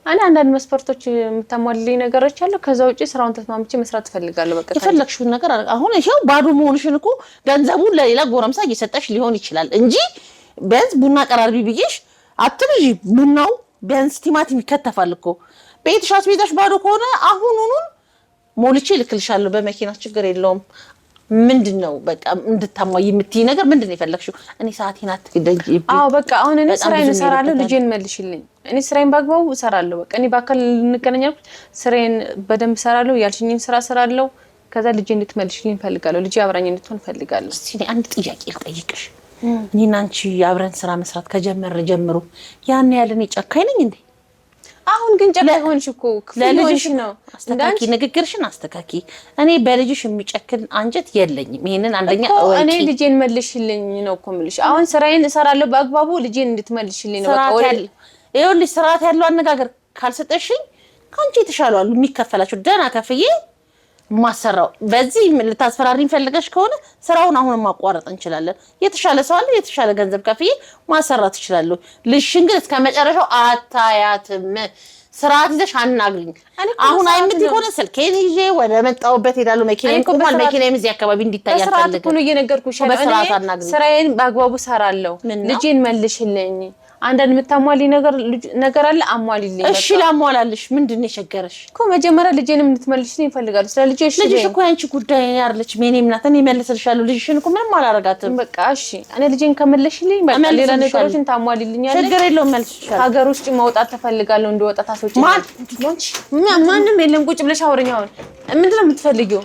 እኔ አንዳንድ መስፈርቶች የምታሟልልኝ ነገሮች አሉ። ከዛ ውጪ ስራውን ተስማምቼ መስራት ፈልጋለሁ። በቃ የፈለግሽውን ነገር አሁን ይሄው ባዶ መሆንሽን እኮ ገንዘቡን ለሌላ ጎረምሳ እየሰጠሽ ሊሆን ይችላል እንጂ ቢያንስ ቡና ቀራርቢ ብዬሽ አትብዢ። ቡናው ቢያንስ ቲማቲም ይከተፋል እኮ። ቤትሽ አስቤዛሽ ባዶ ከሆነ አሁኑኑ ሞልቼ ልክልሻለሁ በመኪና ችግር የለውም። ምንድነው በቃ እንድታሟይ የምትይ ነገር ምንድነው የፈለግሽው? እኔ ሰዓቴን አትግደጂ። አዎ በቃ አሁን እኔ ስራዬን እሰራለሁ፣ ልጄን መልሽልኝ። እኔ ስራዬን ባግባቡ እሰራለሁ። በቃ እኔ በአካል እንገናኛለን፣ ስራዬን በደንብ እሰራለሁ፣ ያልሽኝን ስራ እሰራለሁ። ከዛ ልጄ እንድትመልሽልኝ ፈልጋለሁ፣ ልጄ አብራኝ እንድትሆን ፈልጋለሁ። እስቲ እኔ አንድ ጥያቄ ልጠይቅሽ። እኔና አንቺ አብረን ስራ መስራት ከጀመረ ጀምሮ ያን ያለ እኔ ጨካኝ ነኝ እንዴ? አሁን ግን ጨካኝ ሆንሽ እኮ። ለልጅሽ ነው አስተካኪ፣ ንግግርሽን አስተካኪ። እኔ በልጅሽ የሚጨክን አንጀት የለኝም። ይሄንን አንደኛ እኔ ልጄን መልሽልኝ ነው እኮ የምልሽ። አሁን ስራዬን እሰራለሁ በአግባቡ፣ ልጄን እንድትመልሽልኝ ነው በቃ። ይኸውልሽ ስርዓት ያለው አነጋገር ካልሰጠሽኝ ካንቺ የተሻሉ አሉ የሚከፈላቸው ደህና ከፍዬ ማሰራው። በዚህ ልታስፈራሪኝ ፈልገሽ ከሆነ ስራውን አሁን ማቋረጥ እንችላለን። የተሻለ ሰው አለ፣ የተሻለ ገንዘብ ከፍዬ ማሰራት እችላለሁ። ልሽን ግን እስከመጨረሻው አታያትም። ስርዓት ይዘሽ አናግሪኝ። አሁን አይምት ይሆነ ስልኬን ይዤ ወደ መጣውበት ሄዳለሁ። መኪናዬን ቆሟል። መኪናዬም እዚህ አካባቢ እንዲታይ አልፈልግም። ስርዓት ነው እየነገርኩሽ። እኔ ስራዬን በአግባቡ ሰራለሁ። ልጄን መልሽልኝ። አንዳንድ የምታሟልኝ ነገር አለ፣ አሟልልኝ። እሺ ላሟላልሽ። ምንድን ነው የቸገረሽ? እኮ መጀመሪያ ልጄንም እንድትመልሽልኝ እፈልጋለሁ። ስለ ልጄ እሺ። ልጅሽ እኮ ያንቺ ጉዳይ አይደለች። እኔም ናት። እኔ መልስልሻለሁ። ልጅሽን እኮ ምንም አላረጋትም። በቃ እሺ። እኔ ልጄን ከመለሽልኝ በቃ ሌላ ነገሮችን ታሟልልኛለሽ። ችግር የለውም መልስልሻለሁ። ሀገር ውስጥ መውጣት ተፈልጋለሁ። እንደወጣ ታሶች ማንም የለም። ቁጭ ብለሽ አውሪኝ። አሁን ምንድነው የምትፈልጊው?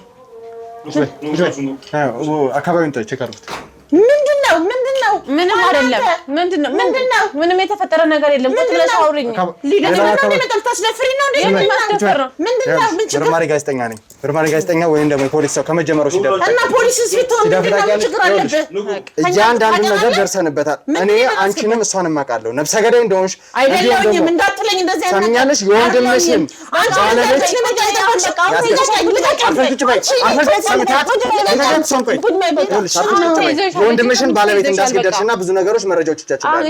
አካባቢውን ቼክ አድርጉት። ምንድነው? ምንም አይደለም። ምንድነው? ምንም የተፈጠረ ነገር የለም። ቁጭ ብለሽ አውሪኝ። ምርማሪ ጋዜጠኛ ነኝ። ምርማሪ ጋዜጠኛ ወይም ደግሞ ፖሊስ ሰው ከመጀመሩ ሲደርስ እና ፖሊስስ ቢሆን ምንድነው ችግር አለበት? እያንዳንዱ ነገር ደርሰንበታል። እኔ አንቺንም እሷንም አውቃለሁ። ነፍሰ ገዳይ እንደሆንሽ አይደለም እንዳትለኝ። እንደዚህ አይነት ሰምኛለሽ። የወንድምሽን ባለቤት የወንድምሽን ባለቤት እንዳስገደልሽና ብዙ ነገሮች መረጃዎቻችን አሉ።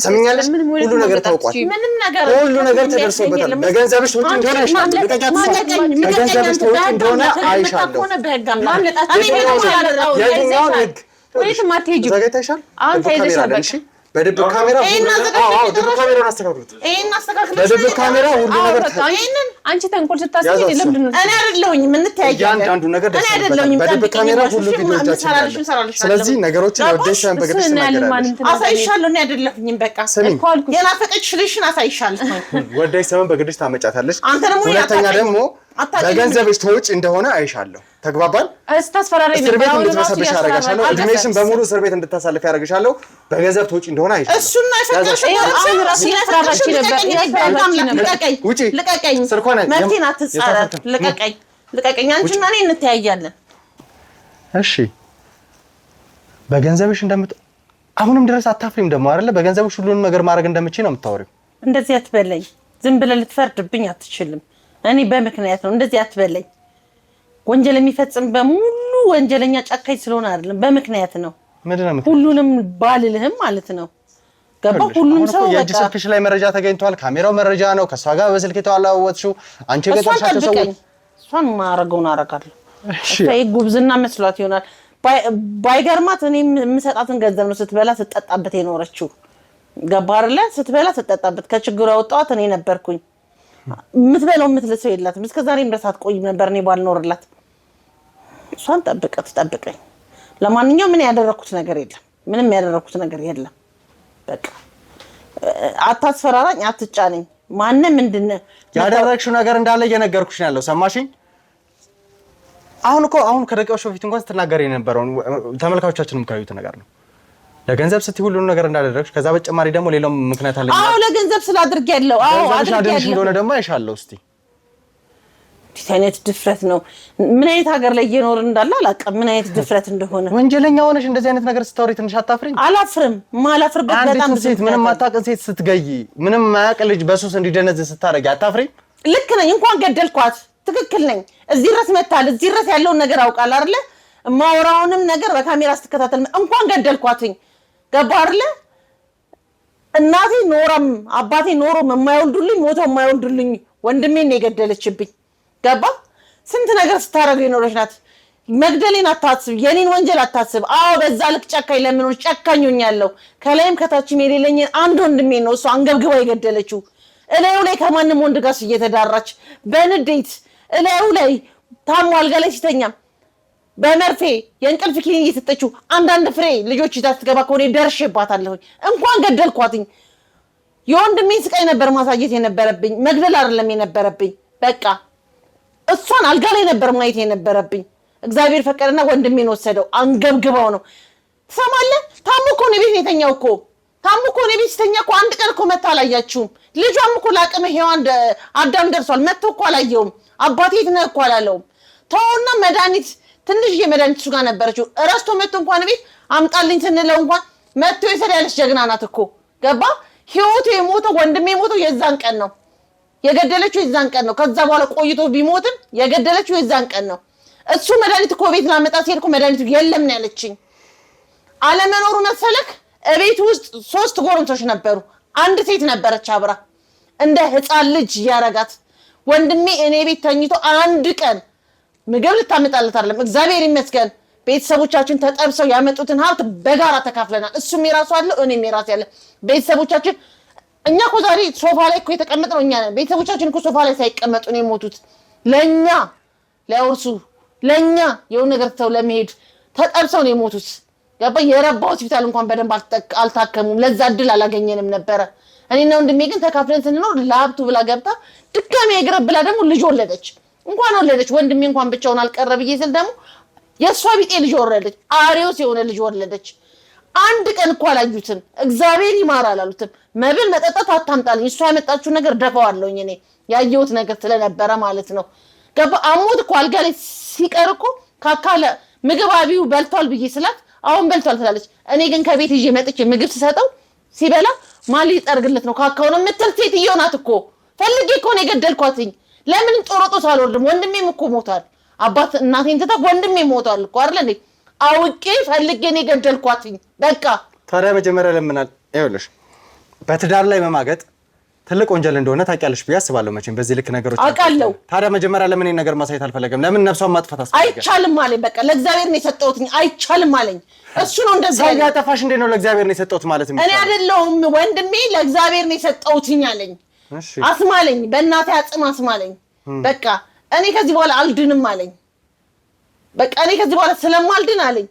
ሰምኛለሽ። ሁሉ ነገር ታውቋል። ሁሉ ነገር ተደርሶበታል። በገንዘብሽ ውጪ እንደሆነ አይሻለሁ። በገንዘብሽ ውጪ እንደሆነ አይሻለሁ። የትኛውን ህግ ወይስ ማትሄጂ ዘጋይተሻል? አሁን ተይዘሻል። በቃ በድብቅ ካሜራ ድብቅ ካሜራውን አስተካክሉት። በድብቅ ካሜራ ሁሉ ነገር አንቺ ተንኮል ስታስቢ ለምንድን ነው? እኔ አይደለሁኝም እንተያያለን። እያንዳንዱ ነገር በድብቅ ካሜራ ሁሉ ቪዲዮዎቻችን አሉ። ስለዚህ ነገሮችን ወደሽን በግድሽ ተናገራለሽ። አሳይሻለሁ። እኔ አይደለሁኝም በቃ የናፈቀችሽ ልጅሽን አሳይሻለሁ። ወደሽ ሰምን በግድሽ ታመጫታለሽ። ሁለተኛ ደግሞ በገንዘብሽ ተውጭ እንደሆነ አይሻለሁ። ተግባባን? እስታስፈራራኝ እስር ቤት እንድትበሰብሽ ያደርጋሻለሁ። እድሜሽን በሙሉ እስር ቤት እንድታሳልፍ ያደርግሻለሁ። በገንዘብ ተውጭ እንደሆነ አይሻለሁ። እሱና ሰጣሽ ውጪ ልቀቀኝ። መብቴን አትጻረር። ልቀቀኝ። አንቺና እኔ እንተያያለን። እሺ በገንዘብሽ አሁንም ድረስ አታፍሪም ደግሞ አይደለ? በገንዘብሽ ሁሉንም ነገር ማድረግ እንደምችል ነው የምታወሪው። እንደዚህ አትበለኝ። ዝም ብለህ ልትፈርድብኝ አትችልም። እኔ በምክንያት ነው። እንደዚህ አትበለኝ። ወንጀል የሚፈጽም በሙሉ ወንጀለኛ ጨካኝ ስለሆነ አይደለም፣ በምክንያት ነው። ሁሉንም ባልልህም ማለት ነው። ገባ? ሁሉም ሰው በቃ የእጅ ስልክሽ ላይ መረጃ ተገኝቷል። ካሜራው መረጃ ነው። ከሷ ጋር በስልክ የተዋወቅሽው አንቺ ገጠርሻቸው ሰዎች እሷን ማረገውን አረጋለሁ። እሺ ጉብዝና መስሏት ይሆናል። ባይገርማት እኔ የምሰጣትን ገንዘብ ነው ስትበላ ስትጠጣበት የኖረችው። ገባ አይደለ? ስትበላ ስትጠጣበት ከችግሩ ያወጣኋት እኔ ነበርኩኝ። የምትበላው የምትልሰው የላትም። እስከዛሬም ድረስ አትቆይም ነበር እኔ ባልኖርላት። እሷን ትጠብቀኝ። ለማንኛውም ምን ያደረኩት ነገር የለም። ምንም ያደረኩት ነገር የለም። በቃ አታስፈራራኝ፣ አትጫነኝ። ማንም ምንድነው ያደረግሽው ነገር እንዳለ እየነገርኩሽ ነው ያለው። ሰማሽኝ? አሁን ከደቂቃዎች በፊት እንኳን ስትናገር የነበረውን ተመልካቾቻችንም ካዩት ነገር ነው። ለገንዘብ ስትይ ሁሉንም ነገር እንዳደረግሽ፣ ከዛ በተጨማሪ ደግሞ ሌላም ምክንያት አለኝ። አዎ ለገንዘብ ስላድርግ ያለው አድርገሽ እንደሆነ ደግሞ አይሻለሁ። እስቲ አይነት ድፍረት ነው። ምን አይነት ሀገር ላይ እየኖርን እንዳለ አላውቅም። ምን አይነት ድፍረት እንደሆነ። ወንጀለኛ ሆነሽ እንደዚህ አይነት ነገር ስታወሪ ትንሽ አታፍሪም? አላፍርም። ማላፍርበት በጣም ብዙ ሴት ምንም አታውቅን ሴት ስትገይ፣ ምንም ማያውቅ ልጅ በሱስ እንዲደነዝ ስታደርጊ አታፍሪም? ልክ ነኝ። እንኳን ገደልኳት ትክክል ነኝ። እዚህ ድረስ መታል። እዚህ ድረስ ያለውን ነገር አውቃል አይደለ? ማወራውንም ነገር በካሜራ ስትከታተል እንኳን ገደልኳትኝ። ገባ አይደለ? እናቴ ኖረም አባቴ ኖሮም የማይወልዱልኝ ሞተው የማይወልዱልኝ ወንድሜን ነው የገደለችብኝ። ገባ? ስንት ነገር ስታረግ የኖረች ናት። መግደሌን አታስብ፣ የኔን ወንጀል አታስብ። አዎ በዛ ልክ ጨካኝ ለምን ጨካኞኛለሁ። ከላይም ከታችም የሌለኝን አንድ ወንድሜን ነው እሷ አንገብግባ የገደለችው። እላዩ ላይ ከማንም ወንድ ጋር እየተዳራች በንዴት እላዩ ላይ ታሞ አልጋ ላይ ሲተኛም በመርፌ የእንቅልፍ ኪኒን እየሰጠችው አንዳንድ ፍሬ ልጆች ይዛ ስትገባ ከሆነ ደርሼባታለሁ። እንኳን ገደልኳትኝ። የወንድሜን ስቃይ ነበር ማሳየት የነበረብኝ፣ መግደል አይደለም የነበረብኝ። በቃ እሷን አልጋ ላይ ነበር ማየት የነበረብኝ። እግዚአብሔር ፈቀደና ወንድሜን ወሰደው። አንገብግባው ነው። ትሰማለህ? ታሞ እኮ ነው ቤት የተኛው እኮ ታሞ እኮ ነው ቤት ሲተኛ እኮ አንድ ቀን እኮ መታ አላያችሁም። ልጇም እኮ ለአቅመ ሔዋን አዳም ደርሷል። መጥቶ እኮ አላየውም። አባቴ የት ነህ እኮ አላለውም። ተውና መድኃኒት ትንሽዬ መድኃኒት እሱ ጋር ነበረችው። እረስቶ መጥቶ እንኳን ቤት አምጣልኝ ስንለው እንኳን መጥቶ የሰዳለች ጀግና ናት እኮ። ገባ? ህይወቱ የሞተው ወንድሜ የሞተው የዛን ቀን ነው። የገደለችው የዛን ቀን ነው። ከዛ በኋላ ቆይቶ ቢሞትም የገደለችው የዛን ቀን ነው። እሱ መድኃኒት እኮ ቤት ላመጣ ሲሄድ እኮ መድኃኒቱ የለም ነው ያለችኝ። አለመኖሩ መሰለክ? እቤት ውስጥ 3 ጎረምሶች ነበሩ። አንድ ሴት ነበረች አብራ እንደ ህፃን ልጅ ያረጋት። ወንድሜ እኔ ቤት ተኝቶ አንድ ቀን ምግብ ልታመጣለት አይደለም። እግዚአብሔር ይመስገን ቤተሰቦቻችን ተጠብሰው ያመጡትን ሀብት በጋራ ተካፍለናል። እሱም የራሱ አለው እኔም የራሴ ያለ ቤተሰቦቻችን። እኛ እኮ ዛሬ ሶፋ ላይ እኮ የተቀመጥነው እኛ ነን። ቤተሰቦቻችን እኮ ሶፋ ላይ ሳይቀመጡ ነው የሞቱት። ለኛ ለውርሱ ለኛ የሆነ ነገር ተው ለመሄድ ተጠብሰው ነው የሞቱት። ገባ? የረባ ሆስፒታል እንኳን በደንብ አልታከሙም። ለዛ እድል አላገኘንም ነበረ። እኔና ወንድሜ ግን ተካፍለን ስንኖር ለሀብቱ ብላ ገብታ ድጋሜ የግረብ ብላ ደግሞ ልጅ ወለደች። እንኳን ወለደች ወንድሜ እንኳን ብቻውን አልቀረ ብዬ ስል ደግሞ የእሷ ቢጤ ልጅ ወለደች። አሪዮስ የሆነ ልጅ ወለደች። አንድ ቀን እኮ አላዩትም። እግዚአብሔር ይማራል አሉትም። መብል መጠጣት አታምጣልኝ፣ እሷ ያመጣችው ነገር ደፋዋለሁኝ እኔ ያየሁት ነገር ስለነበረ ማለት ነው። ገባ? አሞት እኮ አልጋ ላይ ሲቀር እኮ ካካለ ምግብ አቢው በልቷል ብዬ ስላት አሁን በልቷል ትላለች። እኔ ግን ከቤት ይዤ መጥቼ ምግብ ስሰጠው ሲበላ ማን ሊጠርግለት ነው ካካው ነው የምትል ሴትዮ ናት እኮ። ፈልጌ እኮ ነው የገደልኳትኝ። ለምን ጦሮጦስ አልወርድም? ወንድሜም እኮ ሞቷል። አባት እናቴን ትታ ወንድሜ ሞቷል እኮ አይደል እንዴ? አውቄ ፈልጌ ነው የገደልኳትኝ። በቃ ታዲያ መጀመሪያ ለምናል? ይኸውልሽ በትዳር ላይ መማገጥ ትልቅ ወንጀል እንደሆነ ታውቂያለሽ ብዬ አስባለሁ። መቼም በዚህ ልክ ነገሮች አውቃለሁ። ታዲያ መጀመሪያ ለምን ይሄን ነገር ማሳየት አልፈለገም? ለምን ነፍሷን ማጥፋት አስፈለገ? አይቻልም አለኝ። በቃ ለእግዚአብሔር ነው የሰጠሁትኝ። አይቻልም አለኝ። እሱ ነው እንደዛ ያለ ያጠፋሽ እንዴ ነው ለእግዚአብሔር ነው የሰጠሁት ማለት ነው? እኔ አይደለሁም ወንድሜ ለእግዚአብሔር ነው የሰጠሁትኝ አለኝ። እሺ አስማለኝ፣ በእናቴ አጽም አስማለኝ። በቃ እኔ ከዚህ በኋላ አልድንም አለኝ። በቃ እኔ ከዚህ በኋላ ስለማልድን አለኝ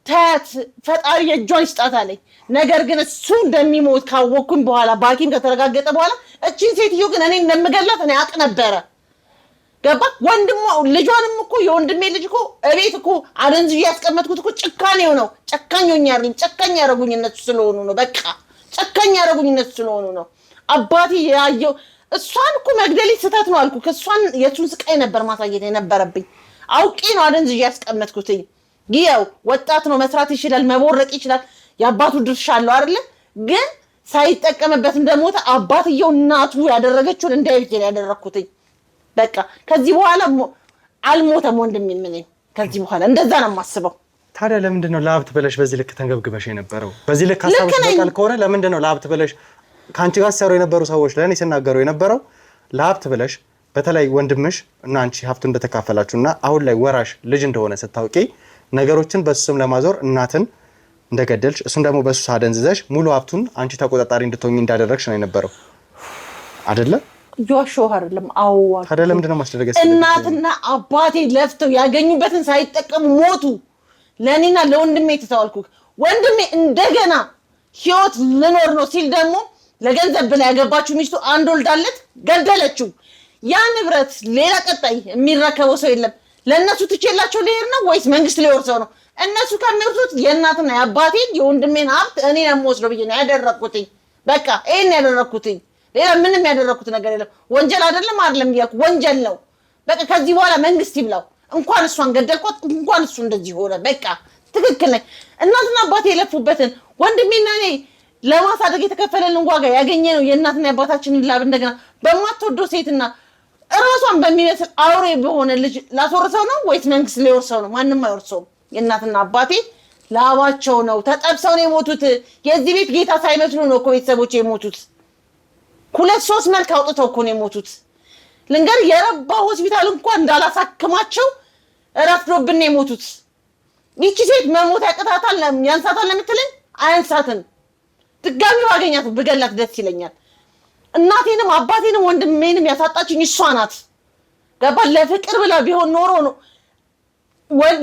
ተያት ፈጣሪ የእጇን ይስጣት አለኝ። ነገር ግን እሱ እንደሚሞት ካወቅኩኝ በኋላ በሐኪም ከተረጋገጠ በኋላ እቺን ሴትዮ ግን እኔ እንደምገላት እኔ አውቅ ነበረ። ገባ? ወንድሟ ልጇንም እኮ የወንድሜ ልጅ እኮ እቤት እኮ አደንዝዤ ያስቀመጥኩት እኮ ጭካኔው ነው። ጨካኞኛ አይደለም፣ ጨካኝ ያደረጉኝ እነሱ ስለሆኑ ነው። በቃ ጨካኝ ያደረጉኝ እነሱ ስለሆኑ ነው። አባቴ ያየው እሷን እኮ መግደሌ ስህተት ነው አልኩ። ከእሷን የእሱን ስቃይ ነበር ማሳየት የነበረብኝ። አውቄ ነው አደንዝዤ ያስቀመጥኩትኝ። ይኸው ወጣት ነው፣ መስራት ይችላል፣ መቦረቅ ይችላል። የአባቱ ድርሻ አለው አይደለ? ግን ሳይጠቀምበት እንደሞተ አባትየው እናቱ ያደረገችውን እንዳይት ያደረኩትኝ። በቃ ከዚህ በኋላ አልሞተም ወንድሜ። ምን ከዚህ በኋላ እንደዛ ነው የማስበው። ታዲያ ለምንድን ነው ለሀብት ብለሽ በዚህ ልክ ተንገብግበሽ የነበረው? በዚህ ልክ ሀሳብሽ በቃል ከሆነ ለምንድን ነው ለሀብት ብለሽ ከአንቺ ጋር ሲሰሩ የነበሩ ሰዎች ለእኔ ሲናገሩ የነበረው ለሀብት ብለሽ በተለይ ወንድምሽ እና አንቺ ሀብቱ እንደተካፈላችሁ እና አሁን ላይ ወራሽ ልጅ እንደሆነ ስታውቂ ነገሮችን በሱ ስም ለማዞር እናትን እንደገደልሽ እሱን ደግሞ በሱ አደንዝዘሽ ሙሉ ሀብቱን አንቺ ተቆጣጣሪ እንድትሆኚ እንዳደረግሽ ነው የነበረው አይደለ? ጆሹዋ አይደለም። አዎ። ታዲያ ለምንድን ነው ማስደረግ? እናትና አባቴ ለፍተው ያገኙበትን ሳይጠቀሙ ሞቱ። ለእኔና ለወንድሜ ተተዋልኩ። ወንድሜ እንደገና ህይወት ልኖር ነው ሲል ደግሞ ለገንዘብ ብላ ያገባችው ሚስቱ አንድ ወልዳለት ገደለችው። ያ ንብረት ሌላ ቀጣይ የሚረከበው ሰው የለም። ለእነሱ ትቼላቸው ልሄድ ነው ወይስ መንግስት ሊወርሰው ነው? እነሱ ከሚወርሱት የእናትና የአባቴን የወንድሜን ሀብት እኔ ነው የምወስደው ብዬ ነው ያደረኩትኝ። በቃ ይሄን ያደረኩትኝ። ሌላ ምንም ያደረኩት ነገር የለም። ወንጀል አይደለም እያልኩ ወንጀል ነው። በቃ ከዚህ በኋላ መንግስት ይብላው። እንኳን እሷን ገደልኳት፣ እንኳን እሱ እንደዚህ ሆነ። በቃ ትክክል ነኝ። እናትና አባቴ የለፉበትን ወንድሜና እኔ ለማሳደግ የተከፈለልን ዋጋ ያገኘ ነው የእናትና የአባታችንን ላብ እንደገና በማትወደው ሴትና እራሷን በሚመስል አውሬ በሆነ ልጅ ላስወርሰው ነው ወይስ መንግስት ሊወርሰው ነው? ማንም አይወርሰውም። የእናትና አባቴ ላባቸው ነው ተጠብሰው ነው የሞቱት። የዚህ ቤት ጌታ ሳይመስሉ ነው እኮ ቤተሰቦቼ የሞቱት። 2-3 መልክ አውጥተው እኮ ነው የሞቱት። ልንገር የረባ ሆስፒታል እንኳን እንዳላሳክማቸው እረፍዶብን የሞቱት። ይቺ ሴት መሞት ያቅታታል ያንሳታል ለምትለኝ አያንሳትም። ድጋሚ ባገኛት ብገላት ደስ ይለኛል። እናቴንም አባቴንም ወንድሜንም ያሳጣችኝ እሷ ናት። ገባ ለፍቅር ብላ ቢሆን ኖሮ ነው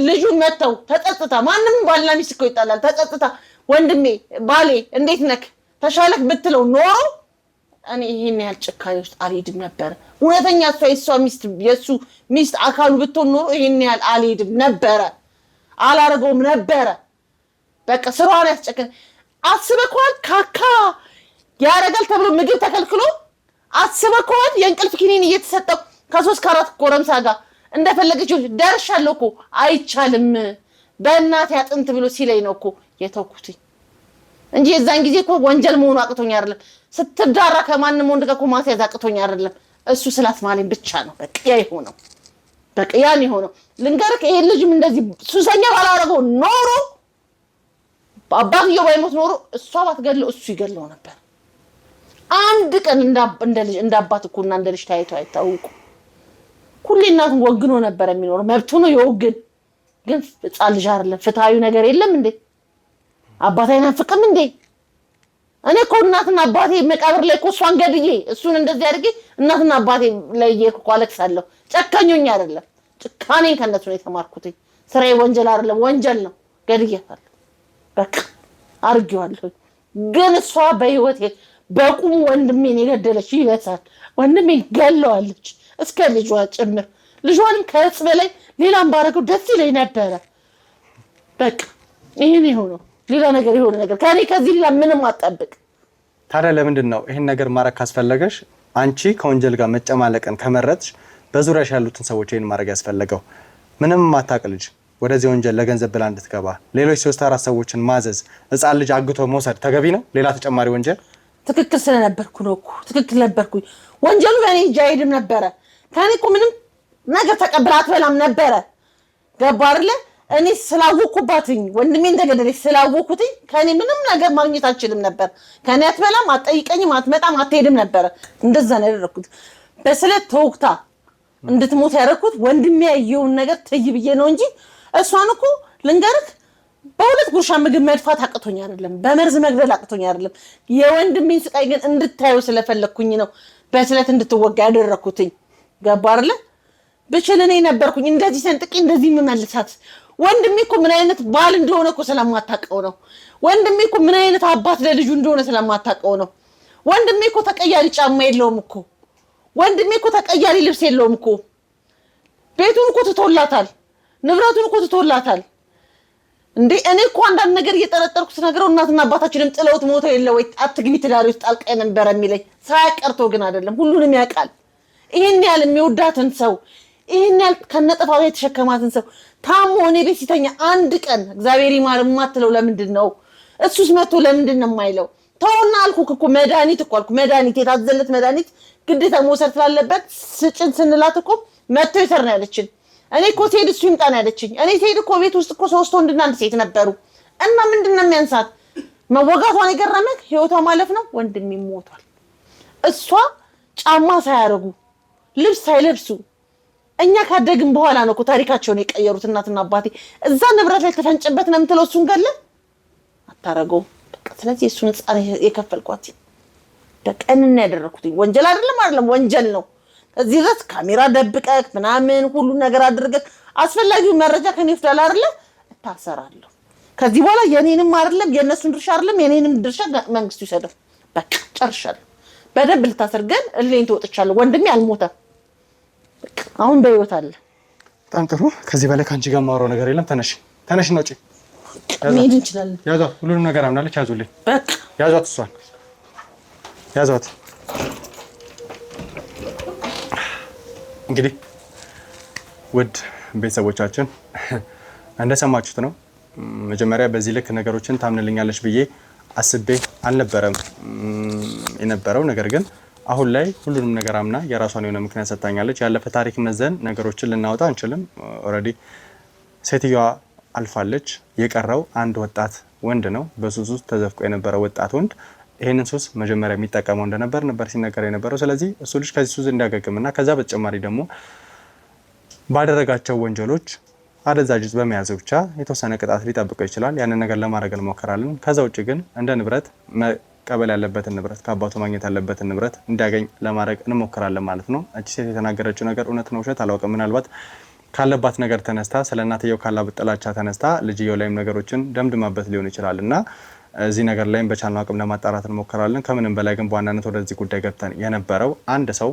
ልጁን መተው ተጸጽታ ማንም ባልና ሚስት እኮ ይጣላል። ተጸጽታ ወንድሜ ባሌ እንዴት ነክ ተሻለክ ብትለው ኖሮ እኔ ይሄን ያህል ጭካኔ ውስጥ አልሄድም ነበር። እውነተኛ እሷ የእሷ ሚስት የእሱ ሚስት አካሉ ብትሆን ኖሮ ይሄን ያህል አልሄድም ነበረ፣ አላረገውም ነበረ። በቃ ስራዋን ያስጨከነ አስበከዋል። ካካ ያረጋል ተብሎ ምግብ ተከልክሎ አስበከዋል። የእንቅልፍ ኪኒን እየተሰጠው ከ3-4 ጎረምሳ ጋር እንደፈለገችው ደርሻለሁ እኮ አይቻልም በእናቴ አጥንት ብሎ ሲለኝ ነው እኮ የተውኩትኝ እንጂ የዛን ጊዜ እኮ ወንጀል መሆኑ አቅቶኝ አይደለም። ስትዳራ ከማንም ወንድ ጋር እኮ ማስያዝ አቅቶኝ አይደለም። እሱ ስላስማለኝ ብቻ ነው በቃ ያ ይሆነው። በቃ ያን ይሆነው ልንገርህ። ይሄ ልጅም እንደዚህ ሱሰኛ ባላረገው ኖሮ አባትየው ባይሞት ኖሮ እሷ ባትገለው እሱ ይገለው ነበር። አንድ ቀን እንደ አባት እኮ እና እንደ ልጅ ታይተው አይታወቁ። ሁሌ እናቱን ወግኖ ነበር የሚኖረው። መብቱ ነው ይወግን። ግን ሕፃን ልጅ አይደለም። ፍትሃዊ ነገር የለም እንዴ? አባት አይናፍቅም እንዴ? እኔ እኮ እናትና አባቴ መቃብር ላይ እኮ እሷን ገድዬ እሱን እንደዚህ አድርጌ እናትና አባቴ ላይ እኮ አለቅሳለሁ። ጨካኞኝ አይደለም፣ ጭካኔን ከነሱ ነው የተማርኩት። ስራዬ ወንጀል አይደለም፣ ወንጀል ነው። ገድያታለሁ፣ በቃ አርጌዋለሁ። ግን እሷ በህይወቴ በቁም ወንድሜን የገደለች ይበሳል። ወንድሜን ገለዋለች እስከ ልጇ ጭምር። ልጇንም ከእጽ በላይ ሌላም ባረገው ደስ ይለኝ ነበረ። በቃ ይሄን ይሆነው ሌላ ነገር የሆነ ነገር ከኔ ከዚህ ሌላ ምንም አጠብቅ። ታዲያ ለምንድን ነው ይሄን ነገር ማድረግ ካስፈለገሽ አንቺ ከወንጀል ጋር መጨማለቅን ከመረጥሽ በዙሪያሽ ያሉትን ሰዎች ይሄን ማድረግ ያስፈልገው? ምንም ማታቅ ልጅ ወደዚህ ወንጀል ለገንዘብ ብላ እንድትገባ ሌሎች 3-4 ሰዎችን ማዘዝ፣ ሕፃን ልጅ አግቶ መውሰድ ተገቢ ነው? ሌላ ተጨማሪ ወንጀል። ትክክል ስለነበርኩ ነው እኮ ትክክል ነበርኩኝ። ወንጀሉ በእኔ እጅ አይሄድም ነበረ። ከኔ እኮ ምንም ነገር ተቀብላ አትበላም ነበረ። ገባ አይደለ? እኔ ስላወኩባትኝ ወንድሜ እንደገደለች ስላወኩትኝ ከኔ ምንም ነገር ማግኘት አልችልም ነበር። ከኔ አትበላም፣ አትጠይቀኝም፣ አትመጣም፣ አትሄድም ነበረ። እንደዛ ነው ያደረኩት። በስለት ተወክታ እንድትሞት ያደረኩት ወንድሜ ያየውን ነገር ትይ ብዬ ነው እንጂ እሷን እኮ ልንገርህ በሁለት ጉርሻ ምግብ መድፋት አቅቶኝ አይደለም፣ በመርዝ መግደል አቅቶኝ አይደለም። የወንድሜን ስቃይ ግን እንድታዩ ስለፈለኩኝ ነው በስለት እንድትወጋ ያደረኩትኝ። ገባ አይደለ? ብችል እኔ ነበርኩኝ እንደዚህ ሰንጥቄ እንደዚህ የምመልሳት። ወንድሜ እኮ ምን አይነት ባል እንደሆነ እኮ ስለማታውቀው ነው። ወንድሜ እኮ ምን አይነት አባት ለልጁ እንደሆነ ስለማታውቀው ነው። ወንድሜ እኮ ተቀያሪ ጫማ የለውም እኮ። ወንድሜ እኮ ተቀያሪ ልብስ የለውም እኮ። ቤቱን እኮ ትቶላታል፣ ንብረቱን እኮ ትቶላታል። እንዴ እኔ እኮ አንዳንድ ነገር እየጠረጠርኩት ነገረው እናትና አባታችንም ጥለውት ሞተው የለ ወይ አትግቢ ትዳሪ ውስጥ ጣልቃ ነበር የሚለኝ ሳያቀርቶ ግን አይደለም፣ ሁሉንም ያውቃል። ይሄን ያህል የሚወዳትን ሰው ይሄን ያህል ከነጥፋው የተሸከማትን ሰው ታሞ እኔ ቤት ሲተኛ አንድ ቀን እግዚአብሔር ይማር የማትለው ለምንድን ነው? እሱስ መጥቶ ለምንድን ነው የማይለው? ተውና አልኩህ እኮ መድኃኒት እኮ አልኩህ። መድኃኒት የታዘለት መድኃኒት ግዴታ መውሰድ ስላለበት ስጭን ስንላት እኮ መጥቶ ይሰር ነው ያለችን። እኔ እኮ ስሄድ እሱ ይምጣ ነው ያለችኝ። እኔ ስሄድ እኮ ቤት ውስጥ እኮ 3 ወንድና 1 ሴት ነበሩ። እና ምንድን ነው የሚያንሳት? መወጋቷን የገረመህ ህይወቷ ማለፍ ነው። ወንድሜ ሞቷል። እሷ ጫማ ሳያረጉ ልብስ ሳይለብሱ እኛ ካደግን በኋላ ነው እኮ ታሪካቸውን የቀየሩት እናትና አባቴ። እዛ ንብረት ላይ ተፈንጭበት ነው የምትለው እሱን ገለ አታረገው። በቃ ስለዚህ እሱን ህፃን የከፈልኳት በቀንና ያደረኩት ወንጀል አይደለም ወንጀል ነው። እዚህ ድረስ ካሜራ ደብቀህ ምናምን ሁሉ ነገር አድርገህ አስፈላጊው መረጃ ከኔ ይፍዳል አይደለ? እታሰራለሁ። ከዚህ በኋላ የኔንም አይደለም የነሱን ድርሻ አይደለም የኔንም ድርሻ መንግስቱ ይሰደው። በቃ ጨርሻለሁ። በደንብ ልታሰር ግን እልኔን ተወጥቻለሁ። ወንድሜ አልሞተም። በቃ አሁን በህይወት አለ። በጣም ጥሩ። ከዚህ በላይ ካንቺ ጋር ማውራው ነገር የለም። ተነሽ ነው ውጪ። መሄድ እንችላለን። ያዟት፣ ሁሉንም ነገር አምናለች። ያዙልኝ። በቃ ያዟት፣ እሷን ያዟት። እንግዲህ ውድ ቤተሰቦቻችን እንደሰማችሁት ነው። መጀመሪያ በዚህ ልክ ነገሮችን ታምንልኛለች ብዬ አስቤ አልነበረም የነበረው። ነገር ግን አሁን ላይ ሁሉንም ነገር አምና የራሷን የሆነ ምክንያት ሰጥታኛለች። ያለፈ ታሪክ መዘን ነገሮችን ልናወጣ አንችልም። ኦልሬዲ ሴትዮዋ አልፋለች። የቀረው አንድ ወጣት ወንድ ነው፣ በሱስ ውስጥ ተዘፍቆ የነበረው ወጣት ወንድ። ይህንን ሱስ መጀመሪያ የሚጠቀመው ነበር ሲነገር የነበረው። ስለዚህ እሱ ልጅ ከዚህ ሱስ እንዲያገግምና ከዛ በተጨማሪ ደግሞ ባደረጋቸው ወንጀሎች አደንዛዥ ዕፅ በመያዝ ብቻ የተወሰነ ቅጣት ሊጠብቀው ይችላል። ያንን ነገር ለማድረግ እንሞክራለን። ከዛ ውጭ ግን እንደ ንብረት መቀበል ያለበትን ንብረት ከአባቱ ማግኘት ያለበትን ንብረት እንዲያገኝ ለማድረግ እንሞክራለን ማለት ነው። እቺ ሴት የተናገረችው ነገር እውነት ነው ውሸት አላውቅም። ምናልባት ካለባት ነገር ተነስታ ስለ እናትየው ካላባት ጥላቻ ተነስታ ልጅየው ላይም ነገሮችን ደምድማበት ሊሆን ይችላል እና እዚህ ነገር ላይም በቻልነው አቅም ለማጣራት እንሞክራለን። ከምንም በላይ ግን በዋናነት ወደዚህ ጉዳይ ገብተን የነበረው አንድ ሰው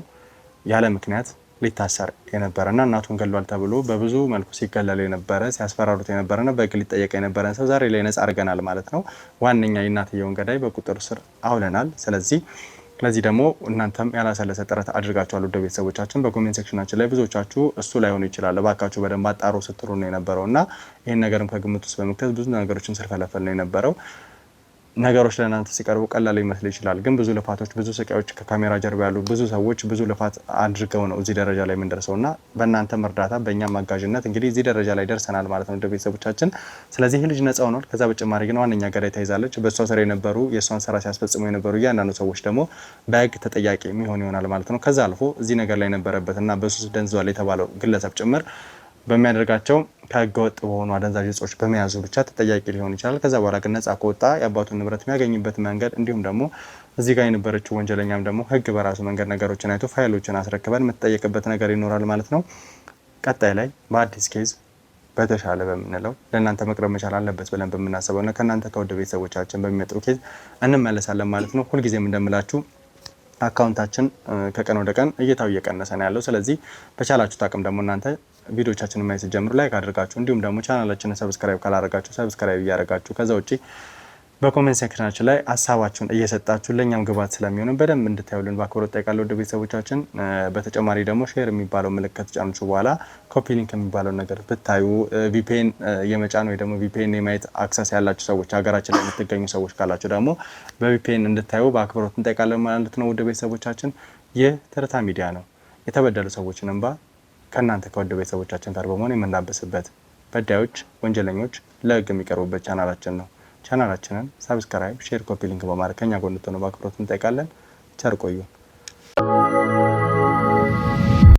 ያለ ምክንያት ሊታሰር የነበረና እናቱን ገሏል ተብሎ በብዙ መልኩ ሲገለል የነበረ ሲያስፈራሩት የነበረና በሕግ ሊጠየቅ የነበረ ሰው ዛሬ ላይ ነጻ አድርገናል ማለት ነው። ዋነኛ የእናትየውን ገዳይ በቁጥጥር ስር አውለናል። ስለዚህ ለዚህ ደግሞ እናንተም ያላሰለሰ ጥረት አድርጋችኋል ወደ ቤተሰቦቻችን። በኮሜንት ሴክሽናችን ላይ ብዙዎቻችሁ እሱ ላይሆን ይችላል እባካችሁ በደንብ አጣሩ ስትሉ ነው የነበረው እና ይህን ነገርም ከግምት ውስጥ በመክተት ብዙ ነገሮችን ስንፈለፈል ነው የነበረው። ነገሮች ለእናንተ ሲቀርቡ ቀላል ሊመስል ይችላል፣ ግን ብዙ ልፋቶች፣ ብዙ ስቃዮች ከካሜራ ጀርባ ያሉ ብዙ ሰዎች ብዙ ልፋት አድርገው ነው እዚህ ደረጃ ላይ የምንደርሰው እና በእናንተም እርዳታ በእኛም አጋዥነት እንግዲህ እዚህ ደረጃ ላይ ደርሰናል ማለት ነው ወደ ቤተሰቦቻችን። ስለዚህ ይህ ልጅ ነጻ ሆኗል። ከዛ በተጨማሪ ግን ዋነኛ ገዳይ ተይዛለች። በእሷ ስራ የነበሩ የእሷን ስራ ሲያስፈጽሙ የነበሩ እያንዳንዱ ሰዎች ደግሞ በሕግ ተጠያቂ የሚሆን ይሆናል ማለት ነው። ከዛ አልፎ እዚህ ነገር ላይ የነበረበት እና በሱስ ደንዝዟል የተባለው ግለሰብ ጭምር በሚያደርጋቸው ከህገወጥ በሆኑ አደንዛዥ ዕፆች በመያዙ ብቻ ተጠያቂ ሊሆን ይችላል። ከዛ በኋላ ግን ነጻ ከወጣ የአባቱን ንብረት የሚያገኝበት መንገድ እንዲሁም ደግሞ እዚህ ጋር የነበረችው ወንጀለኛም ደግሞ ህግ በራሱ መንገድ ነገሮችን አይቶ ፋይሎችን አስረክበን የምትጠየቅበት ነገር ይኖራል ማለት ነው። ቀጣይ ላይ በአዲስ ኬዝ በተሻለ በምንለው ለእናንተ መቅረብ መቻል አለበት ብለን በምናስበው እና ከእናንተ ከወደ ቤተሰቦቻችን በሚመጡ ኬዝ እንመለሳለን ማለት ነው። ሁልጊዜም እንደምላችሁ አካውንታችን ከቀን ወደ ቀን እይታው እየቀነሰ ነው ያለው። ስለዚህ በቻላችሁት አቅም ደግሞ እናንተ ቪዲዮቻችንን ማየት ጀምሩ፣ ላይክ አድርጋችሁ እንዲሁም ደግሞ ቻናላችንን ሰብስክራይብ ካላደረጋችሁ ሰብስክራይብ እያደረጋችሁ ከዛ ውጪ በኮሜንት ሴክሽናችን ላይ ሀሳባችሁን እየሰጣችሁ ለእኛም ግባት ስለሚሆን በደንብ እንድታዩልን በአክብሮት ጠይቃለሁ ወደ ቤተሰቦቻችን። በተጨማሪ ደግሞ ሼር የሚባለው ምልክት ጫናችሁ በኋላ ኮፒ ሊንክ የሚባለው ነገር ብታዩ ቪፒኤን የመጫን ወይ ደግሞ ቪፒኤን የማየት አክሰስ ያላችሁ ሰዎች ሀገራችን ላይ የምትገኙ ሰዎች ካላችሁ ደግሞ በቪፒኤን እንድታዩ በአክብሮት እንጠይቃለን ማለት ነው ወደ ቤተሰቦቻችን። ይህ ትርታ ሚዲያ ነው። የተበደሉ ሰዎችን እንባ ከእናንተ ከወደ ቤተሰቦቻችን ጋር በመሆን የምናበስበት በዳዮች፣ ወንጀለኞች ለሕግ የሚቀርቡበት ቻናላችን ነው። ቻናላችንን ሰብስክራይብ፣ ሼር፣ ኮፒ ሊንክ በማድረግ ከኛ ጎን እንድትሆኑ በአክብሮት እንጠይቃለን። ቸር ቆዩ።